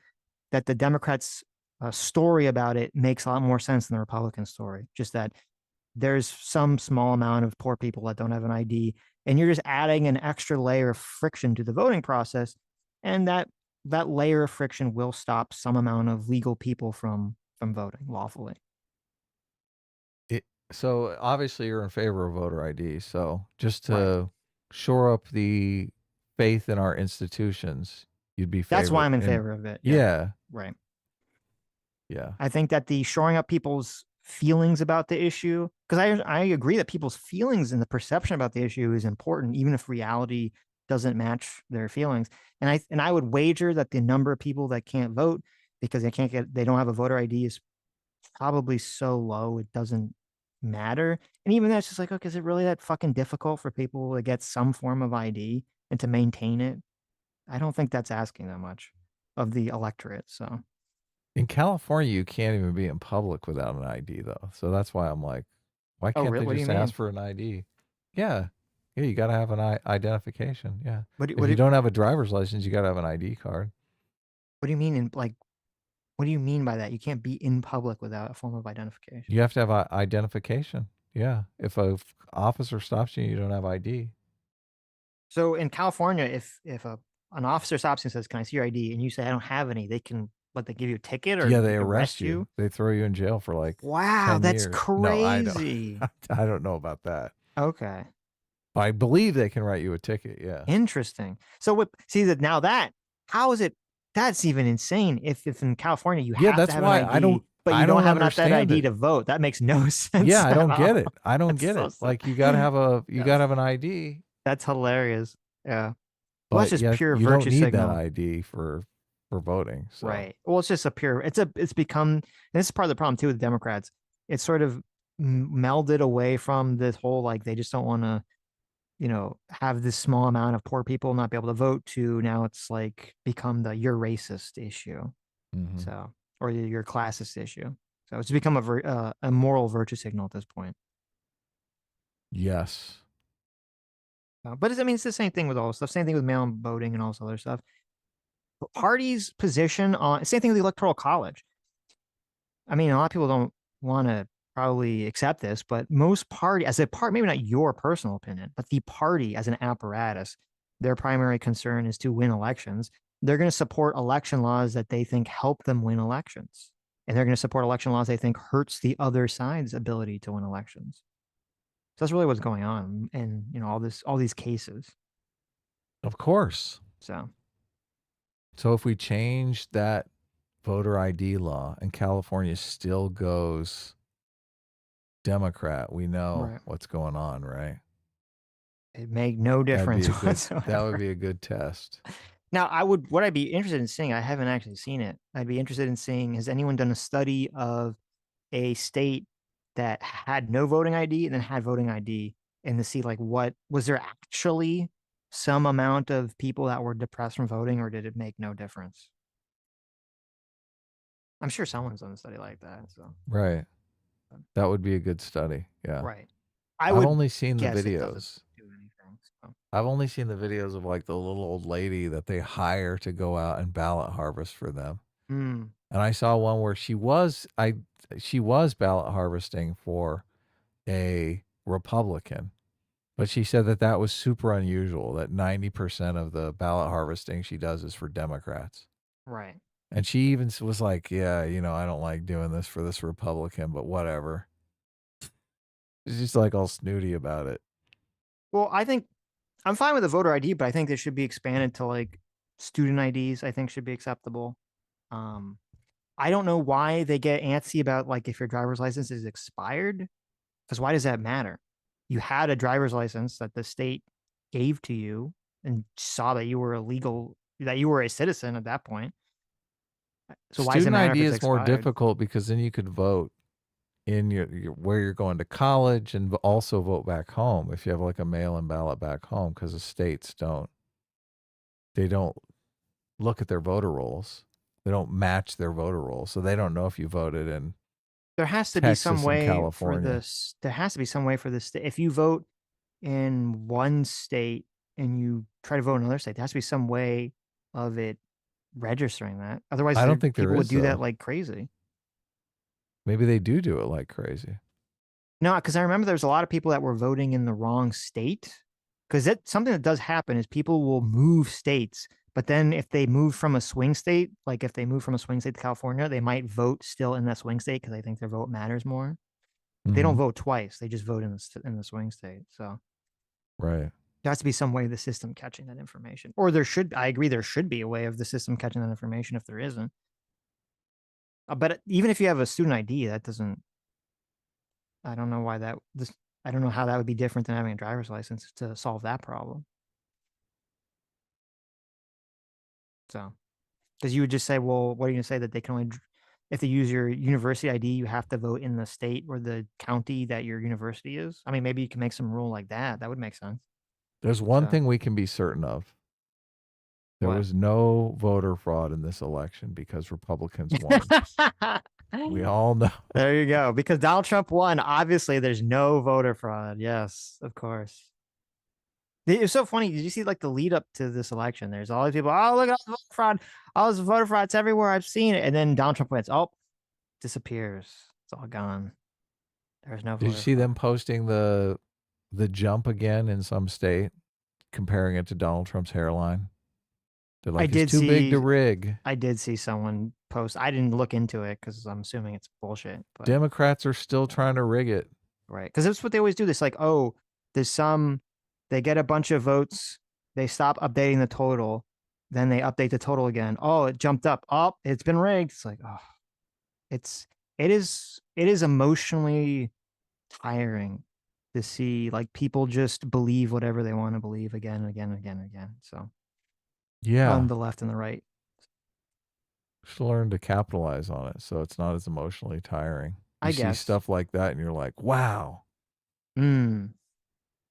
A: that the Democrats' story about it makes a lot more sense than the Republican story. Just that there's some small amount of poor people that don't have an ID, and you're just adding an extra layer of friction to the voting process, and that layer of friction will stop some amount of legal people from voting lawfully.
B: So obviously you're in favor of voter ID. So just to shore up the faith in our institutions, you'd be
A: That's why I'm in favor of it.
B: Yeah.
A: Right.
B: Yeah.
A: I think that the shoring up people's feelings about the issue, because I agree that people's feelings and the perception about the issue is important, even if reality doesn't match their feelings. And I would wager that the number of people that can't vote because they don't have a voter ID is probably so low it doesn't matter. And even that's just like, okay, is it really that fucking difficult for people to get some form of ID and to maintain it? I don't think that's asking that much of the electorate. So
B: in California, you can't even be in public without an ID, though. So that's why I'm like, why can't
A: really?
B: they just ask for an ID? Yeah. Yeah, you got to have an identification. Yeah. If you don't have a driver's license, you got to have an ID card.
A: What do you mean what do you mean by that? You can't be in public without a form of identification.
B: You have to have identification. Yeah. If a officer stops you, you don't have ID.
A: So in California, if an officer stops you and says, "Can I see your ID?" and you say, "I don't have any," they can But they give you a ticket or
B: Yeah, they
A: arrest
B: arrest you. They throw you in jail for like
A: Wow,
B: 10
A: that's
B: years. No, I don't.
A: crazy.
B: I don't know about that.
A: Okay.
B: But I believe they can write you a ticket. Yeah.
A: Interesting. So what see that now that how is it that's even insane if in California you
B: Yeah,
A: have to
B: that's
A: have an
B: why
A: ID, but
B: I
A: you don't
B: don't
A: have enough that
B: understand
A: ID
B: it.
A: to vote. That makes no sense.
B: Yeah, I don't
A: at
B: get
A: all.
B: it. I don't
A: That's
B: get
A: so
B: it.
A: sad.
B: Like you gotta have
A: Yes.
B: an ID.
A: That's hilarious. Yeah. Well, that's
B: But
A: just
B: yeah,
A: pure
B: you don't
A: virtue
B: need that
A: signal.
B: ID for voting. So
A: Right. Well, it's just a pure it's become and this is part of the problem too with Democrats. It's sort of melded away from this whole like they just don't want to have this small amount of poor people not be able to vote to now it's like become the you're racist issue.
B: mhm.
A: So, or your classist issue. So it's become a moral virtue signal at this point.
B: Yes.
A: But I mean, it's the same thing with all this stuff. Same thing with mail-in voting and all this other stuff. But parties' position on same thing with the electoral college. I mean, a lot of people don't want to probably accept this, but most party as a part, maybe not your personal opinion, but the party as an apparatus, their primary concern is to win elections. They're going to support election laws that they think help them win elections. And they're going to support election laws they think hurts the other side's ability to win elections. So that's really what's going on in, all these cases.
B: Of course.
A: So
B: So if we change that voter ID law and California still goes Democrat, we know
A: Right.
B: what's going on, right?
A: it make no difference whatsoever.
B: That would be a good test.
A: Now, what I'd be interested in seeing, I haven't actually seen it. I'd be interested in seeing, has anyone done a study of a state that had no voting ID and then had voting ID and to see like what was there actually some amount of people that were depressed from voting or did it make no difference? I'm sure someone's done a study like that. So
B: Right. That would be a good study. Yeah.
A: right.
B: I've
A: would
B: only seen the
A: guess it
B: videos.
A: doesn't do anything. So.
B: I've only seen the videos of like the little old lady that they hire to go out and ballot harvest for them.
A: Mm,
B: And I saw one where she was ballot harvesting for a Republican, but she said that was super unusual, that 90% of the ballot harvesting she does is for Democrats.
A: right.
B: And she even was like, yeah, I don't like doing this for this Republican, but whatever. She's just like all snooty about it.
A: Well, I think I'm fine with the voter ID, but I think they should be expanded to like student IDs. I think should be acceptable. I don't know why they get antsy about like if your driver's license is expired, because why does that matter? You had a driver's license that the state gave to you and saw that you were that you were a citizen at that point. So why does it
B: Student
A: matter
B: ID
A: if it's
B: is more
A: expired?
B: difficult because then you could vote in your where you're going to college and also vote back home if you have like a mail-in ballot back home, because the states don't look at their voter rolls. They don't match their voter rolls, so they don't know if you voted in
A: There has to
B: Texas
A: be some
B: and
A: way for
B: California.
A: this. There has to be some way for this. If you vote in one state and you try to vote in another state, there has to be some way of it registering that. Otherwise,
B: I don't think there
A: people would
B: is,
A: do that
B: though.
A: like crazy.
B: Maybe they do it like crazy.
A: No, because I remember there's a lot of people that were voting in the wrong state. Because that's something that does happen is people will move states, but then if they move from a swing state, like if they move from a swing state to California, they might vote still in that swing state because they think their vote matters more. They don't
B: Mhm.
A: vote twice; they just vote in the swing state. So
B: Right.
A: there has to be some way of the system catching that information, or I agree, there should be a way of the system catching that information if there isn't. But even if you have a student ID, that doesn't. I don't know why I don't know how that would be different than having a driver's license to solve that problem. So, because you would just say, well, what are you going to say that they can only, if they use your university ID, you have to vote in the state or the county that your university is? I mean, maybe you can make some rule like that. That would make sense.
B: There's one
A: So-
B: thing we can be certain of. There
A: What?
B: was no voter fraud in this election because Republicans won. We all know.
A: There you go. Because Donald Trump won, obviously there's no voter fraud. Yes, of course. It's so funny. Did you see like the lead up to this election? There's all these people, oh, look at all the voter fraud. All this voter fraud. It's everywhere. I've seen it. And then Donald Trump wins. Oh, disappears. It's all gone. There's no voter
B: Did you see
A: fraud.
B: them posting the jump again in some state, comparing it to Donald Trump's hairline? They're like, it's too big to rig.
A: I did see someone post. I didn't look into it because I'm assuming it's bullshit. But
B: Democrats are still trying to rig it.
A: right, because that's what they always do. This like, oh, they get a bunch of votes, they stop updating the total, then they update the total again. Oh, it jumped up. Oh, it's been rigged. It's like, oh, it's it is emotionally tiring to see like people just believe whatever they want to believe again and again and again and again. So
B: Yeah.
A: on the left and the right.
B: Just learn to capitalize on it so it's not as emotionally tiring. You
A: I
B: see
A: guess.
B: stuff like that and you're like, wow,
A: Mm.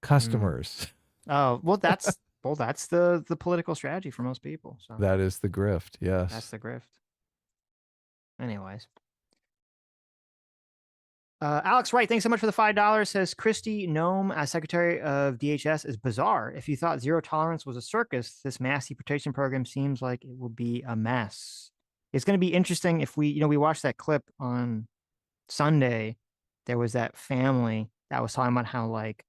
B: customers.
A: Oh, well, that's the political strategy for most people. So
B: That is the grift. Yes.
A: that's the grift. Anyways. Alex Wright, thanks so much for the $5. Says Christy Nome as Secretary of DHS is bizarre. If you thought zero tolerance was a circus, this mass deportation program seems like it will be a mess. It's going to be interesting if we watched that clip on Sunday. There was that family that was talking about how like,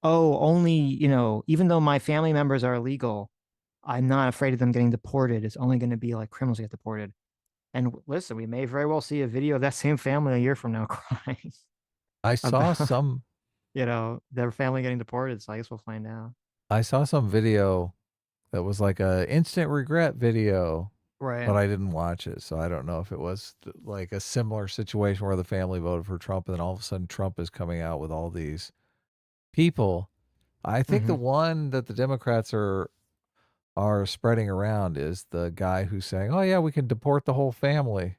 A: oh, only, even though my family members are illegal, I'm not afraid of them getting deported. It's only going to be like criminals get deported. And listen, we may very well see a video of that same family a year from now crying
B: I saw
A: about,
B: some
A: their family getting deported. So I guess we'll find out.
B: I saw some video that was like a instant regret video,
A: Right.
B: but I didn't watch it, so I don't know if it was like a similar situation where the family voted for Trump and then all of a sudden Trump is coming out with all these people. I think the one that the Democrats are spreading around is the guy who's saying, "Oh yeah, we can deport the whole family."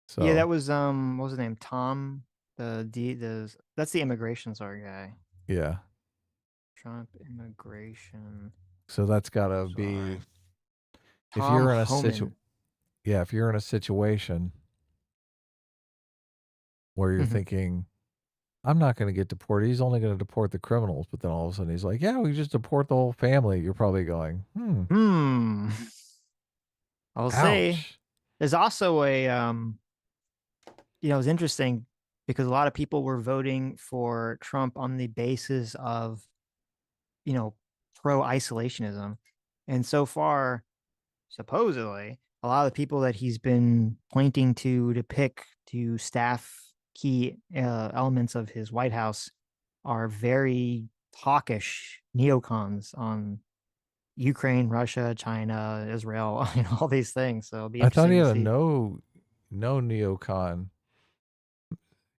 B: So
A: Yeah, that was what was his name? Tom, that's the immigration czar guy.
B: yeah.
A: Trump immigration.
B: So that's got to
A: Sorry.
B: be if
A: Tom
B: you're in a
A: Homan.
B: if you're in a situation where you're thinking, I'm not going to get deported. He's only going to deport the criminals. But then all of a sudden he's like, yeah, we just deport the whole family. You're probably going,
A: I'll say
B: ouch.
A: there's also a it's interesting because a lot of people were voting for Trump on the basis of pro-isolationism. And so far, supposedly, a lot of the people that he's been pointing to pick to staff key elements of his White House are very hawkish neocons on Ukraine, Russia, China, Israel, all these things. So it'll be
B: I thought
A: interesting
B: he
A: to
B: had a
A: see.
B: no neocon.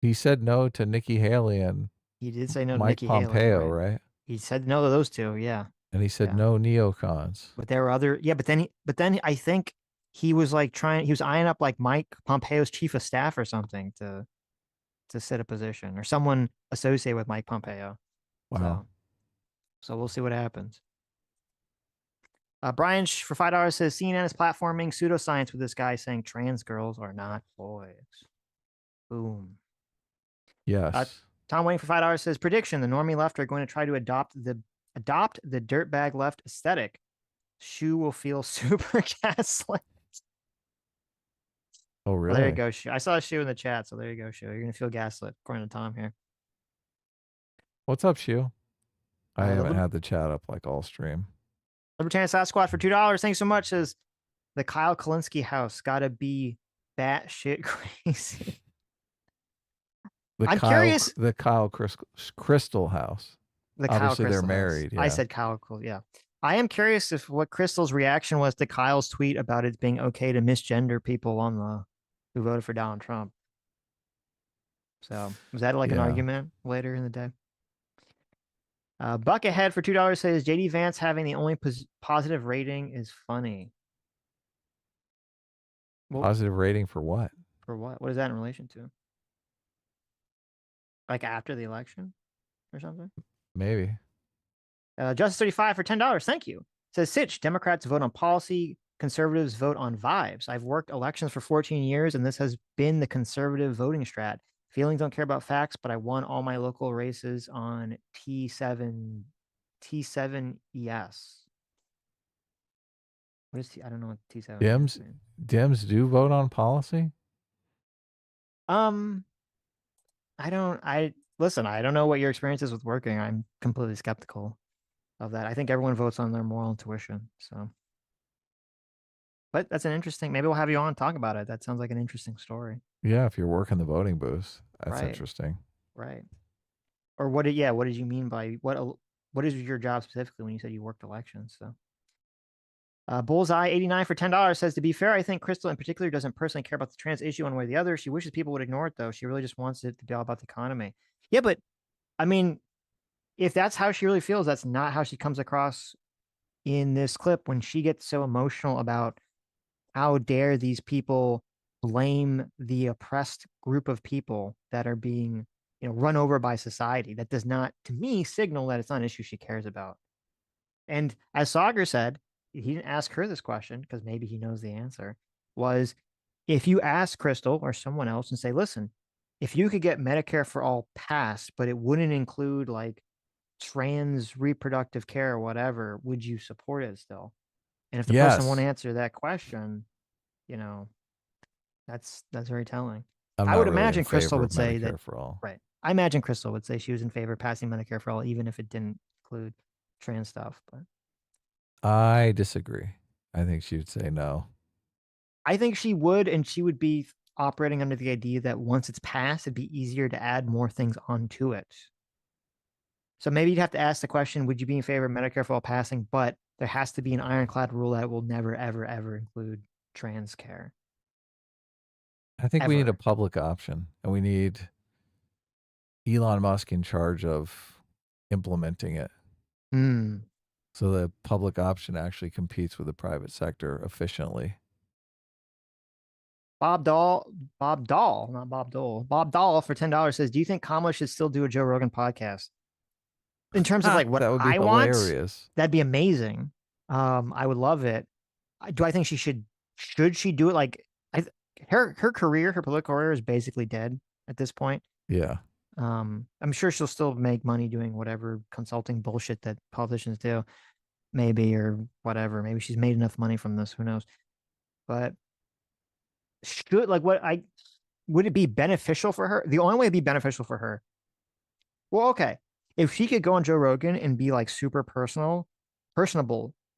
B: He said no to Nikki Haley and
A: He did say no to
B: Mike
A: Nikki
B: Pompeo,
A: Haley,
B: right?
A: He said no to those two, yeah.
B: And he said
A: Yeah.
B: no neocons.
A: But there were other, yeah. But then I think he was like he was eyeing up like Mike Pompeo's chief of staff or something to sit a position or someone associated with Mike Pompeo.
B: Wow.
A: So we'll see what happens. Brian for $5 says CNN is platforming pseudoscience with this guy saying trans girls are not boys. Boom.
B: Yes.
A: Tom Wayne for $5 says prediction: the normie left are going to try to adopt the dirtbag left aesthetic. Shu will feel super gaslit.
B: Oh, really?
A: Well, there you go, Shu. I saw Shu in the chat, so there you go, Shu. You're gonna feel gaslit, according to Tom here.
B: What's up, Shu? I haven't
A: the
B: had the chat up like all stream.
A: Libertarian Sasquatch for $2. Thanks so much. Says the Kyle Kalinske house gotta be batshit crazy. I'm curious.
B: The Kyle Crystal house.
A: The
B: Obviously,
A: Kyle
B: they're
A: Crystal
B: married.
A: House. I
B: Yeah.
A: said Kyle. Yeah. I am curious if what Crystal's reaction was to Kyle's tweet about it being okay to misgender people who voted for Donald Trump. So was that like an argument later in the day? Buckethead for $2 says JD Vance having the only positive rating is funny.
B: Well, positive rating for what?
A: For what? What is that in relation to? Like after the election or something?
B: Maybe.
A: Justice 35 for $10. Thank you. Says Sitch, Democrats vote on policy, conservatives vote on vibes. I've worked elections for 14 years, and this has been the conservative voting strat. Feelings don't care about facts, but I won all my local races on T7ES. What is I don't know what T7
B: Dems do vote on policy?
A: Listen, I don't know what your experience is with working. I'm completely skeptical of that. I think everyone votes on their moral intuition. So, But that's an interesting. Maybe we'll have you on and talk about it. That sounds like an interesting story.
B: Yeah, if you're working the voting booths, that's
A: Right.
B: interesting.
A: Right. Or what did you mean by what is your job specifically when you said you worked elections? So Bullseye 89 for $10 says, to be fair, I think Crystal in particular doesn't personally care about the trans issue one way or the other. She wishes people would ignore it though. She really just wants it to be all about the economy. Yeah, but I mean, if that's how she really feels, that's not how she comes across in this clip when she gets so emotional about how dare these people blame the oppressed group of people that are being, run over by society. That does not, to me, signal that it's not an issue she cares about. And as Sagar said, he didn't ask her this question because maybe he knows the answer, was if you ask Crystal or someone else and say, listen, if you could get Medicare for all passed, but it wouldn't include like trans reproductive care or whatever, would you support it still? And if the person won't
B: Yes.
A: answer that question, that's very telling.
B: I'm
A: I
B: not
A: would
B: really in
A: imagine Crystal
B: favor
A: would
B: of
A: say
B: Medicare
A: that,
B: for all.
A: right. I imagine Crystal would say she was in favor of passing Medicare for all, even if it didn't include trans stuff. But
B: I disagree. I think she would say no.
A: I think she would, and she would be operating under the idea that once it's passed, it'd be easier to add more things onto it. So maybe you'd have to ask the question, would you be in favor of Medicare for all passing, but there has to be an ironclad rule that will never, ever, ever include trans care.
B: I think we need a
A: Ever.
B: public option, and we need Elon Musk in charge of implementing it.
A: Hmm.
B: So the public option actually competes with the private sector efficiently.
A: Bob Dahl, not Bob Dole. Bob Dahl for $10 says, do you think Kamala should still do a Joe Rogan podcast? In terms of like what
B: That would be
A: I want,
B: hilarious.
A: that'd be amazing. I would love it. Do I think should she do it? Like her career, her political career is basically dead at this point.
B: Yeah.
A: I'm sure she'll still make money doing whatever consulting bullshit that politicians do, maybe, or whatever. Maybe she's made enough money from this. Who knows? But would it be beneficial for her? The only way it'd be beneficial for her. Well, okay. If she could go on Joe Rogan and be like super personable,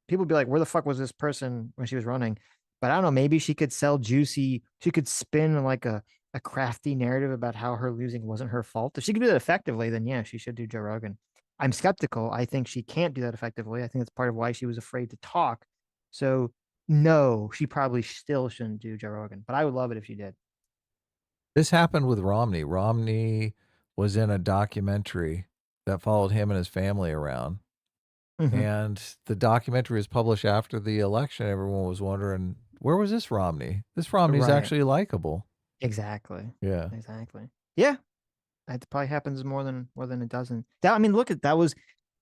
A: people would be like, where the fuck was this person when she was running? But I don't know, maybe she could sell juicy, she could spin like a crafty narrative about how her losing wasn't her fault. If she could do that effectively, then yeah, she should do Joe Rogan. I'm skeptical. I think she can't do that effectively. I think that's part of why she was afraid to talk. So no, she probably still shouldn't do Joe Rogan, but I would love it if she did.
B: This happened with Romney. Romney was in a documentary that followed him and his family around. And the documentary was published after the election. Everyone was wondering, where was this Romney? This Romney's
A: Right.
B: actually likable.
A: Exactly.
B: Yeah.
A: Exactly. Yeah. That probably happens more than it doesn't. That was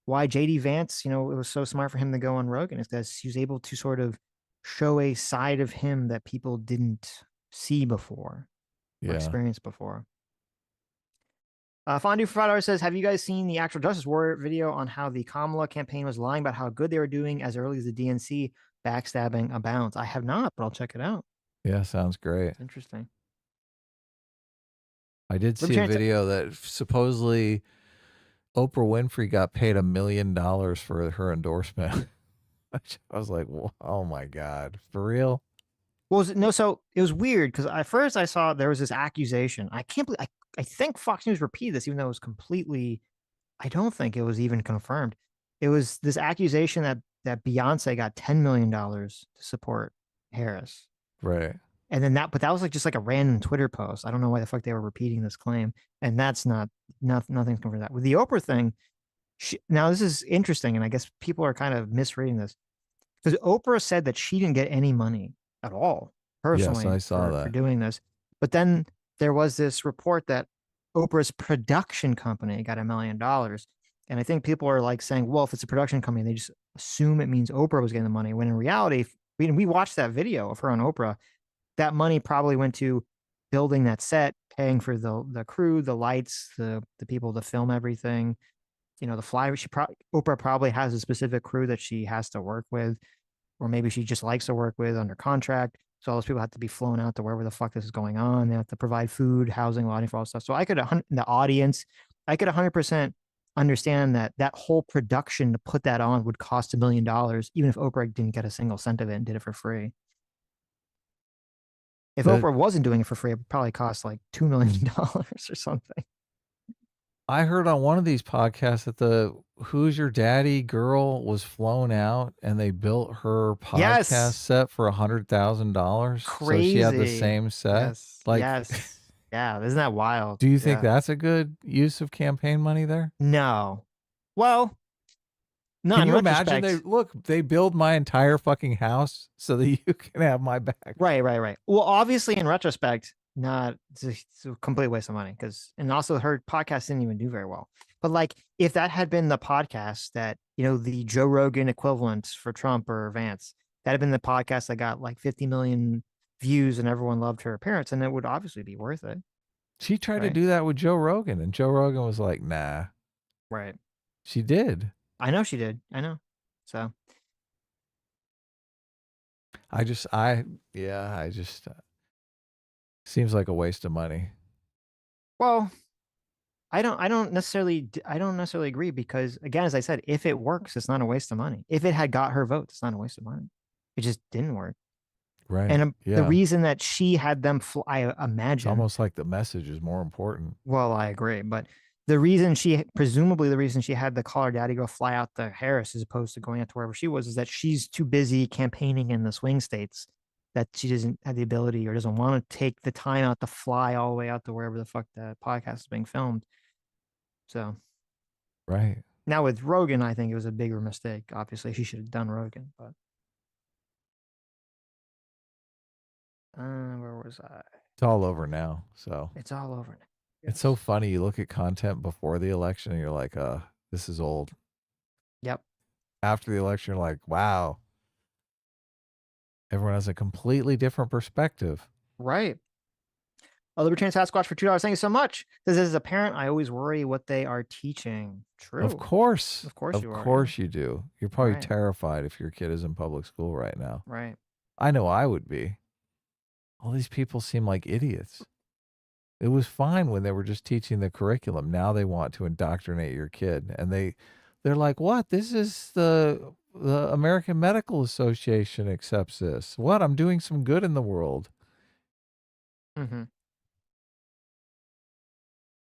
A: why JD Vance, it was so smart for him to go on Rogan, is because he was able to sort of show a side of him that people didn't see before or
B: Yeah.
A: experience before. Fondue for $5 says, have you guys seen the actual Justice Warrior video on how the Kamala campaign was lying about how good they were doing as early as the DNC? Backstabbing abounds. I have not, but I'll check it out.
B: Yeah, sounds great.
A: It's interesting.
B: I did see a video that supposedly Oprah Winfrey got paid $1 million for her endorsement. I was like, oh my God, for real?
A: Well, so it was weird because at first I saw there was this accusation. I can't believe, I think Fox News repeated this, even though it was completely, I don't think it was even confirmed. It was this accusation that Beyonce got $10 million to support Harris.
B: Right.
A: And then but that was just like a random Twitter post. I don't know why the fuck they were repeating this claim. And that's nothing's confirmed that. With the Oprah thing, now this is interesting, and I guess people are kind of misreading this. Because Oprah said that she didn't get any money at all personally.
B: Yes, I saw that.
A: For doing this. But then there was this report that Oprah's production company got $1 million. And I think people are like saying, well, if it's a production company, they just assume it means Oprah was getting the money. When in reality, we watched that video of her on Oprah, that money probably went to building that set, paying for the crew, the lights, the people to film everything, the flyer. Oprah probably has a specific crew that she has to work with, or maybe she just likes to work with under contract. So all those people have to be flown out to wherever the fuck this is going on. They have to provide food, housing, lodging for all this stuff. So I could, the audience, I could 100% understand that whole production to put that on would cost $1 million, even if Oprah didn't get a single cent of it and did it for free. If Oprah wasn't doing it for free, it would probably cost like $2 million or something.
B: I heard on one of these podcasts that the Who's Your Daddy girl was flown out and they built her podcast
A: Yes.
B: set for $100,000. So she had the
A: Crazy.
B: same set.
A: Yes.
B: Like,
A: yes. Yeah. Isn't that wild?
B: do you think
A: Yeah.
B: that's a good use of campaign money there?
A: No. Well, no.
B: Can
A: in
B: you imagine
A: retrospect-
B: they build my entire fucking house so that you can have my back?
A: Right. Well, obviously, in retrospect, it's a complete waste of money and also her podcast didn't even do very well. But like, if that had been the podcast that, the Joe Rogan equivalent for Trump or Vance, that had been the podcast that got like 50 million views and everyone loved her appearance, and it would obviously be worth it.
B: She tried to
A: Right.
B: do that with Joe Rogan, and Joe Rogan was like, nah.
A: Right.
B: She did.
A: I know she did. I know. So
B: seems like a waste of money.
A: well, I don't necessarily agree because, again, as I said, if it works, it's not a waste of money. If it had got her votes, it's not a waste of money. It just didn't work.
B: Right.
A: And
B: yeah.
A: the reason that she had them I
B: It's
A: imagine.
B: almost like the message is more important.
A: Well, I agree, but presumably the reason she had the Call Her Daddy go fly out to Harris as opposed to going out to wherever she was, is that she's too busy campaigning in the swing states, that she doesn't have the ability or doesn't want to take the time out to fly all the way out to wherever the fuck the podcast is being filmed. So,
B: right.
A: Now with Rogan, I think it was a bigger mistake. Obviously, she should have done Rogan, but where was I?
B: It's all over now. So
A: it's all over now.
B: Yes. It's so funny. You look at content before the election and you're like, this is old.
A: Yep.
B: After the election, you're like, wow. Everyone has a completely different perspective.
A: Right. Libertarian Sasquatch for $2. Thank you so much. Says, as a parent, I always worry what they are teaching. True.
B: Of course.
A: Of course you are.
B: Of course you do. You're probably
A: Right.
B: terrified if your kid is in public school right now.
A: Right.
B: I know I would be. All these people seem like idiots. It was fine when they were just teaching the curriculum. Now they want to indoctrinate your kid. And they're like, what? This is the American Medical Association accepts this. What? I'm doing some good in the world.
A: Mm-hmm.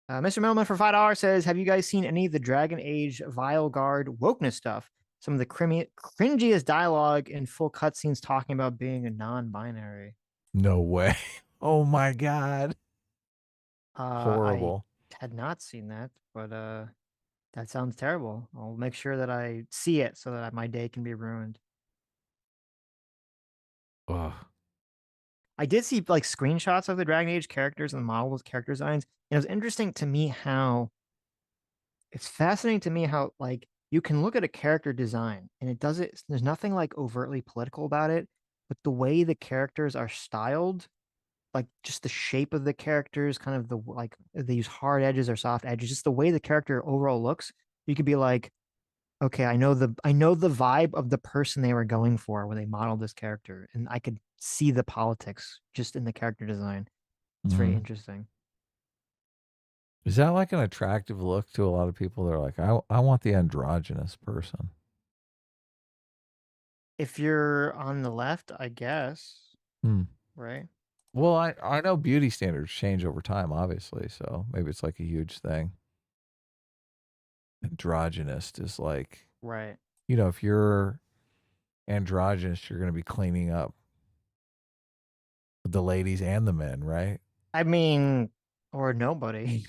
A: Mr. Millman for $5 says, have you guys seen any of the Dragon Age Vile Guard wokeness stuff? Some of the cringiest dialogue in full cutscenes talking about being a non-binary.
B: No way. Oh my God. Horrible.
A: I had not seen that, but that sounds terrible. I'll make sure that I see it so that my day can be ruined.
B: Ugh.
A: I did see like screenshots of the Dragon Age characters and the models, character designs. And it was interesting to me it's fascinating to me how like you can look at a character design and there's nothing like overtly political about it, but the way the characters are styled, like just the shape of the characters, kind of like they use hard edges or soft edges, just the way the character overall looks, you could be like, okay, I know the vibe of the person they were going for when they modeled this character, and I could see the politics just in the character design. It's very interesting.
B: Is that like an attractive look to a lot of people? They're like, I want the androgynous person.
A: If you're on the left, I guess. Right?
B: Well, I know beauty standards change over time, obviously, so maybe it's like a huge thing. Androgynous is like,
A: right.
B: If you're androgynous, you're going to be cleaning up the ladies and the men, right?
A: I mean, or nobody.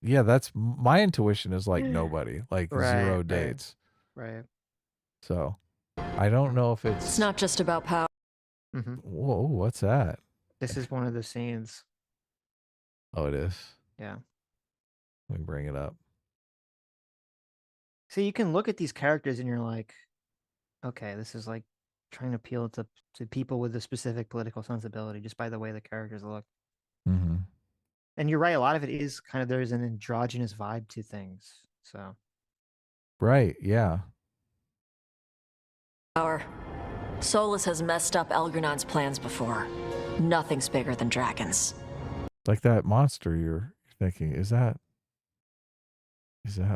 B: Yeah, that's my intuition is like nobody, like zero dates.
A: Right.
B: So I don't know if
H: it's not just about power.
A: Mm-hmm.
B: Whoa, what's that?
A: This is one of the scenes.
B: Oh, it is?
A: Yeah.
B: Let me bring it up.
A: So you can look at these characters and you're like, okay, this is like trying to appeal to people with a specific political sensibility just by the way the characters look.
B: Mm-hmm.
A: And you're right, a lot of it is kind of, there's an androgynous vibe to things. So.
B: Right, yeah.
H: Power. Solus has messed up Algernon's plans before. Nothing's bigger than dragons.
B: Like that monster you're thinking, is that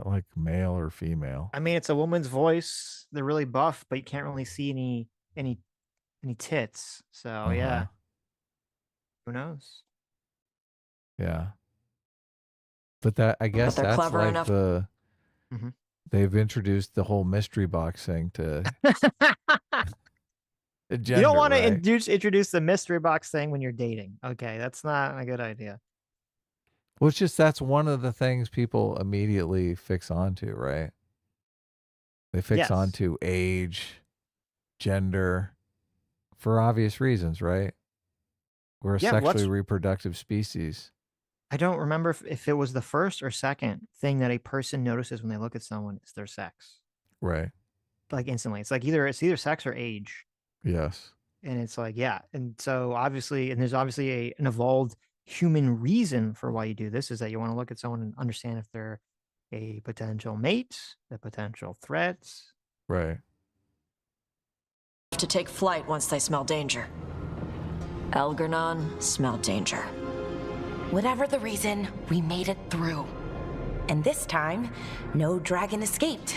B: like male or female?
A: I mean, it's a woman's voice. They're really buff, but you can't really see any tits. So yeah. Who knows?
B: Yeah. But that, I guess
H: they're
B: that's
H: clever
B: like
H: enough.
B: they've introduced the whole mystery box thing to
A: You
B: gender,
A: don't want to
B: right?
A: introduce the mystery box thing when you're dating. Okay, that's not a good idea.
B: Well, it's just that's one of the things people immediately fix onto, right? They fix
A: Yes.
B: onto age, gender, for obvious reasons, right? We're a
A: Yeah,
B: sexually reproductive species.
A: I don't remember if it was the first or second thing that a person notices when they look at someone is their sex.
B: Right.
A: Like instantly. It's like either sex or age.
B: Yes.
A: And it's like, yeah. And so obviously, and there's obviously an evolved human reason for why you do this is that you want to look at someone and understand if they're a potential mate, a potential threat.
B: Right.
H: To take flight once they smell danger. Algernon smelled danger.
I: Whatever the reason, we made it through. And this time, no dragon escaped.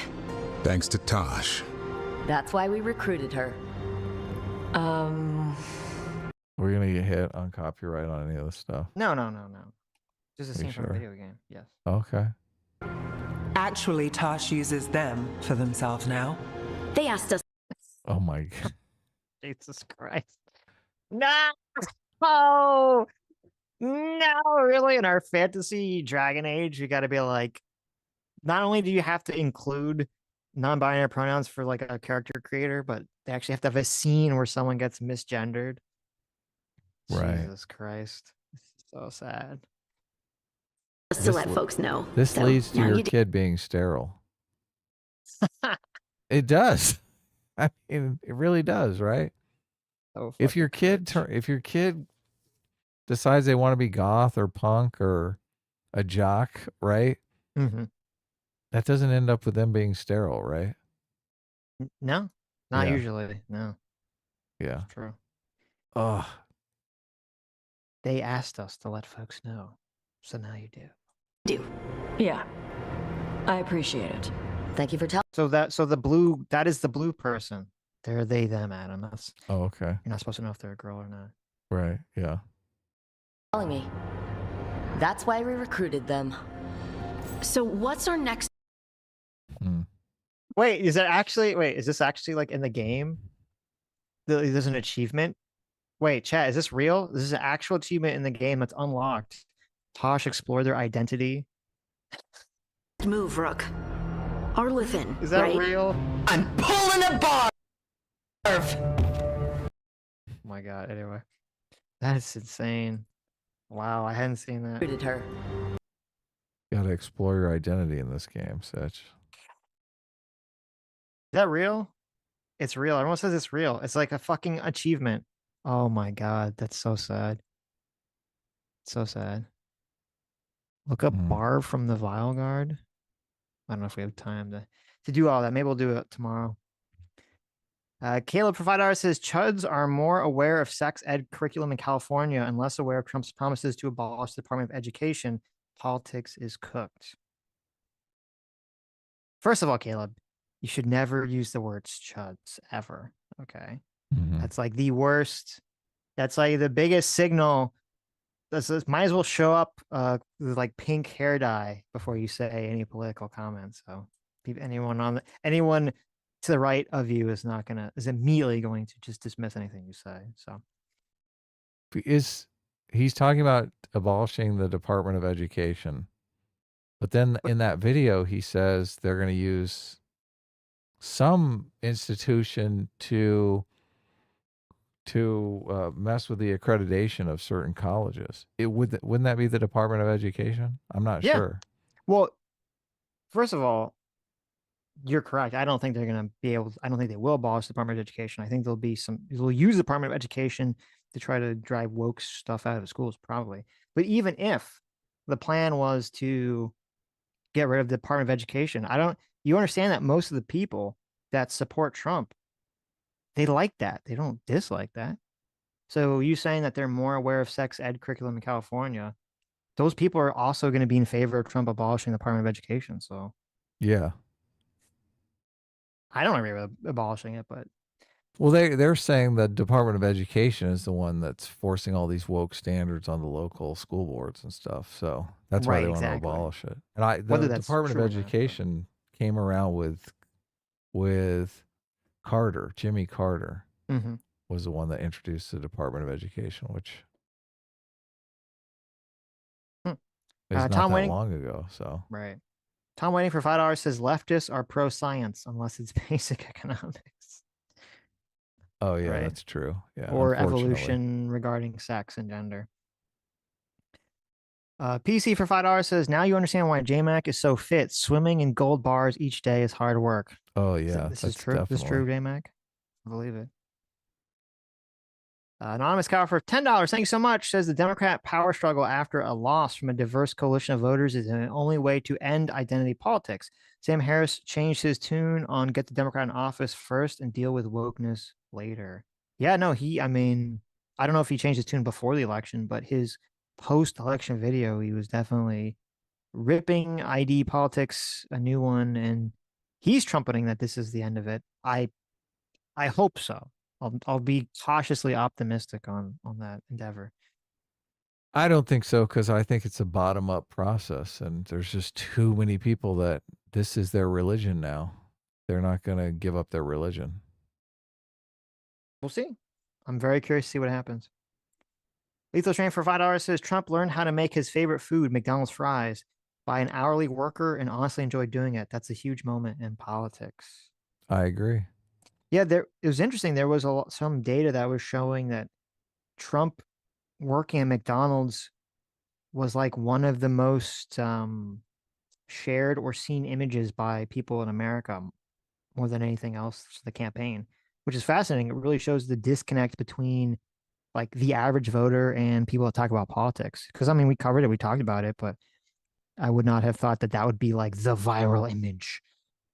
J: Thanks to Tosh.
H: That's why we recruited her.
B: We're gonna get hit on copyright on any of this stuff.
A: No. Just a
B: Are you
A: scene from a
B: sure?
A: video game. Yes.
B: Okay.
K: Actually, Tosh uses them for themselves now.
I: They asked us.
B: Oh my god.
A: Jesus Christ. No. Oh. No, really? In our fantasy Dragon Age, you got to be like, not only do you have to include non-binary pronouns for like a character creator, but they actually have to have a scene where someone gets misgendered.
B: Right.
A: Jesus Christ. This is so sad.
I: Just to let folks know.
B: This
I: So,
B: leads to
I: now
B: your
I: you do.
B: kid being sterile. It does. I mean, it really does, right?
A: So
B: If your
A: fucking
B: kid
A: cringe.
B: if your kid decides they want to be goth or punk or a jock, right?
A: Mhm.
B: That doesn't end up with them being sterile, right?
A: No, not
B: Yeah.
A: usually. No,
B: Yeah.
A: it's true.
B: Ugh.
A: They asked us to let folks know. So now you do.
H: Yeah. I appreciate it.
I: Thank you for telling.
A: So that is the blue person. They're they, them, Adam. That's,
B: Oh, okay.
A: you're not supposed to know if they're a girl or not.
B: Right. Yeah.
H: Me. That's why we recruited them.
I: So what's our next?
B: Hmm.
A: Wait, is this actually like in the game? There's an achievement. Wait, chat, is this real? This is an actual achievement in the game that's unlocked. Tosh explored their identity.
I: Move, Rook. Arlithin.
A: Is that
I: right?
A: real?
K: I'm pulling a bar.
A: Oh my god, anyway. That is insane. Wow, I hadn't seen that.
H: Recruited her.
B: You gotta explore your identity in this game, Sitch.
A: Is that real? It's real. Everyone says it's real. It's like a fucking achievement. Oh my god, that's so sad. So sad. Look up Barb from the Vile Guard. I don't know if we have time to do all that. Maybe we'll do it tomorrow. Caleb Provider says Chuds are more aware of sex ed curriculum in California and less aware of Trump's promises to abolish the Department of Education. Politics is cooked. First of all, Caleb, you should never use the words Chuds ever. Okay. That's like the worst. That's like the biggest signal. This might as well show up with like pink hair dye before you say any political comments. So anyone to the right of you is immediately going to just dismiss anything you say. So
B: He's talking about abolishing the Department of Education, but then in that video he says they're going to use some institution to mess with the accreditation of certain colleges. Wouldn't that be the Department of Education? I'm not sure.
A: Well, first of all, you're correct. I don't think they're going to be able to, I don't think they will abolish the Department of Education. I think they'll use the Department of Education to try to drive woke stuff out of the schools, probably. But even if the plan was to get rid of the Department of Education, you understand that most of the people that support Trump, they like that. They don't dislike that. So you saying that they're more aware of sex ed curriculum in California, those people are also going to be in favor of Trump abolishing the Department of Education. So
B: yeah,
A: I don't agree with abolishing it, but
B: Well, they're saying the Department of Education is the one that's forcing all these woke standards on the local school boards and stuff. So that's why
A: Right,
B: they want to
A: exactly.
B: abolish it. And
A: Whether
B: the
A: that's
B: Department of
A: true or not, but-
B: Education came around with Carter, Jimmy Carter
A: Mhm.
B: was the one that introduced the Department of Education, which
A: Hmm.
B: is not
A: Tom
B: that
A: Waiting,
B: long ago. So
A: right. Tom Waiting for $5 says leftists are pro science unless it's basic economics.
B: oh yeah,
A: Right.
B: that's true. Yeah,
A: Or
B: unfortunately.
A: evolution regarding sex and gender. PC for $5 says, now you understand why JMac is so fit. Swimming in gold bars each day is hard work.
B: Oh yeah,
A: This is
B: that's
A: true. This is true,
B: definitely.
A: JMac. I believe it. Anonymous Cow for $10. Thank you so much. Says the Democrat power struggle after a loss from a diverse coalition of voters is the only way to end identity politics. Sam Harris changed his tune on get the Democrat in office first and deal with wokeness later. Yeah, no, I mean, I don't know if he changed his tune before the election, but his post-election video, he was definitely ripping ID politics a new one, and he's trumpeting that this is the end of it. I hope so. I'll be cautiously optimistic on that endeavor.
B: I don't think so because I think it's a bottom up process, and there's just too many people that this is their religion now. They're not going to give up their religion.
A: We'll see. I'm very curious to see what happens. Lethal Train for $5 says Trump learned how to make his favorite food, McDonald's fries, by an hourly worker and honestly enjoyed doing it. That's a huge moment in politics.
B: I agree.
A: Yeah, it was interesting. There was some data that was showing that Trump working at McDonald's was like one of the most shared or seen images by people in America more than anything else for the campaign, which is fascinating. It really shows the disconnect between like the average voter and people that talk about politics. Because I mean, we covered it, we talked about it, but I would not have thought that would be like the viral image.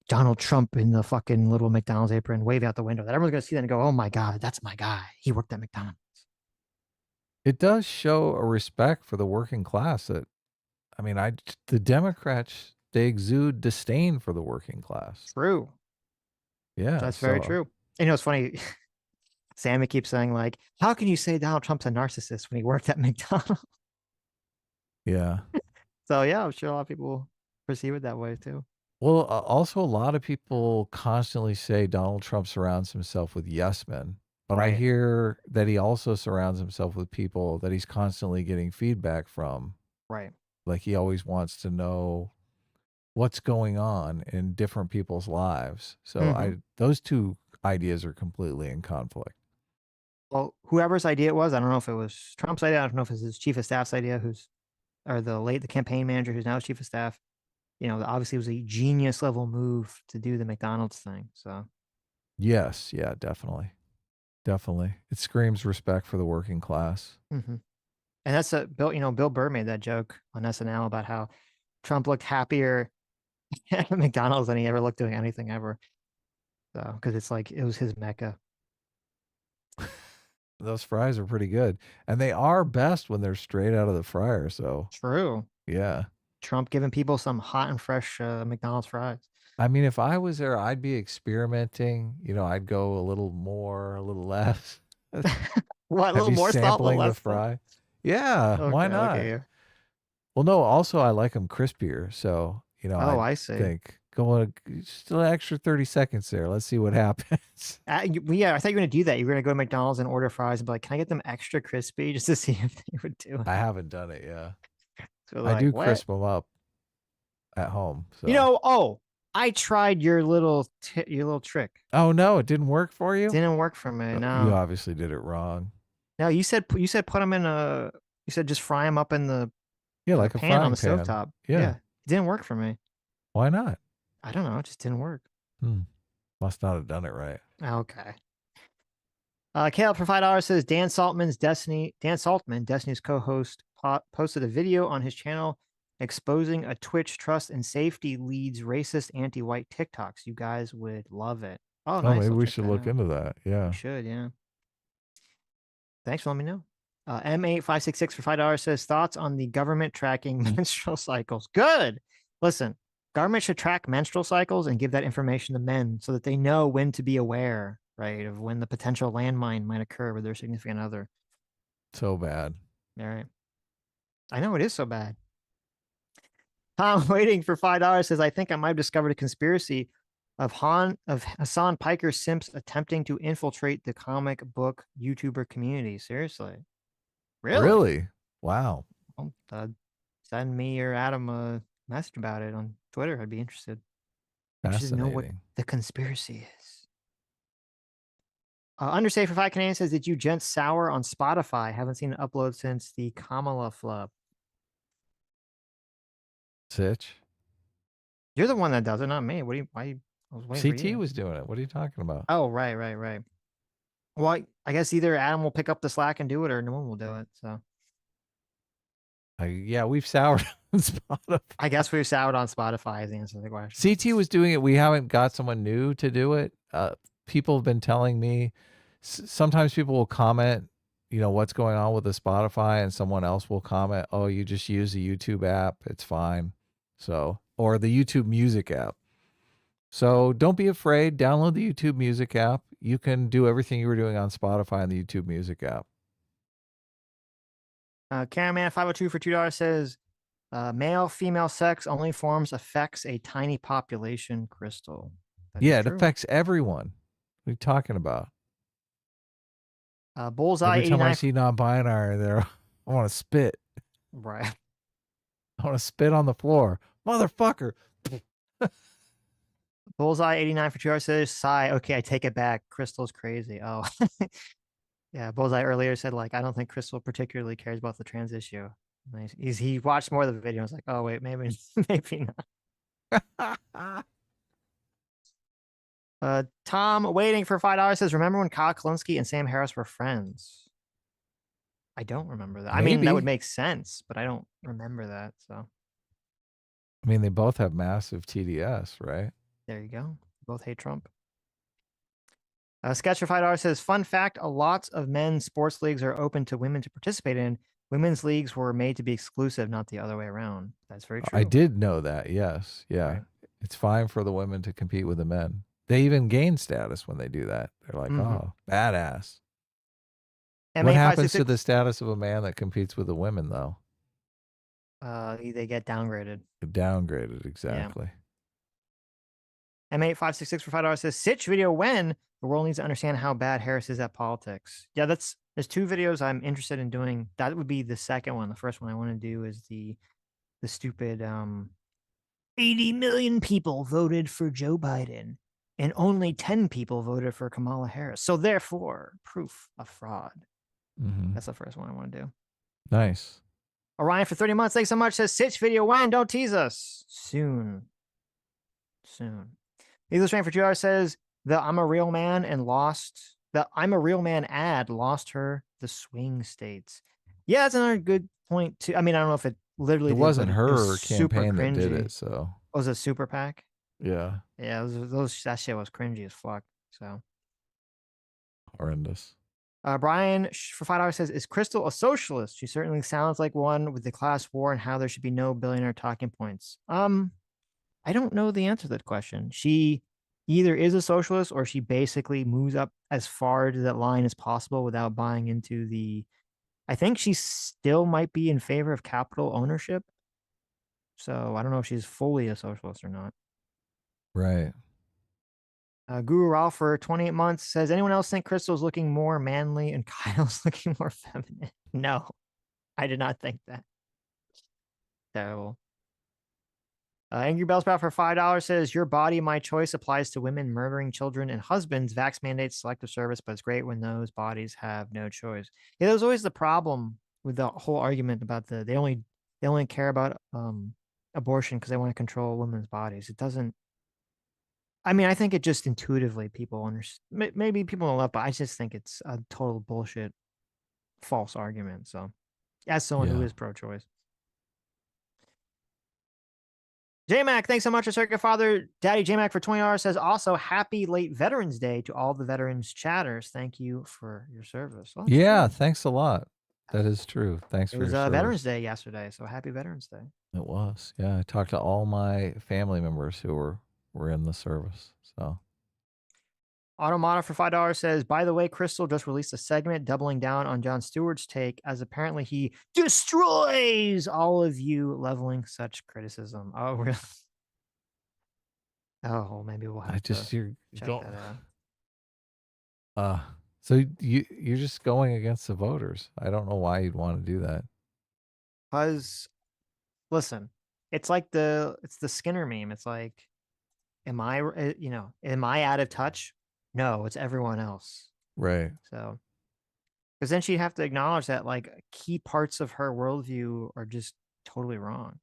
A: Donald Trump in the fucking little McDonald's apron, wave out the window. That everyone's gonna see that and go, "Oh my god, that's my guy. He worked at McDonald's."
B: It does show a respect for the working class that, I mean, the Democrats, they exude disdain for the working class.
A: True.
B: Yeah.
A: That's very true. And it's funny. Sammy keeps saying, like, how can you say Donald Trump's a narcissist when he worked at McDonald's?
B: Yeah.
A: So, yeah, I'm sure a lot of people perceive it that way, too.
B: Well, also, a lot of people constantly say Donald Trump surrounds himself with yes men. But I
A: Right.
B: hear that he also surrounds himself with people that he's constantly getting feedback from.
A: Right.
B: Like he always wants to know what's going on in different people's lives. So those two ideas are completely in conflict.
A: Well, whoever's idea it was, I don't know if it was Trump's idea. I don't know if it was his chief of staff's idea, or the campaign manager who's now his chief of staff. You know, obviously it was a genius level move to do the McDonald's thing. So,
B: Yes, yeah, definitely. Definitely. It screams respect for the working class.
A: and that's Bill Burr made that joke on SNL about how Trump looked happier at McDonald's than he ever looked doing anything ever. So, because it's like it was his mecca.
B: Those fries are pretty good. And they are best when they're straight out of the fryer. So,
A: True.
B: yeah.
A: Trump giving people some hot and fresh McDonald's fries.
B: I mean, if I was there, I'd be experimenting. You know, I'd go a little more, a little less.
A: What, a little more salt, a
B: sampling
A: little
B: the
A: less
B: fry? Yeah, why
A: Okay,
B: not?
A: okay.
B: Well, no, also I like them crispier. So, you know,
A: Oh,
B: I
A: I see.
B: think still an extra 30 seconds there. Let's see what happens.
A: Yeah, I thought you were going to do that. You were going to go to McDonald's and order fries and be like, can I get them extra crispy just to see if they would do it?
B: I haven't done it, yeah.
A: So
B: I
A: like,
B: do
A: what?
B: crisp them up at home. So.
A: You know, I tried your little trick.
B: Oh no, it didn't work for you?
A: Didn't work for me. No.
B: You obviously did it wrong.
A: No, you said put them in you said just fry them up in the
B: like a
A: pan on the
B: frying pan.
A: stovetop.
B: Yeah.
A: It didn't work for me.
B: Why not?
A: I don't know. It just didn't work.
B: Must not have done it right.
A: Okay. Caleb for $5 says Dan Saltman, Destiny's co-host, posted a video on his channel exposing a Twitch trust and safety leads racist anti-white TikToks. You guys would love it. Oh, nice.
B: Maybe
A: I'll
B: we
A: check
B: should
A: that
B: look
A: out.
B: into that. Yeah.
A: You should, yeah. Thanks for letting me know. M8566 for $5 says thoughts on the government tracking menstrual cycles. Good. Listen, government should track menstrual cycles and give that information to men so that they know when to be aware, right? Of when the potential landmine might occur with their significant other.
B: So bad.
A: All right. I know it is so bad. Tom waiting for $5 says, I think I might have discovered a conspiracy of Hassan Piker simps attempting to infiltrate the comic book YouTuber community. Seriously.
B: Really? Wow.
A: Well, send me or Adam a message about it on Twitter. I'd be interested. Interested to know what
B: Fascinating.
A: the conspiracy is. Undersay for 5 Canadian says, did you gents sour on Spotify? Haven't seen an upload since the Kamala flub.
B: Sitch.
A: You're the one that does it, not me. What do you? Why? I was waiting for
B: CT
A: you.
B: was doing it. What are you talking about?
A: Oh, right. Well, I guess either Adam will pick up the slack and do it, or no one will do it. So
B: Yeah, we've soured on Spotify.
A: I guess we've soured on Spotify as the answer to the question.
B: CT was doing it. We haven't got someone new to do it. People have been telling me. Sometimes people will comment, what's going on with the Spotify, and someone else will comment, oh, you just use the YouTube app. It's fine. So, or the YouTube Music app. So don't be afraid. Download the YouTube Music app. You can do everything you were doing on Spotify on the YouTube Music app.
A: Cameraman 502 for $2 says, male female sex only forms affects a tiny population. Crystal.
B: Yeah, it affects everyone. What are you talking about?
A: Bullseye.
B: Every time
A: 89
B: I see non-binary there, I want to spit.
A: Right.
B: I want to spit on the floor. Motherfucker.
A: Bullseye 89 for $2 says, sigh. Okay, I take it back. Crystal's crazy. Oh. Yeah, Bullseye earlier said, like, I don't think Crystal particularly cares about the trans issue. He watched more of the video and was like, oh, wait, maybe not. Tom waiting for $5 says, remember when Kyle Kalinske and Sam Harris were friends? I don't remember that.
B: Maybe.
A: I mean, that would make sense, but I don't remember that. So,
B: I mean, they both have massive TDS, right?
A: There you go. Both hate Trump. Sketch for $5 says, fun fact, a lot of men's sports leagues are open to women to participate in. Women's leagues were made to be exclusive, not the other way around. That's very true.
B: I did know that, yes. Yeah.
A: Right.
B: It's fine for the women to compete with the men. They even gain status when they do that. They're like, oh, badass. What happens to the status of a man that competes with the women, though?
A: They get downgraded.
B: Downgraded, exactly.
A: Yeah. M8566 for $5 says, Sitch video when the world needs to understand how bad Harris is at politics. Yeah, there's 2 videos I'm interested in doing. That would be the second one. The first one I want to do is the stupid 80 million people voted for Joe Biden and only 10 people voted for Kamala Harris. So therefore, proof of fraud. That's the first one I want to do.
B: Nice.
A: Orion for 30 months. Thanks so much. Says, Sitch video when? Don't tease us. Soon. Eagles Train for $2 says, the I'm a Real Man ad lost her the swing states. Yeah, that's another good point too. I mean, I don't know if it literally
B: It wasn't her campaign that did it, so.
A: Was it Super PAC?
B: Yeah.
A: Yeah, that shit was cringy as fuck. So
B: horrendous.
A: Brian for $5 says, is Crystal a socialist? She certainly sounds like one with the class war and how there should be no billionaire talking points. I don't know the answer to that question. She either is a socialist or she basically moves up as far to that line as possible without buying into I think she still might be in favor of capital ownership. So I don't know if she's fully a socialist or not.
B: Right.
A: Guru Ralph for 28 months says, anyone else think Crystal's looking more manly and Kyle's looking more feminine? No, I did not think that. Terrible. Angry Bellsprout for $5 says, your body, my choice applies to women murdering children and husbands. Vax mandates selective service, but it's great when those bodies have no choice. Yeah, that was always the problem with the whole argument about they only care about abortion because they want to control women's bodies. It doesn't. I mean, I think it just intuitively people understand. Maybe people don't love, but I just think it's a total bullshit, false argument. So, as someone who is pro-choice. J-Mac, thanks so much to Circuit Father. Daddy J-Mac for $20 says, also, happy late Veterans Day to all the veterans chatters. Thank you for your service. Oh,
B: yeah, thanks a lot. That is true. Thanks for your service.
A: It was Veterans Day yesterday, so happy Veterans Day.
B: It was. Yeah, I talked to all my family members who were in the service. So
A: Automata for $5 says, by the way, Crystal just released a segment doubling down on Jon Stewart's take, as apparently he destroys all of you leveling such criticism. Oh, really? Oh, well, maybe we'll have to
B: you're
A: check
B: going.
A: that out.
B: So you're just going against the voters. I don't know why you'd want to do that.
A: Because, listen, it's like the Skinner meme. It's like, am I out of touch? No, it's everyone else.
B: Right.
A: So, because then she'd have to acknowledge that like key parts of her worldview are just totally wrong.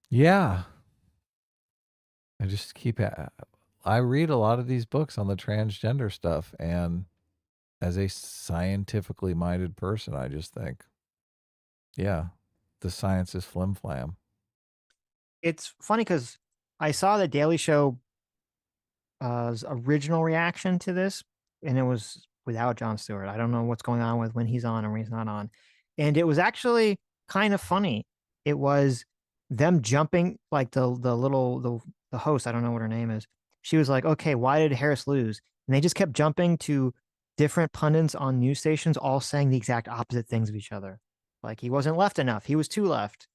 B: Yeah. I read a lot of these books on the transgender stuff, and as a scientifically minded person, I just think, yeah, the science is flim flam.
A: It's funny because I saw the Daily Show's original reaction to this, and it was without Jon Stewart. I don't know what's going on with when he's on and when he's not on. And it was actually kind of funny. It was them jumping, like the host, I don't know what her name is. She was like, okay, why did Harris lose? And they just kept jumping to different pundits on news stations, all saying the exact opposite things of each other. Like he wasn't left enough. He was too left.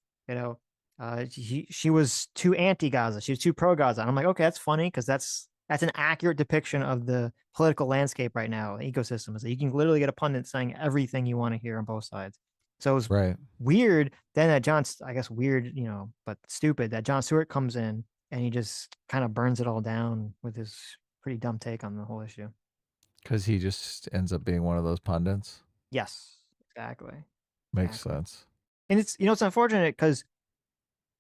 A: She was too anti-Gaza. She was too pro-Gaza. And I'm like, okay, that's funny because that's an accurate depiction of the political landscape right now. The ecosystem is that you can literally get a pundit saying everything you want to hear on both sides. So it was
B: Right.
A: weird then that I guess weird, but stupid that Jon Stewart comes in and he just kind of burns it all down with his pretty dumb take on the whole issue.
B: Because he just ends up being one of those pundits.
A: Yes, exactly.
B: Makes sense.
A: And it's unfortunate because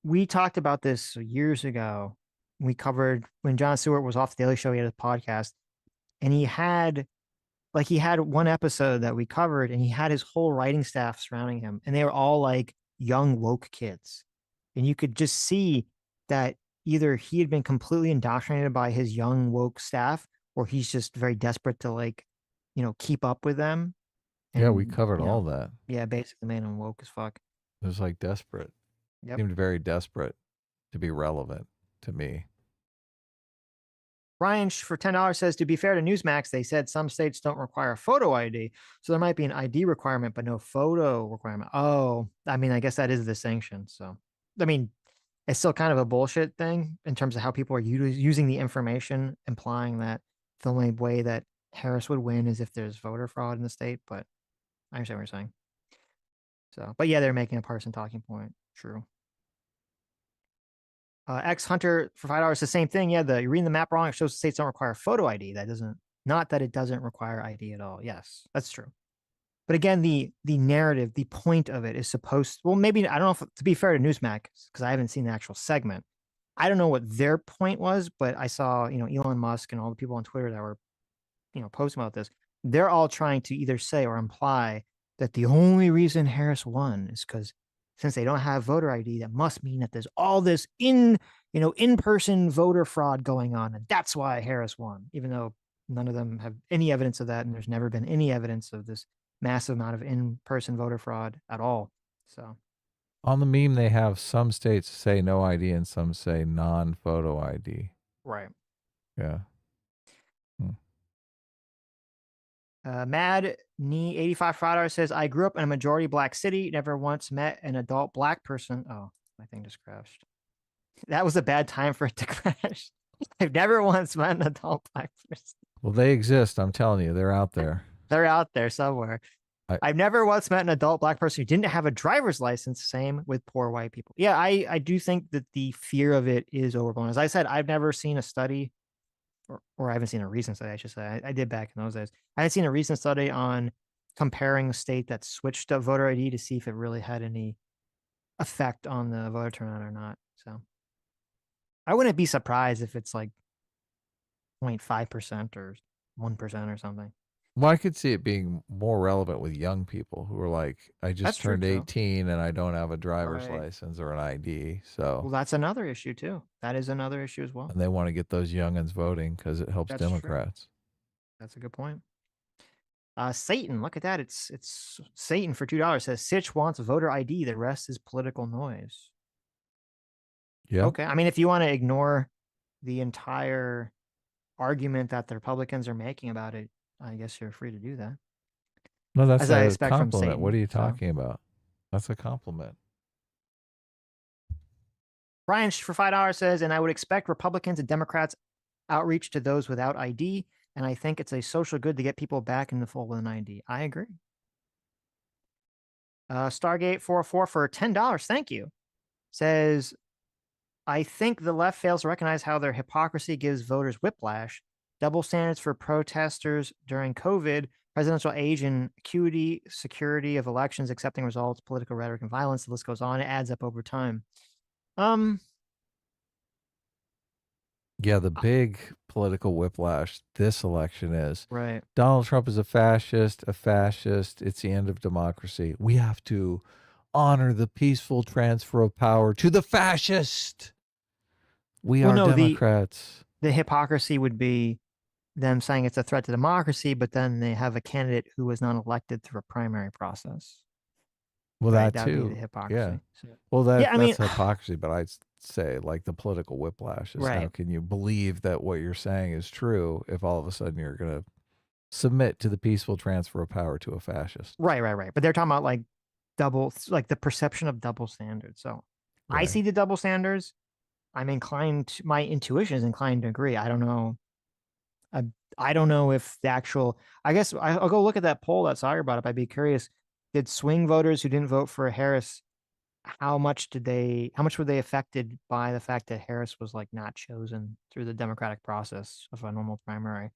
A: we talked about this years ago. We covered when Jon Stewart was off the Daily Show, he had a podcast, and he had one episode that we covered, and he had his whole writing staff surrounding him, and they were all like young woke kids. And you could just see that either he had been completely indoctrinated by his young woke staff, or he's just very desperate to keep up with them.
B: And, yeah, we covered all that.
A: Yeah, basically made him woke as fuck.
B: It was like desperate.
A: Yep.
B: Seemed very desperate to be relevant to me.
A: Ryan for $10 says, to be fair to Newsmax, they said some states don't require photo ID. So there might be an ID requirement, but no photo requirement. Oh, I mean, I guess that is the sanction. So, I mean, it's still kind of a bullshit thing in terms of how people are using the information, implying that the only way that Harris would win is if there's voter fraud in the state. But I understand what you're saying. So, but yeah, they're making a partisan talking point. True. X Hunter for $5, the same thing. Yeah, you're reading the map wrong. It shows the states don't require photo ID. Not that it doesn't require ID at all. Yes, that's true. But again, the narrative, the point of it is supposed. Well, maybe I don't know if to be fair to Newsmax, because I haven't seen the actual segment. I don't know what their point was, but I saw Elon Musk and all the people on Twitter that were posting about this. They're all trying to either say or imply that the only reason Harris won is because since they don't have voter ID, that must mean that there's all this in-person voter fraud going on, and that's why Harris won, even though none of them have any evidence of that, and there's never been any evidence of this massive amount of in-person voter fraud at all. So,
B: on the meme, they have some states say no ID and some say non-photo ID.
A: Right.
B: Yeah.
A: Mad Knee 85 Friday says, I grew up in a majority black city, never once met an adult black person. Oh, my thing just crashed. That was a bad time for it to crash. I've never once met an adult black person.
B: Well, they exist. I'm telling you, they're out there.
A: They're out there somewhere. I've never once met an adult black person who didn't have a driver's license. Same with poor white people. Yeah, I do think that the fear of it is overblown. As I said, I've never seen a study or I haven't seen a recent study, I should say. I did back in those days. I haven't seen a recent study on comparing a state that switched to voter ID to see if it really had any effect on the voter turnout or not. So I wouldn't be surprised if it's like 0.5% or 1% or something.
B: Well, I could see it being more relevant with young people who are like, I just turned 18 and I don't have a driver's license or an ID. So,
A: well, that's another issue too. That is another issue as well.
B: And they want to get those youngins voting because it helps Democrats.
A: True. That's a good point. Satan, look at that. It's Satan for $2 says Sitch wants voter ID. The rest is political noise.
B: Yeah.
A: Okay. I mean, if you want to ignore the entire argument that the Republicans are making about it, I guess you're free to do that.
B: No, that's
A: As I
B: a
A: expect from
B: compliment.
A: Satan.
B: What are you
A: So.
B: talking about? That's a compliment.
A: Brian for $5 says, and I would expect Republicans and Democrats outreach to those without ID, and I think it's a social good to get people back in the fold with an ID. I agree. Stargate 404 for $10. Thank you. Says, I think the left fails to recognize how their hypocrisy gives voters whiplash. Double standards for protesters during COVID, presidential age and acuity, security of elections, accepting results, political rhetoric and violence. The list goes on. It adds up over time.
B: Yeah, the big political whiplash this election is
A: right.
B: Donald Trump is a fascist, a fascist. It's the end of democracy. We have to honor the peaceful transfer of power to the fascist. We are Democrats.
A: The hypocrisy would be them saying it's a threat to democracy, but then they have a candidate who was not elected through a primary process.
B: Well,
A: right?
B: that
A: Would
B: too.
A: be the hypocrisy.
B: Yeah.
A: So,
B: Well, that's
A: I mean,
B: hypocrisy, but I'd say like the political whiplash is how can you believe that what you're saying is true if all of a sudden you're going to submit to the peaceful transfer of power to a fascist?
A: Right. But they're talking about like the perception of double standards. So I see the double standards. My intuition is inclined to agree. I don't know. I don't know if the actual, I guess I'll go look at that poll that Sawyer brought up. I'd be curious. Did swing voters who didn't vote for Harris, how much were they affected by the fact that Harris was like not chosen through the democratic process of a normal primary,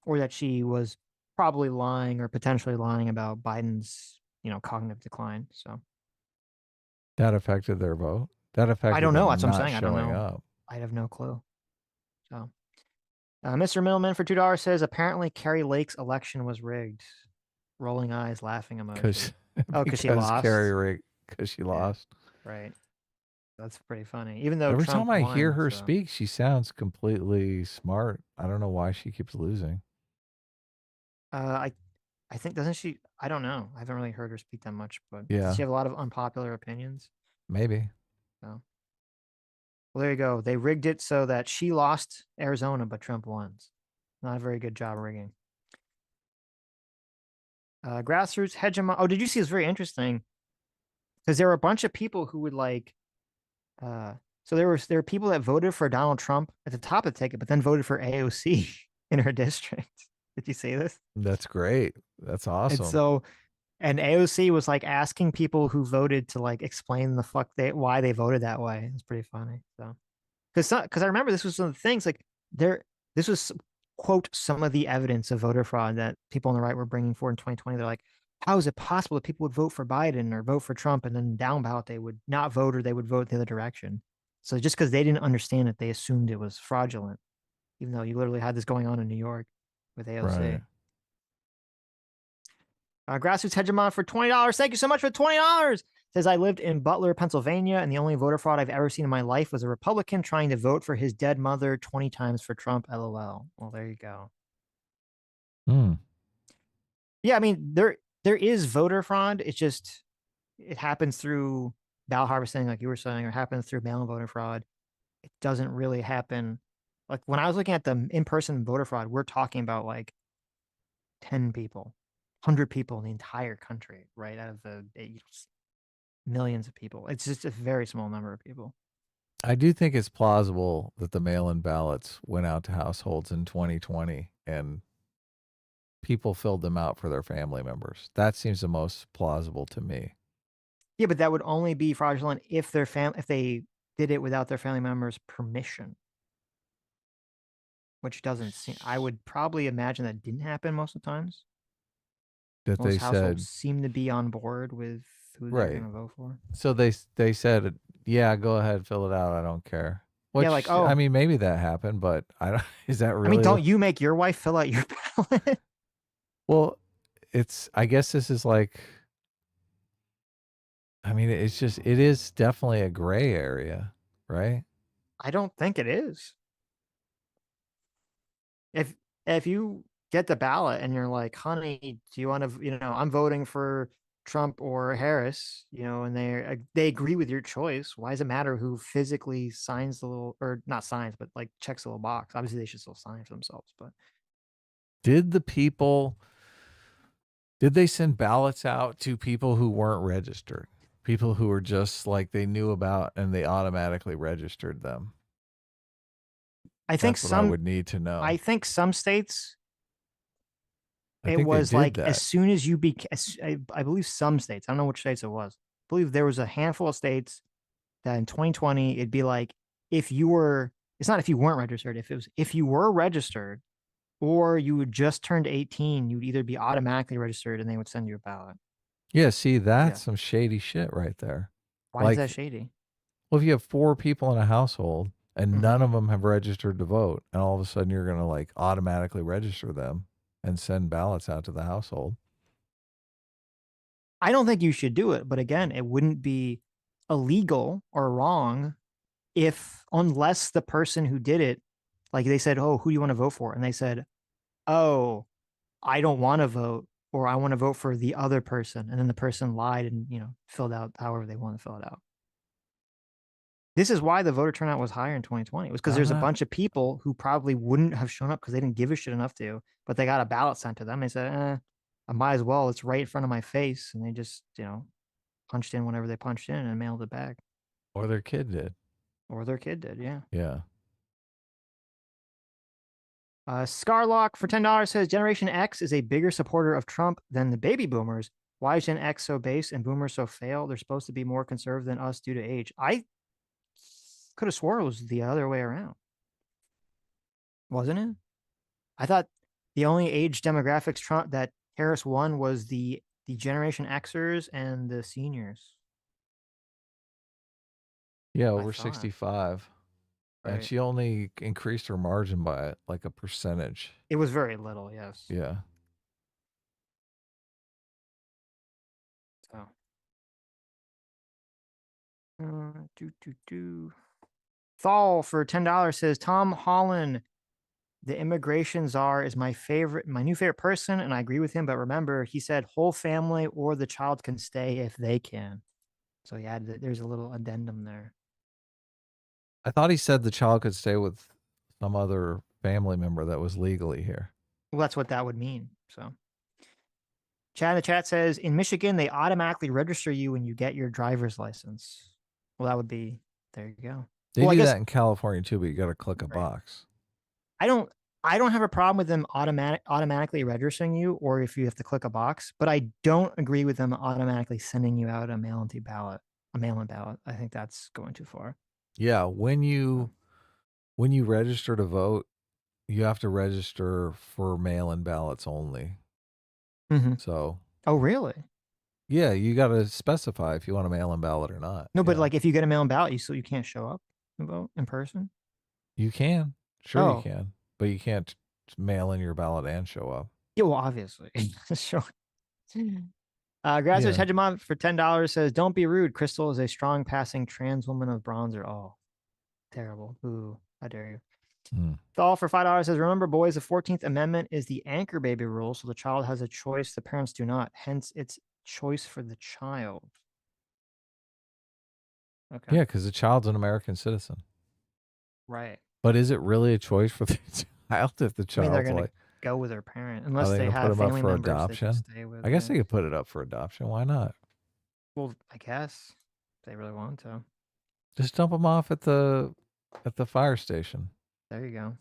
A: or that she was probably lying or potentially lying about Biden's, cognitive decline. So
B: that affected their vote. That affected
A: I don't know.
B: them
A: That's what I'm
B: not
A: saying. I don't
B: showing
A: know.
B: up.
A: I have no clue. So Mr. Middleman for $2 says apparently Carrie Lake's election was rigged. Rolling eyes, laughing emoji. Because she lost.
B: Because she lost.
A: Right. That's pretty funny. Even though
B: every
A: Trump
B: time I
A: won,
B: hear her speak, she sounds completely smart. I don't know why she keeps losing.
A: I think doesn't she? I don't know. I haven't really heard her speak that much, but
B: yeah,
A: does she have a lot of unpopular opinions?
B: Maybe.
A: So. Well, there you go. They rigged it so that she lost Arizona, but Trump won. Not a very good job rigging. Grassroots hegemon. Oh, did you see? It's very interesting because there were a bunch of people who would like. So there were people that voted for Donald Trump at the top of the ticket, but then voted for AOC in her district. Did you see this?
B: That's great. That's awesome.
A: And AOC was like asking people who voted to like explain why they voted that way. It's pretty funny. So, because I remember this was some of the things like this was quote some of the evidence of voter fraud that people on the right were bringing forward in 2020. They're like, how is it possible that people would vote for Biden or vote for Trump and then down ballot they would not vote or they would vote the other direction? So just because they didn't understand it, they assumed it was fraudulent, even though you literally had this going on in New York with AOC.
B: Right.
A: Grassroots hegemon for $20. Thank you so much for $20. Says I lived in Butler, Pennsylvania, and the only voter fraud I've ever seen in my life was a Republican trying to vote for his dead mother 20 times for Trump. LOL. Well, there you go. Yeah, I mean there is voter fraud. It's just it happens through ballot harvesting, like you were saying, or happens through mail-in voter fraud. It doesn't really happen. Like when I was looking at the in-person voter fraud, we're talking about like 10 people. 100 people in the entire country, right? Out of the millions of people. It's just a very small number of people.
B: I do think it's plausible that the mail-in ballots went out to households in 2020 and people filled them out for their family members. That seems the most plausible to me.
A: Yeah, but that would only be fraudulent if if they did it without their family members' permission. Which doesn't seem, I would probably imagine that didn't happen most of the times.
B: That
A: most
B: they
A: households
B: said
A: seem to be on board with who they're going to vote for.
B: So they said, yeah, go ahead, fill it out. I don't care. Which,
A: yeah, like, oh,
B: I mean, maybe that happened, but I don't. Is that really?
A: I mean, don't you make your wife fill out your ballot?
B: Well, I guess this is like. I mean, it is definitely a gray area, right?
A: I don't think it is. If you get the ballot and you're like, honey, do you want to, I'm voting for Trump or Harris, and they agree with your choice. Why does it matter who physically signs the little, or not signs, but like checks the little box? Obviously, they should still sign for themselves. But
B: did they send ballots out to people who weren't registered? People who were just like they knew about and they automatically registered them?
A: I think
B: That's what I would need to know.
A: I think some states,
B: I
A: it
B: think they
A: was
B: did
A: like
B: that.
A: as soon as you I believe some states, I don't know which states it was. I believe there was a handful of states that in 2020 it'd be like if you were, it's not if you weren't registered, if you were registered or you had just turned 18, you'd either be automatically registered and they would send you a ballot.
B: Yeah, see, that's
A: Yeah.
B: some shady shit right there.
A: Why is that shady?
B: Well, if you have 4 people in a household and
A: Mhm.
B: none of them have registered to vote, and all of a sudden you're going to like automatically register them and send ballots out to the household.
A: I don't think you should do it, but again, it wouldn't be illegal or wrong unless the person who did it, like they said, "Oh, who do you want to vote for?" And they said, "Oh, I don't want to vote, or I want to vote for the other person." And then the person lied and, filled out however they want to fill it out. This is why the voter turnout was higher in 2020. It was because there's a bunch of people who probably wouldn't have shown up because they didn't give a shit enough to, but they got a ballot sent to them. They said, I might as well. It's right in front of my face. And they just, punched in whenever they punched in and mailed it back.
B: Or their kid did.
A: Or their kid did, yeah.
B: Yeah.
A: Scarlock for $10 says Generation X is a bigger supporter of Trump than the baby boomers. Why is Gen X so base and boomers so fail? They're supposed to be more conservative than us due to age. I could have swore it was the other way around. Wasn't it? I thought the only age demographics Trump that Harris won was the Generation Xers and the seniors.
B: Yeah, over 65.
A: Right.
B: And she only increased her margin by like a percentage.
A: It was very little, yes.
B: Yeah.
A: So. Thal for $10 says Tom Holland, the immigration czar, is my new favorite person, and I agree with him. But remember, he said whole family or the child can stay if they can. So yeah, there's a little addendum there.
B: I thought he said the child could stay with some other family member that was legally here.
A: Well, that's what that would mean. So Chad in the chat says, in Michigan, they automatically register you when you get your driver's license. Well, that would be, there you go.
B: They do that in California too, but you got to click a box.
A: I don't have a problem with them automatically registering you, or if you have to click a box, but I don't agree with them automatically sending you out a mail-in ballot. I think that's going too far.
B: Yeah, when you register to vote, you have to register for mail-in ballots only.
A: Mm-hmm.
B: So.
A: Oh, really?
B: Yeah, you got to specify if you want a mail-in ballot or not.
A: No, but like if you get a mail-in ballot, you can't show up and vote in person.
B: You can, sure you can, but you can't mail in your ballot and show up.
A: Yeah, well, obviously. Sure. Graduate Hegemon for $10 says, "Don't be rude. Crystal is a strong passing trans woman of bronzer." Oh, terrible. Ooh, how dare you. Thal for $5 says, "Remember, boys, the 14th Amendment is the anchor baby rule, so the child has a choice, the parents do not. Hence, it's choice for the child." Okay.
B: Yeah, because the child's an American citizen.
A: Right.
B: But is it really a choice for the child if the child's
A: they're going to go with their parent, unless
B: they
A: have
B: put them
A: family
B: up for
A: members
B: adoption?
A: they can stay with.
B: I guess they could put it up for adoption. Why not?
A: Well, I guess if they really want to.
B: Just dump them off at the fire station.
A: There you go.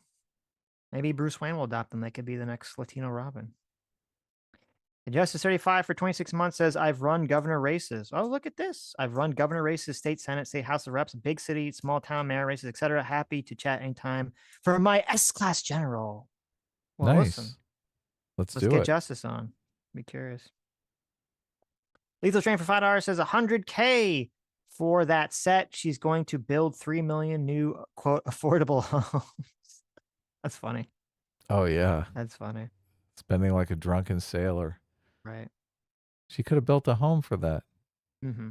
A: Maybe Bruce Wayne will adopt them. They could be the next Latino Robin. Justice 35 for 26 months says, "I've run governor races." Oh, look at this. "I've run governor races, state senate, state house of reps, big city, small town mayor races, etc. Happy to chat anytime for my S-class general." Well,
B: nice.
A: listen,
B: Let's
A: get
B: it.
A: Justice on. Be curious. Lethal Train for $5 says $100K for that set. She's going to build 3 million new, quote, affordable homes. That's funny.
B: Oh, yeah.
A: That's funny.
B: Spending like a drunken sailor.
A: Right.
B: She could have built a home for that.
A: Mm-hmm.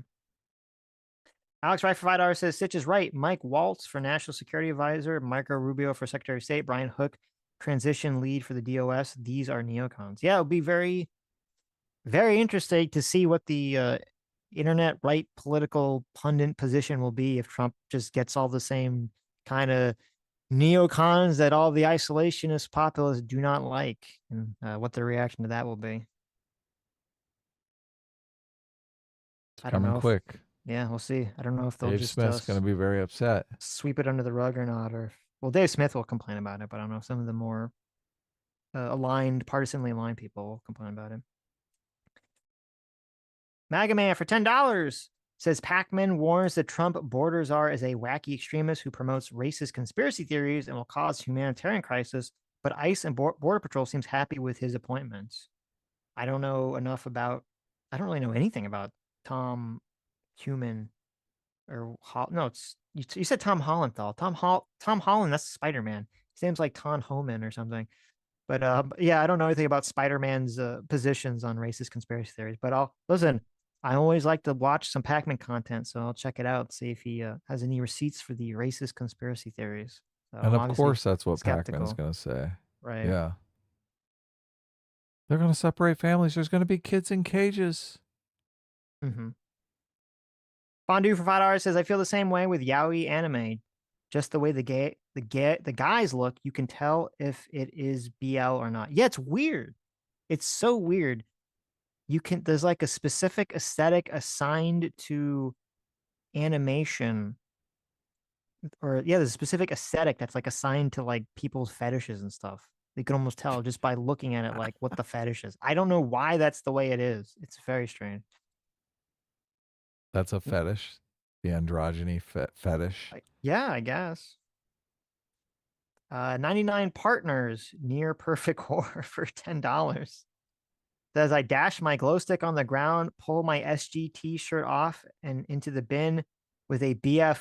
A: Alex Wright for $5 says, "Sitch is right. Mike Waltz for National Security Advisor, Marco Rubio for Secretary of State, Brian Hook, transition lead for the DOS. These are neocons." Yeah, it would be very, very interesting to see what the internet right political pundit position will be if Trump just gets all the same kind of neocons that all the isolationist populists do not like, and what their reaction to that will be.
B: It's
A: I don't
B: coming
A: know if,
B: quick.
A: yeah, we'll see. I don't know if they'll
B: Dave
A: just
B: Smith's going to be very upset.
A: sweep it under the rug or not, or well, Dave Smith will complain about it, but I don't know if some of the more partisanly aligned people will complain about it. MAGA Man for $10 says Pac-Man warns that Trump borders are as a wacky extremist who promotes racist conspiracy theories and will cause humanitarian crisis, but ICE and Border Patrol seems happy with his appointments. I don't know enough about, I don't really know anything about Tom Human or no, you said Tom Holland. Tom Holland, that's Spider-Man. His name's like Tom Homan or something. But yeah, I don't know anything about Spider-Man's positions on racist conspiracy theories. But I'll listen. I always like to watch some Pac-Man content, so I'll check it out, see if he has any receipts for the racist conspiracy theories. So
B: And
A: I'm
B: of
A: obviously
B: course, that's what Pac-Man's
A: skeptical.
B: going to say.
A: Right.
B: Yeah. They're going to separate families. There's going to be kids in cages.
A: Mm-hmm. Fondue for $5 says, I feel the same way with yaoi anime. Just the way the guys look, you can tell if it is BL or not. Yeah, it's weird. It's so weird. There's like a specific aesthetic assigned to animation, or yeah, there's a specific aesthetic that's like assigned to like people's fetishes and stuff. You can almost tell just by looking at it, like what the fetish is. I don't know why that's the way it is. It's very strange.
B: That's a fetish. The androgyny fetish.
A: Yeah, I guess. 99 partners near perfect horror for $10. Says I dash my glow stick on the ground, pull my SG t-shirt off and into the bin with a BF.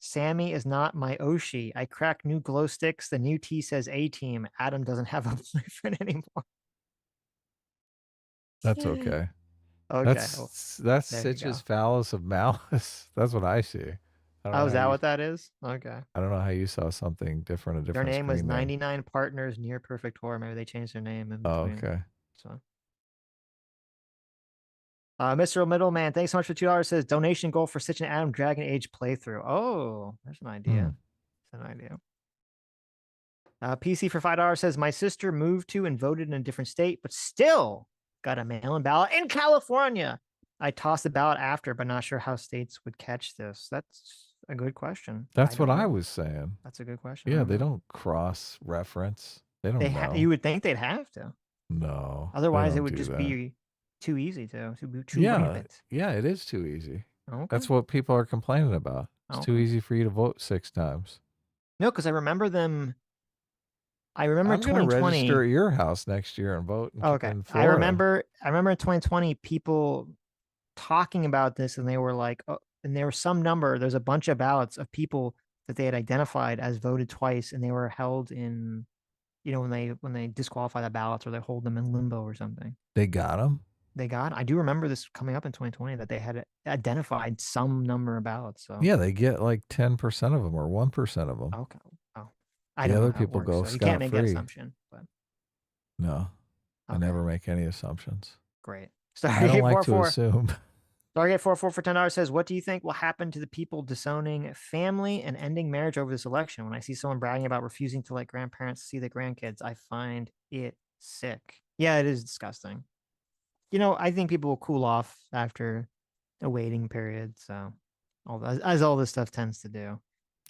A: Sammy is not my Oshi. I crack new glow sticks. The new T says A-team. Adam doesn't have a boyfriend anymore.
B: That's okay.
A: Okay.
B: That's
A: there you
B: Sitch's
A: go.
B: phallus of malice. That's what I see. I don't
A: Oh,
B: know
A: is
B: how
A: that
B: you-
A: what that is? Okay.
B: I don't know how you saw something different, a
A: Their
B: different
A: name was
B: screen name.
A: 99 Partners Near Perfect Horror. Maybe they changed their name in
B: Oh,
A: between.
B: okay.
A: So, Mr. Middleman, thanks so much for $2. Says donation goal for Sitch and Adam Dragon Age playthrough. Oh, there's an idea. That's an idea. PC for $5 says my sister moved to and voted in a different state, but still got a mail-in ballot in California. I tossed the ballot after, but not sure how states would catch this. That's a good question.
B: That's what I
A: know.
B: was saying.
A: That's a good question.
B: Yeah, they don't cross-reference. They don't know.
A: You would think they'd have to.
B: No.
A: Otherwise, it would just be too easy too rampant.
B: Yeah, it is too easy.
A: Okay.
B: That's what people are complaining about. It's too easy for you to vote 6 times.
A: No, because I remember them. I remember
B: I'm going to
A: 2020.
B: register at your house next year and vote.
A: Okay. I remember in 2020 people talking about this, and they were like, oh, and there was some number. There's a bunch of ballots of people that they had identified as voted twice, and they were held in, when they disqualify the ballots or they hold them in limbo or something.
B: They got them.
A: I do remember this coming up in 2020 that they had identified some number of ballots. So
B: yeah, they get like 10% of them or 1% of them.
A: Okay. Oh,
B: the other people go
A: so you can't make that
B: scot-free.
A: assumption. But
B: no, I never make any assumptions.
A: Great.
B: I don't like to assume.
A: Stargate 44 for $10 says, what do you think will happen to the people disowning family and ending marriage over this election? When I see someone bragging about refusing to let grandparents see the grandkids, I find it sick. Yeah, it is disgusting. I think people will cool off after a waiting period. So, as all this stuff tends to do.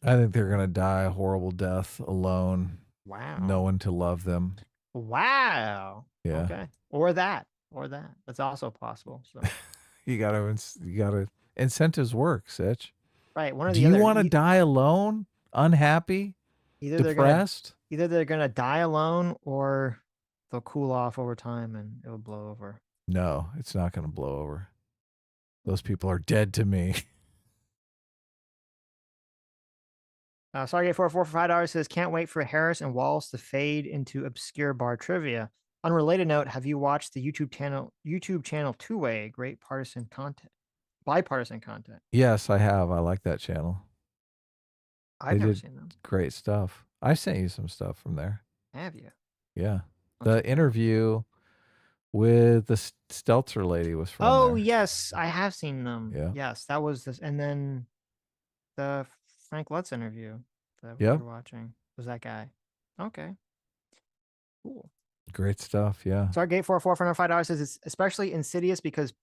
B: I think they're going to die a horrible death alone.
A: Wow.
B: No one to love them.
A: Wow.
B: Yeah.
A: Okay. Or that. That's also possible. So.
B: You gotta incentives work, Sitch.
A: Right. One or
B: Do
A: the other.
B: you want to die alone, unhappy, depressed?
A: Either they're gonna die alone or they'll cool off over time and it'll blow over.
B: No, it's not gonna blow over. Those people are dead to me.
A: Stargate 44 for $5 says, can't wait for Harris and Wallace to fade into obscure bar trivia. Unrelated note, have you watched the YouTube channel Two Way? Great bipartisan content.
B: Yes, I have. I like that channel.
A: I've never seen them.
B: Great stuff. I sent you some stuff from there.
A: Have you?
B: Yeah. The interview with the Stelter lady was from
A: Oh
B: there.
A: yes, I have seen them.
B: Yeah.
A: Yes, that was this, and then the Frank Lutz interview that we
B: Yep.
A: were watching was that guy. Okay, cool.
B: Great stuff. Yeah.
A: Stargate 44 for $5 says it's especially insidious because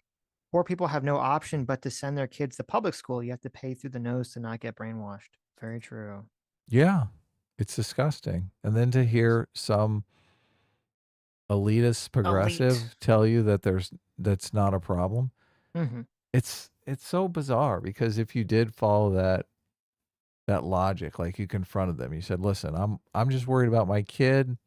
A: poor people have no option but to send their kids to public school. You have to pay through the nose to not get brainwashed. Very true.
B: Yeah. It's disgusting. And then to hear some elitist progressive tell you that that's not a problem.
A: Mm-hmm.
B: It's so bizarre because if you did follow that logic, like you confronted them, you said, "Listen, I'm just worried about my kid.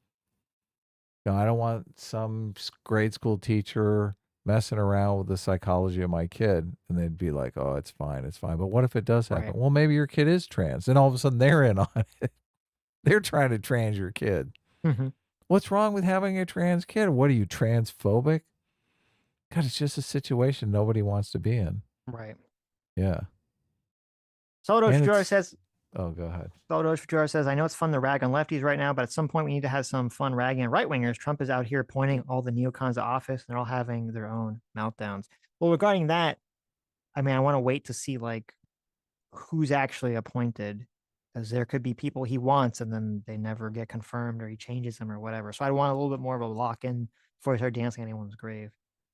B: I don't want some grade school teacher messing around with the psychology of my kid." And they'd be like, "Oh, it's fine, it's fine." But what if it does happen?
A: Right.
B: Well, maybe your kid is trans, and all of a sudden they're in on it. They're trying to trans your kid.
A: Mm-hmm.
B: What's wrong with having a trans kid? What are you, transphobic? God, it's just a situation nobody wants to be in.
A: Right.
B: Yeah.
A: Soto Shajura says,
B: oh, go ahead.
A: Soto Shajura says, I know it's fun to rag on lefties right now, but at some point we need to have some fun ragging on right-wingers. Trump is out here pointing all the neocons to office, and they're all having their own meltdowns. Well, regarding that, I mean, I want to wait to see, like, who's actually appointed, because there could be people he wants, and then they never get confirmed, or he changes them, or whatever. So I want a little bit more of a lock-in before I start dancing on anyone's grave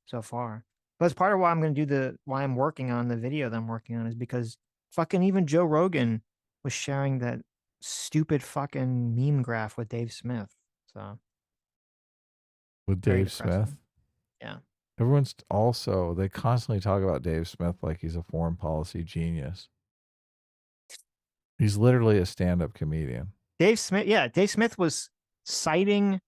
A: so far. But it's part of why I'm going to do why I'm working on the video that I'm working on is because fucking even Joe Rogan was sharing that stupid fucking meme graph with Dave Smith. So
B: with Dave Smith?
A: Yeah.
B: Everyone's also, they constantly talk about Dave Smith like he's a foreign policy genius. He's literally a stand-up comedian.
A: Dave Smith was citing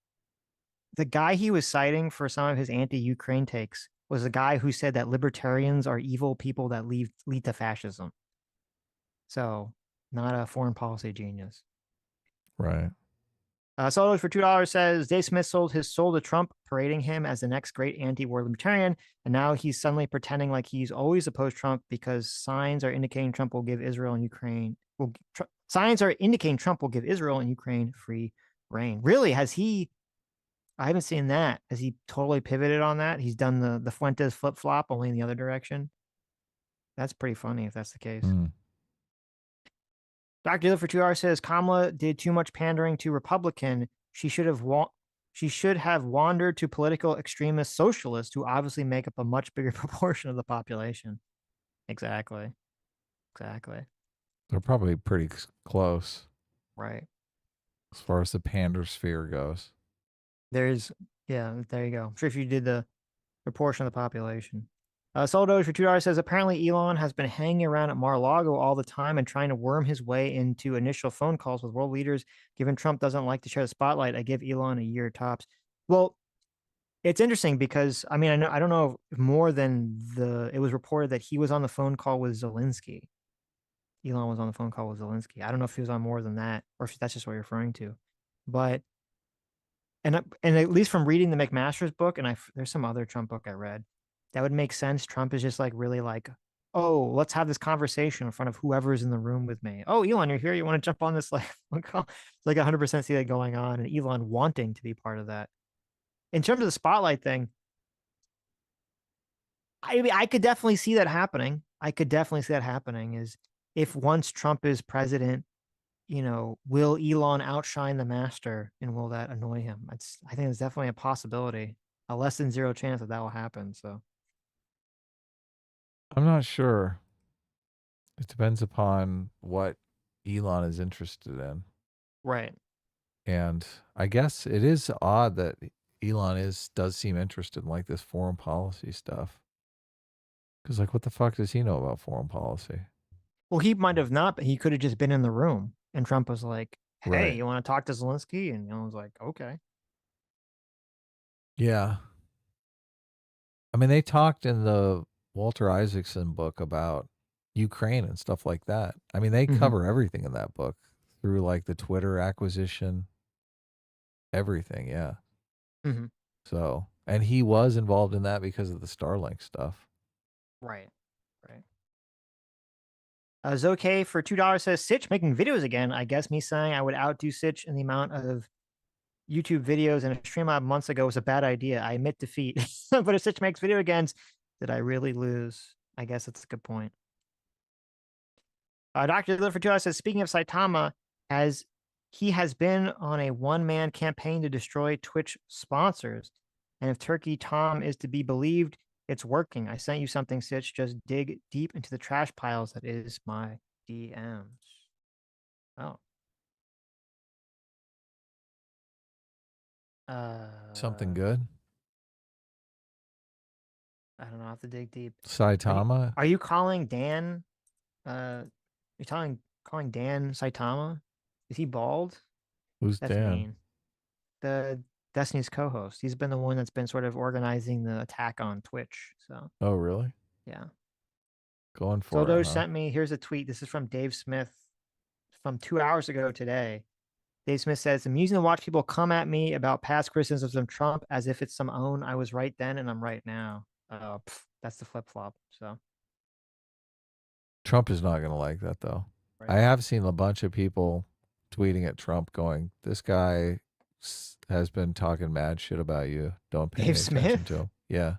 A: the guy he was citing for some of his anti-Ukraine takes was a guy who said that libertarians are evil people that lead to fascism. So, not a foreign policy genius.
B: Right.
A: Solos for $2 says Dave Smith sold his soul to Trump, parading him as the next great anti-war libertarian, and now he's suddenly pretending like he's always opposed Trump because signs are indicating Trump will give Israel and Ukraine free reign. Really? Has he? I haven't seen that. Has he totally pivoted on that? He's done the Fuentes flip flop, only in the other direction. That's pretty funny if that's the case. Dr. Dealer for 2 hours says Kamala did too much pandering to Republican. She should have wandered to political extremist socialists who obviously make up a much bigger proportion of the population. Exactly.
B: They're probably pretty close.
A: Right.
B: As far as the pander sphere goes.
A: There you go. I'm sure if you did the proportion of the population. Soldoge for $2 says apparently Elon has been hanging around at Mar-a-Lago all the time and trying to worm his way into initial phone calls with world leaders. Given Trump doesn't like to share the spotlight, I give Elon a year tops. Well, it's interesting because I mean I don't know if more than it was reported that he was on the phone call with Zelensky. Elon was on the phone call with Zelensky. I don't know if he was on more than that or if that's just what you're referring to, but. And at least from reading the McMaster's book, and there's some other Trump book I read, that would make sense. Trump is just like really like, oh, let's have this conversation in front of whoever's in the room with me. Oh, Elon, you're here. You want to jump on this? Like, it's like 100% see that going on, and Elon wanting to be part of that. In terms of the spotlight thing, I could definitely see that happening. Is if once Trump is president, will Elon outshine the master, and will that annoy him? I think it's definitely a possibility, a less than zero chance that will happen. So
B: I'm not sure. It depends upon what Elon is interested in.
A: Right.
B: And I guess it is odd that Elon does seem interested in like this foreign policy stuff. Because like, what the fuck does he know about foreign policy?
A: Well, he might have not, but he could have just been in the room. And Trump was like, hey,
B: Right.
A: You want to talk to Zelensky? And Elon's like, okay.
B: Yeah. I mean, they talked in the Walter Isaacson book about Ukraine and stuff like that. I mean, they cover everything in that book through like the Twitter acquisition, everything. Yeah. So, and he was involved in that because of the Starlink stuff.
A: Right. Zoke for $2 says Sitch making videos again. I guess me saying I would outdo Sitch in the amount of YouTube videos and a stream out months ago was a bad idea. I admit defeat. But if Sitch makes video games, did I really lose? I guess that's a good point. Dr. Live for 2 Hours says, speaking of Saitama, he has been on a one-man campaign to destroy Twitch sponsors. And if Turkey Tom is to be believed, it's working. I sent you something, Sitch. Just dig deep into the trash piles. That is my DMs. Oh.
B: Something good?
A: I don't know. I have to dig deep.
B: Saitama?
A: Are you calling Dan? You're calling Dan Saitama? Is he bald?
B: Who's
A: That's
B: Dan?
A: mean. The Destiny's co-host. He's been the one that's been sort of organizing the attack on Twitch. So.
B: Oh, really?
A: Yeah.
B: Going for
A: Soldo
B: it, huh?
A: sent me. Here's a tweet. This is from Dave Smith from 2 hours ago today. Dave Smith says, amusing to watch people come at me about past criticisms of Trump as if it's some own. I was right then and I'm right now. That's the flip-flop. So
B: Trump is not going to like that, though.
A: Right.
B: I have seen a bunch of people tweeting at Trump going, this guy has been talking mad shit about you. Don't pay any attention to him. Yeah.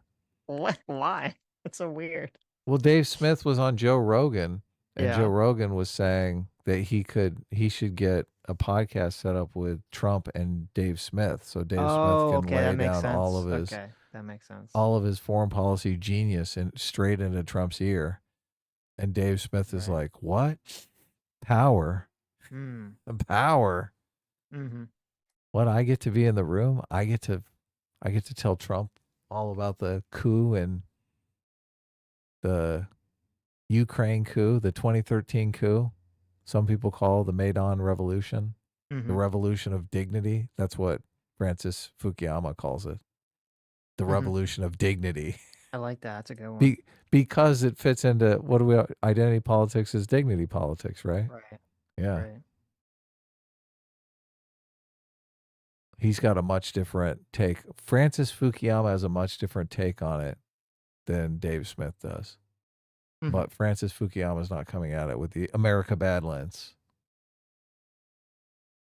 A: What? Why? That's so weird.
B: Well, Dave Smith was on Joe Rogan, and
A: Yeah.
B: Joe Rogan was saying that he should get a podcast set up with Trump and Dave Smith, so Dave Smith can lay down all of his
A: that makes sense.
B: all of his foreign policy genius and straight into Trump's ear. And Dave Smith is like, "What? Power? Power?
A: Mm-hmm.
B: What? I get to be in the room. I get to tell Trump all about the coup and the Ukraine coup, the 2013 coup. Some people call the Maidan Revolution, the revolution of dignity. That's what Francis Fukuyama calls it. The revolution of dignity."
A: I like that. That's a good one.
B: Because it fits into identity politics is dignity politics, right?
A: Right.
B: Yeah.
A: Right.
B: He's got a much different take. Francis Fukuyama has a much different take on it than Dave Smith does. But Francis Fukuyama is not coming at it with the America bad lens.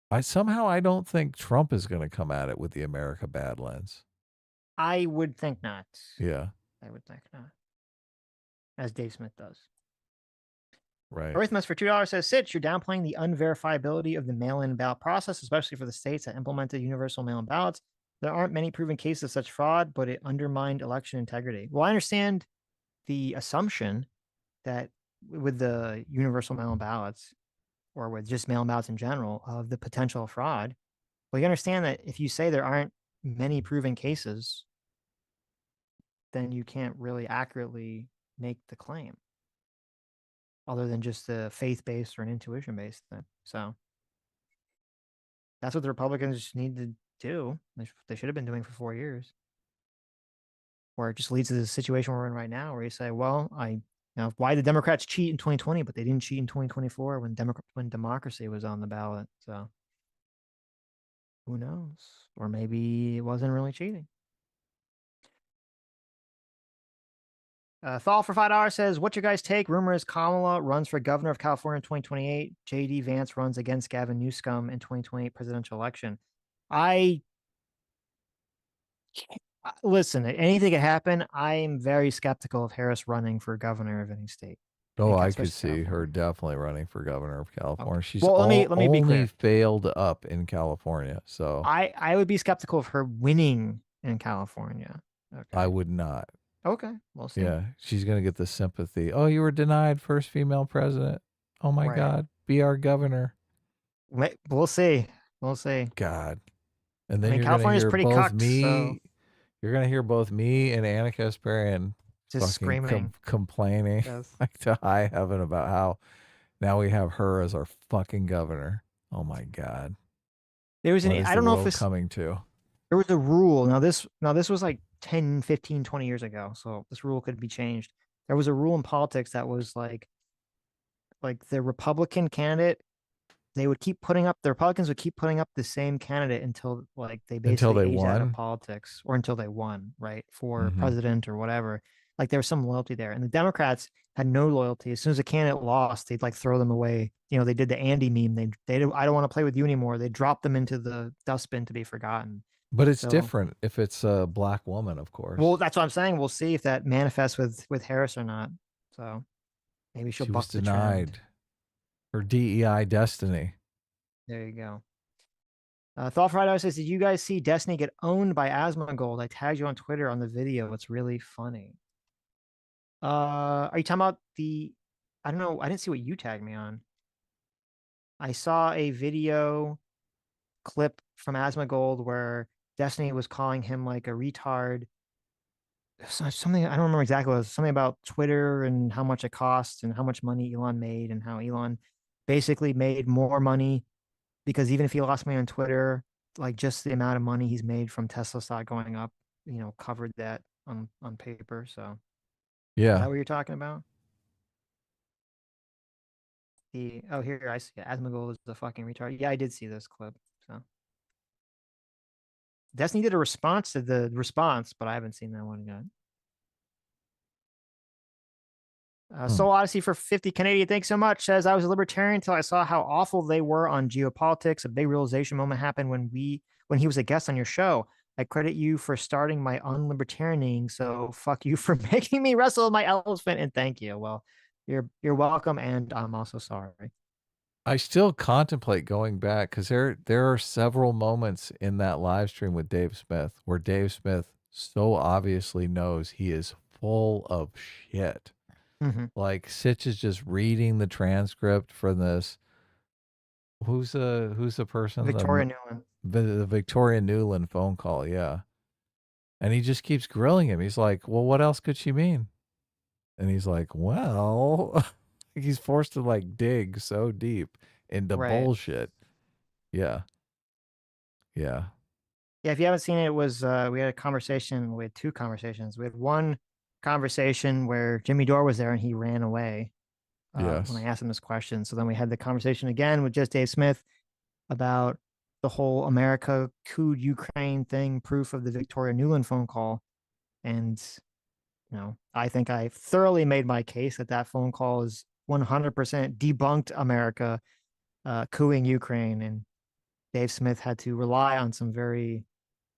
B: I don't think Trump is going to come at it with the America bad lens.
A: I would think not.
B: Yeah.
A: I would think not. As Dave Smith does.
B: Right.
A: Arithmus for $2 says, Sitch, you're downplaying the unverifiability of the mail-in ballot process, especially for the states that implemented universal mail-in ballots. There aren't many proven cases of such fraud, but it undermined election integrity. Well, I understand the assumption that with the universal mail-in ballots, or with just mail-in ballots in general, of the potential fraud. Well, you understand that if you say there aren't many proven cases, then you can't really accurately make the claim, other than just a faith-based or an intuition-based thing. So that's what the Republicans need to do. They should have been doing for 4 years. Or it just leads to the situation we're in right now, where you say, well, why the Democrats cheat in 2020, but they didn't cheat in 2024 when democracy was on the ballot. So who knows? Or maybe it wasn't really cheating. Thal for $5 says, what's your guys' take? Rumor is Kamala runs for governor of California in 2028. J.D. Vance runs against Gavin Newsom in 2028 presidential election. Listen, anything could happen. I'm very skeptical of Harris running for governor of any state.
B: Oh, I could see her definitely running for governor of California.
A: Okay.
B: She's
A: well, let me be
B: only
A: clear.
B: failed up in California. So
A: I would be skeptical of her winning in California. Okay.
B: I would not.
A: Okay, we'll see.
B: Yeah, she's going to get the sympathy. Oh, you were denied first female president. Oh my God, be our governor.
A: We'll see. We'll see.
B: God. And then you're
A: California's pretty cucked, so...
B: You're going to hear both me and Anna Kasparian
A: just screaming,
B: complaining
A: yes.
B: like to high heaven about how now we have her as our fucking governor. Oh my God.
A: There was I don't know if this
B: coming to.
A: There was a rule. Now this was like 10, 15, 20 years ago. So this rule could be changed. There was a rule in politics that was like the Republican candidate, the Republicans would keep putting up the same candidate until they basically aged out of politics, or until they won, right, for president or whatever. like there was some loyalty there. And the Democrats had no loyalty. As soon as a candidate lost, they'd like throw them away. You know, they did the Andy meme. I don't want to play with you anymore. They dropped them into the dustbin to be forgotten.
B: But it's
A: So,
B: different if it's a black woman, of course.
A: well, that's what I'm saying. We'll see if that manifests with Harris or not. So maybe she'll
B: she
A: buck
B: was
A: the trend.
B: denied her DEI destiny.
A: There you go. Thought Friday says, did you guys see Destiny get owned by Asmongold? I tagged you on Twitter on the video. It's really funny. Are you talking about I don't know. I didn't see what you tagged me on. I saw a video clip from Asmongold where Destiny was calling him like a retard. Something, I don't remember exactly what it was. Something about Twitter and how much it costs and how much money Elon made and how Elon basically made more money because even if he lost money on Twitter, like just the amount of money he's made from Tesla stock going up, covered that on paper. So is
B: Yeah.
A: that what you're talking about? Here I see it. Asmongold is the fucking retard. Yeah, I did see this clip. So Destiny did a response to the response, but I haven't seen that one yet. Soul Odyssey for 50 Canadian, thanks so much. Says, I was a libertarian until I saw how awful they were on geopolitics. A big realization moment happened when he was a guest on your show. I credit you for starting my unlibertarianing, so fuck you for making me wrestle my elephant, and thank you. Well, you're welcome, and I'm also sorry.
B: I still contemplate going back because there are several moments in that live stream with Dave Smith where Dave Smith so obviously knows he is full of shit. Like Sitch is just reading the transcript for this. Who's the person?
A: Victoria Newland.
B: The Victoria Newland phone call, yeah. And he just keeps grilling him. He's like, well, what else could she mean? And he's like, well, he's forced to like dig so deep into bullshit. Yeah. Yeah.
A: Yeah, if you haven't seen it, it was we had two conversations. We had one conversation where Jimmy Dore was there and he ran away when I asked him this question. So then we had the conversation again with just Dave Smith about the whole America cooed Ukraine thing, proof of the Victoria Newland phone call. And, I think I thoroughly made my case that phone call is 100% debunked America cooing Ukraine. And Dave Smith had to rely on some very,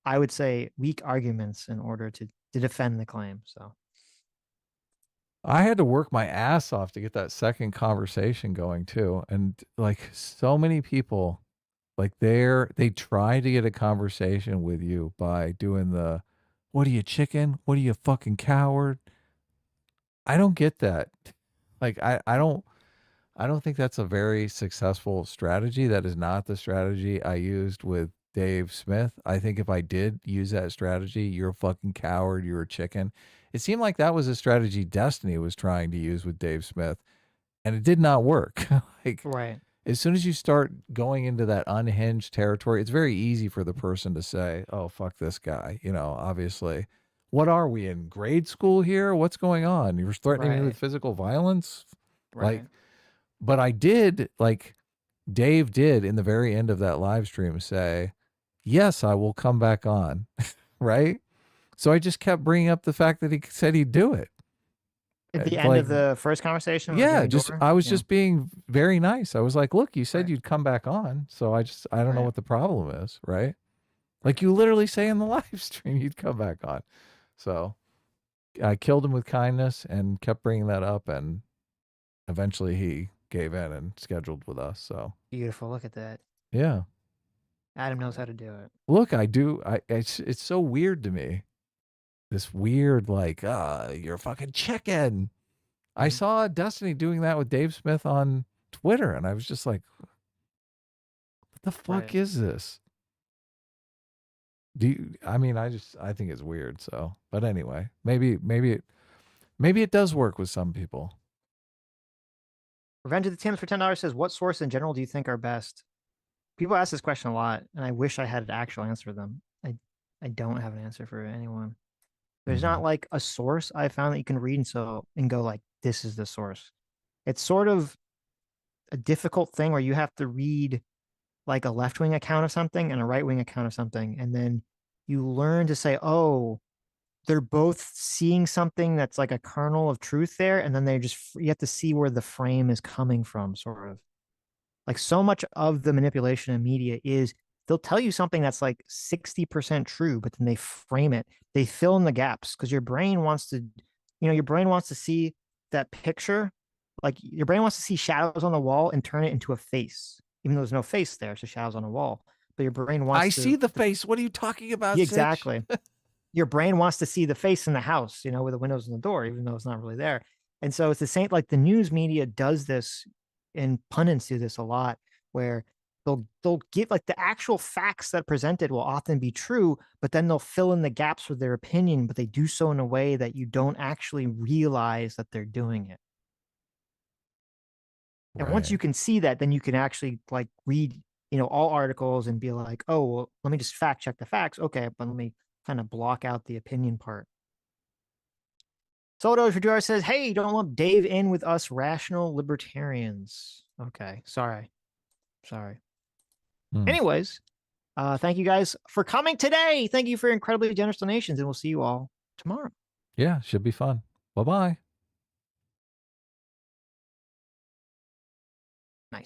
A: I would say, weak arguments in order to defend the claim. So
B: I had to work my ass off to get that second conversation going too. And like so many people, like they try to get a conversation with you by doing the, what are you, chicken? What are you, fucking coward? I don't get that. Like, I don't think that's a very successful strategy. That is not the strategy I used with Dave Smith. I think if I did use that strategy, you're a fucking coward, you're a chicken. It seemed like that was a strategy Destiny was trying to use with Dave Smith, and it did not work. As soon as you start going into that unhinged territory, it's very easy for the person to say, oh, fuck this guy. Obviously. What are we in grade school here? What's going on? You're threatening me with physical violence? But I did, like Dave did in the very end of that live stream say, yes, I will come back on. Right? So I just kept bringing up the fact that he said he'd do it.
A: At the end of the first conversation?
B: Yeah, I was just being very nice. I was like, look, you said you'd come back on. So I don't know what the problem is, right? Like you literally say in the live stream, you'd come back on. So I killed him with kindness and kept bringing that up. And eventually he gave in and scheduled with us. So
A: beautiful. Look at that.
B: Yeah.
A: Adam knows how to do it.
B: Look, I do. It's so weird to me. This weird, like, you're a fucking chicken. I saw Destiny doing that with Dave Smith on Twitter, and I was just like, what the fuck is this? I think it's weird. So, but anyway, maybe it does work with some people.
A: Revenge of the Tims for $10 says, what sources in general do you think are best? People ask this question a lot, and I wish I had an actual answer for them. I don't have an answer for anyone. There's not like a source I found that you can read and go like, this is the source. It's sort of a difficult thing where you have to read like a left-wing account of something and a right-wing account of something. And then you learn to say, oh, they're both seeing something that's like a kernel of truth there, and then you have to see where the frame is coming from, sort of. Like, so much of the manipulation in media is they'll tell you something that's like 60% true, but then they frame it. They fill in the gaps because your brain wants to, your brain wants to see that picture. Like, your brain wants to see shadows on the wall and turn it into a face, even though there's no face there. It's just shadows on a wall. But your brain wants
B: I
A: to
B: see the face. What are you talking about,
A: Yeah,
B: Sitch?
A: exactly. Your brain wants to see the face in the house, with the windows and the door, even though it's not really there. And so it's the same, like the news media does this, and pundits do this a lot, where they'll give like the actual facts that are presented will often be true, but then they'll fill in the gaps with their opinion, but they do so in a way that you don't actually realize that they're doing it. And once you can see that, then you can actually like read, all articles and be like, oh, well, let me just fact check the facts. Okay, but let me kind of block out the opinion part. Soto Fedora says, hey, don't lump Dave in with us rational libertarians. Okay, sorry. Anyways, thank you guys for coming today. Thank you for your incredibly generous donations, and we'll see you all tomorrow.
B: Yeah, should be fun. Bye-bye.